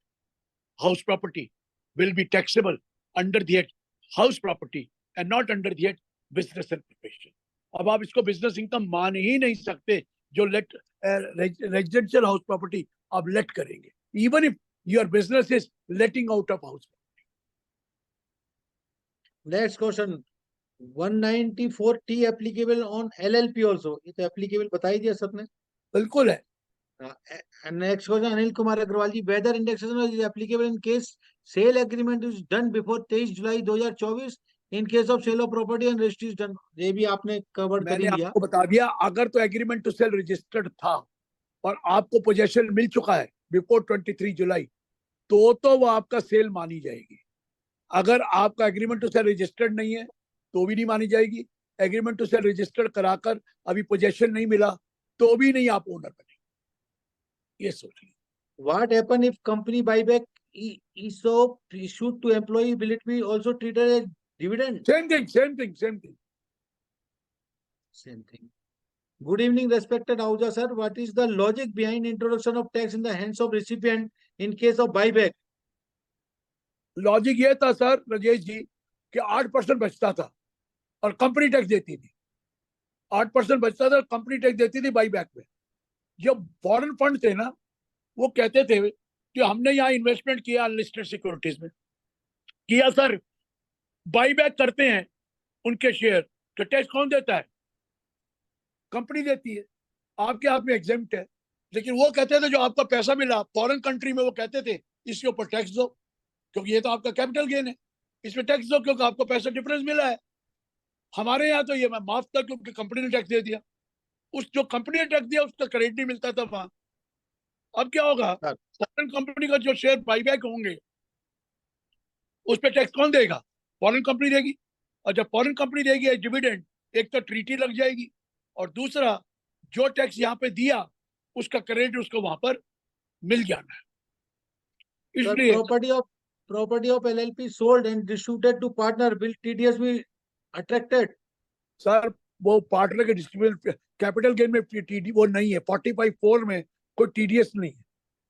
D: house property will be taxable under the house property and not under the business and profession. अब आप इसको बिजनेस इनकम मान ही नहीं सकते जो लेट रेजिडेंशियल हाउस प्रॉपर्टी आप लेट करेंगे, even if your business is letting out of house.
C: Next question, 194T applicable on LLP also, ये तो applicable बता ही दिया सबने।
D: बिल्कुल है।
C: Next question, Anil Kumar Agarwal ji, whether indexation is applicable in case sale agreement is done before 23 July 2024 in case of sale of property and registry is done. ये भी आपने कवर कर
D: मैंने
C: ही लिया।
D: आपको बता दिया, अगर तो एग्रीमेंट टू सेल रजिस्टर्ड था और आपको पोजेशन मिल चुका है बिफोर 23 जुलाई, तो वो आपका सेल मानी जाएगी। अगर आपका एग्रीमेंट टू सेल रजिस्टर्ड नहीं है तो भी नहीं मानी जाएगी। एग्रीमेंट टू सेल रजिस्टर्ड कराकर अभी पोजेशन नहीं मिला तो भी नहीं आप ओनर बनेंगे। ये सोचिए।
C: What happen if company buyback ESOP issued to employee, will it be also treated as dividend?
D: Same thing, same thing, same thing.
C: Same thing. Good evening, respected Ahuja sir. What is the logic behind introduction of tax in the hands of recipient in case of buyback?
D: Logic ये था सर राजेश जी कि 8% बचता था और कंपनी टैक्स देती थी। 8% बचता था, कंपनी टैक्स देती थी बाई बैक में। जब फॉरेन फंड थे ना, वो कहते थे कि हमने यहाँ इन्वेस्टमेंट किया अनलिस्टेड सिक्योरिटीज में, किया सर, बाई बैक करते हैं उनके शेयर, तो टैक्स कौन देता है? कंपनी देती है। आपके हाथ में एग्जेम्प्ट है, लेकिन वो कहते थे जो आपका पैसा मिला फॉरेन कंट्री में, वो कहते थे इसके ऊपर टैक्स दो, क्योंकि ये तो आपका कैपिटल गेन है, इसमें टैक्स दो क्योंकि आपको पैसा डिफरेंस मिला है। हमारे यहाँ तो ये मैं माफ था क्योंकि कंपनी ने टैक्स दे दिया। उस जो कंपनी ने टैक्स दिया उसका क्रेडिट नहीं मिलता था वहां। अब क्या होगा, फॉरेन कंपनी का जो शेयर बाईबैक होंगे उस पर टैक्स कौन देगा? फॉरेन कंपनी देगी। और जब फॉरेन कंपनी देगी डिविडेंड, एक तो ट्रीटी लग जाएगी, और दूसरा जो टैक्स यहाँ पे दिया उसका क्रेडिट उसको वहां पर मिल जाना है। इसलिए
C: property of LLP sold and distributed to partner, will TDS be attracted?
D: Sir वो पार्टनर के डिस्ट्रीब्यूट कैपिटल गेन में टीडी वो नहीं है, 45(4) में कोई टीडीएस नहीं है।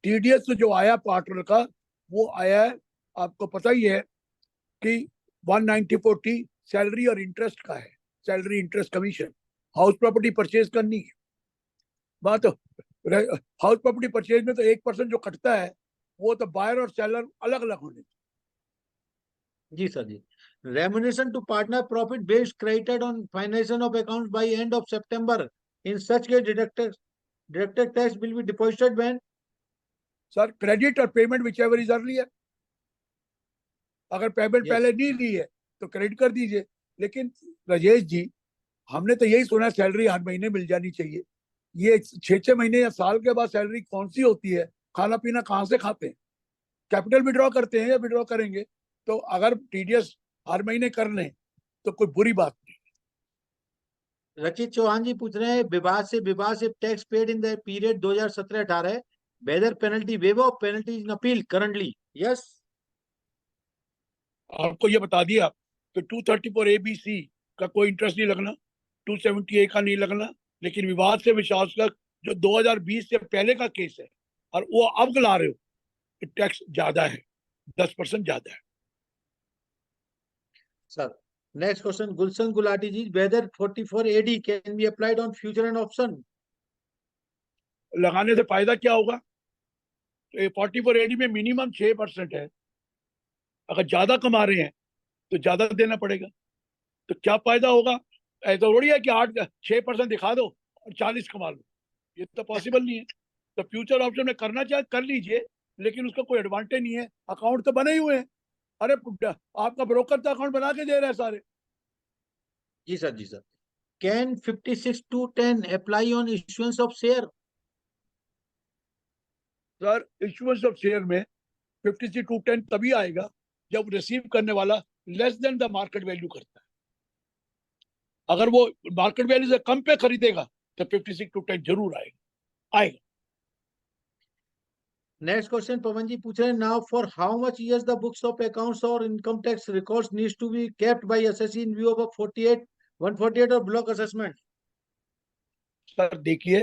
D: टीडीएस तो जो आया पार्टनर का वो आया है, आपको पता ही है कि 194T सैलरी और इंटरेस्ट का है, salary interest commission. House property purchase करनी है बात, हाउस प्रॉपर्टी परचेज में तो 1% जो कटता है वो तो बायर और सेलर अलग अलग होने।
C: जी सर जी। Remuneration to partner profit based credited on financial of accounts by end of September. In such case, deducted tax will be deposited when?
D: Sir credit और payment whichever is earlier. अगर पेमेंट
C: Yes.
D: पहले नहीं ली है तो क्रेडिट कर दीजिए। लेकिन राजेश जी, हमने तो यही सुना सैलरी हर महीने मिल जानी चाहिए। ये 6-6 महीने या साल के बाद सैलरी कौन सी होती है? खाना पीना कहाँ से खाते हैं? कैपिटल विड्रॉ करते हैं या विड्रॉ करेंगे, तो अगर टीडीएस हर महीने कर लें तो कोई बुरी बात नहीं।
C: रचित चौहान जी पूछ रहे हैं, विवाद से tax paid in the period 2017-18 whether penalty waive off penalty in appeal currently. Yes
D: आपको ये बता दिया कि 234 ABC का कोई इंटरेस्ट नहीं लगना, 270A का नहीं लगना, लेकिन विवाद से विश्वासघात जो 2020 से पहले का केस है और वो अब ला रहे हो, टैक्स ज्यादा है, 10% ज्यादा है।
C: Sir next question Gulshan Gulati ji, whether 44AD can be applied on future and option.
D: लगाने से फायदा क्या होगा? तो 44AD में मिनिमम 6% है, अगर ज्यादा कमा रहे हैं तो ज्यादा देना पड़ेगा, तो क्या फायदा होगा? ऐसा थोड़ी है कि 6% दिखा दो और 40 कमा लो, ये तो पॉसिबल नहीं है। तो फ्यूचर ऑप्शन में करना चाहे कर लीजिए, लेकिन उसका कोई एडवांटेज नहीं है, अकाउंट तो बने ही हुए हैं। अरे आपका ब्रोकर तो अकाउंट बना के दे रहा है सारे।
C: जी सर, जी sir. Can 56(2)(10 apply on issuance of share.
D: Sir issuance of share में 56(2)(10 तभी आएगा जब रिसीव करने वाला less than the market value करता है। अगर वो मार्केट वैल्यू से कम पे खरीदेगा तो 56(2)(10 जरूर आएगा।
C: नेक्स्ट क्वेश्चन पवन जी पूछ रहे हैं, now for how much years the books of accounts और income tax records needs to be kept by SSC in view of 148 और ब्लॉक असेसमेंट।
D: सर देखिए,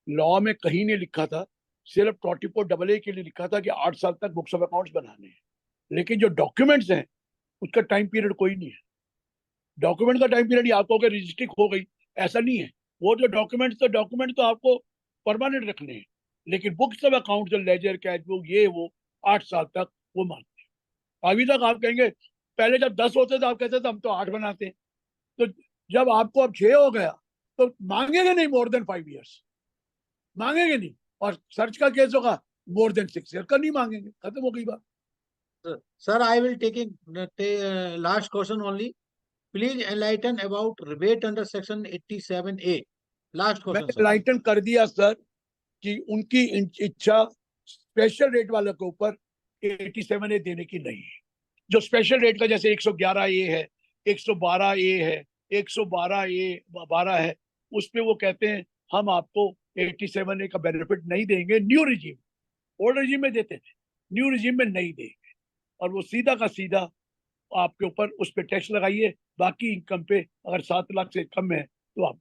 D: लॉ में कहीं नहीं लिखा था, सिर्फ 44AA के लिए लिखा था कि 8 साल तक बुक्स ऑफ अकाउंट्स बनाने हैं, लेकिन जो डॉक्यूमेंट्स हैं उसका टाइम पीरियड कोई नहीं है। डॉक्यूमेंट का टाइम पीरियड आपको अगर रजिस्ट्री हो गई ऐसा नहीं है, वो जो डॉक्यूमेंट तो आपको परमानेंट रखने हैं, लेकिन बुक्स ऑफ अकाउंट जो लेजर कैश बुक ये वो 8 साल तक वो मांगते हैं। अभी तक आप कहेंगे, पहले जब 10 होते थे आप कहते थे हम तो 8 बनाते हैं, तो जब आपको अब 6 हो गया तो मांगेंगे नहीं मोर देन 5 ईयर्स, मांगेंगे नहीं। और सर्च का केस होगा मोर देन 6 ईयर का नहीं मांगेंगे, खत्म हो गई बात।
C: Sir I will taking last question only, please enlighten about rebate under section 87A। Last question
D: मैंने
C: सर।
D: एनलाइटन कर दिया सर कि उनकी इच्छा स्पेशल रेट वालों के ऊपर 87A देने की नहीं है। जो स्पेशल रेट का जैसे 111A है, 112A है, 112A है, उस पे वो कहते हैं हम आपको 87A का बेनिफिट नहीं देंगे। न्यू रिजीम, ओल्ड रिजीम में देते थे, न्यू रिजीम में नहीं देंगे, और वो सीधा का सीधा आपके ऊपर उस पर टैक्स लगाइए, बाकी इनकम पे अगर 7 लाख से कम है तो आप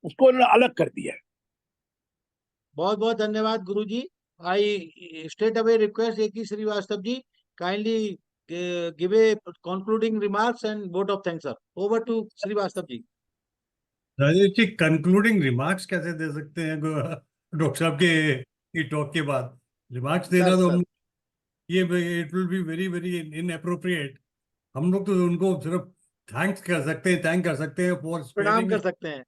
D: उसको अलग कर दिया है।
C: बहुत बहुत धन्यवाद Guruji. I straight away request A.K. Srivastava ji, kindly give a concluding remarks and vote of thanks sir. Over to Srivastava ji.
E: Rajesh ji, concluding remarks कैसे दे सकते हैं डॉक्टर साहब के टॉक के बाद? रिमार्क्स देना तो हम ये it will be very very inappropriate. हम लोग तो उनको सिर्फ थैंक कर सकते हैं फॉर
C: प्रणाम कर सकते हैं,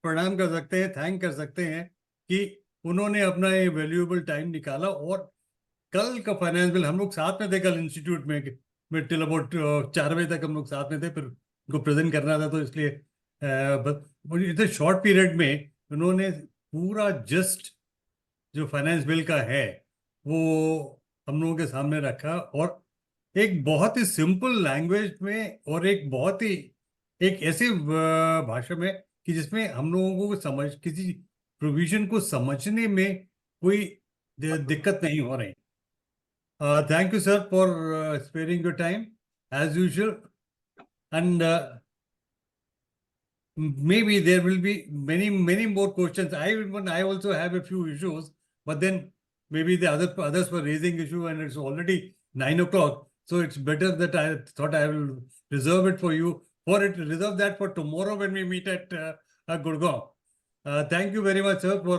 E: प्रणाम कर सकते हैं, थैंक कर सकते हैं कि उन्होंने अपना ये वैल्यूएबल टाइम निकाला। और कल का फाइनेंस बिल हम लोग साथ में थे, कल इंस्टीट्यूट में टिल अबाउट 4 बजे तक हम लोग साथ में थे, फिर उनको प्रेजेंट करना था, तो इसलिए इतने शॉर्ट पीरियड में उन्होंने पूरा जस्ट जो फाइनेंस बिल का है वो हम लोगों के सामने रखा, और एक बहुत ही सिंपल लैंग्वेज में और एक बहुत ही एक ऐसे भाषा में कि जिसमें हम लोगों को समझ किसी प्रोविजन को समझने में कोई दिक्कत नहीं हो रही। Thank you sir for sparing your time as usual, and maybe there will be many more questions. I also have a few issues, but then maybe the others were raising issue, and it's already 9 o'clock, so it's better that I thought I will reserve that for tomorrow when we meet at Gurgaon. Thank you very much sir for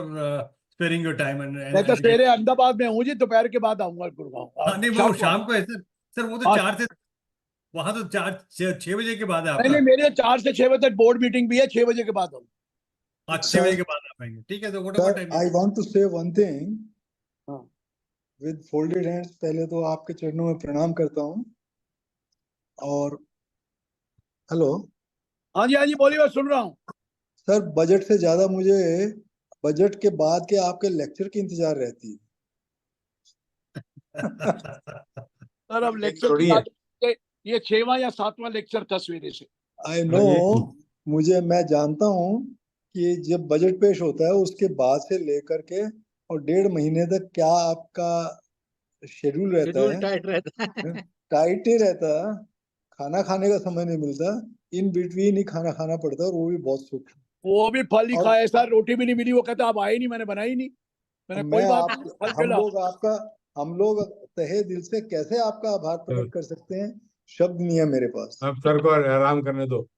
E: sparing your time
D: मैं तो सवेरे अहमदाबाद में हूँ जी, दोपहर के बाद आऊंगा गुड़गांव।
E: नहीं, वो शाम को है सर वो तो 4 से वहां तो 6 बजे के बाद है आपका।
D: नहीं, मेरे 4 से 6 बजे तक बोर्ड मीटिंग भी है, 6 बजे के बाद हो।
E: 6 बजे के बाद आप आएंगे, ठीक है? तो what time?
F: I want to say one thing
D: हाँ।
F: विद फोल्डेड हैंड्स, पहले तो आपके चरणों में प्रणाम करता हूँ। और हेलो
D: हाँ जी बोलिए, मैं सुन रहा हूँ।
F: सर, बजट से ज्यादा मुझे बजट के बाद के आपके लेक्चर की इंतजार रहती है।
D: सर अब लेक्चर
G: छोड़िए।
D: ये 6वां या 7वां लेक्चर था सवेरे से।
F: आई नो, मैं जानता हूँ कि जब बजट पेश होता है उसके बाद से लेकर के और 1.5 महीने तक क्या आपका शेड्यूल रहता
C: शेड्यूल
F: है,
C: टाइट रहता है।
F: टाइट ही रहता है। खाना खाने का समय नहीं मिलता, इन बिटवीन ही खाना खाना पड़ता है, और वो भी बहुत सूक्ष्म।
D: वो भी फल ही
F: और-
D: खाया सर, रोटी भी नहीं मिली। वो कहता आप आए नहीं, मैंने बनाई नहीं। मैंने कोई
F: मैं
D: बात
F: आप
D: नहीं, फल खिला।
F: हम लोग तहे दिल से कैसे आपका आभार प्रकट कर सकते हैं, शब्द नहीं है मेरे पास।
G: अब सर को आराम करने दो,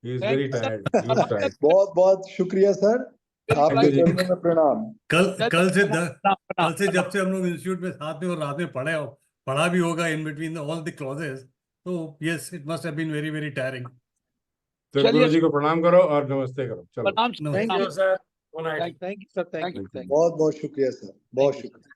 G: he is
D: Thank
G: very
D: you, sir.
G: Tired, he is tired.
F: बहुत बहुत शुक्रिया सर, आपके
G: जी।
F: चरणों में प्रणाम।
E: कल से जब से हम लोग इंस्टीट्यूट में साथ में और रात में पढ़ा भी होगा in between all the clauses, तो yes it must have been very very tiring.
G: Sir Guru ji को प्रणाम करो और नमस्ते करो। चलो
D: प्रणाम।
F: Thank
A: Thank you, sir. Good night.
C: Thank you sir, thank you.
F: बहुत बहुत शुक्रिया सर, बहुत शुक्रिया।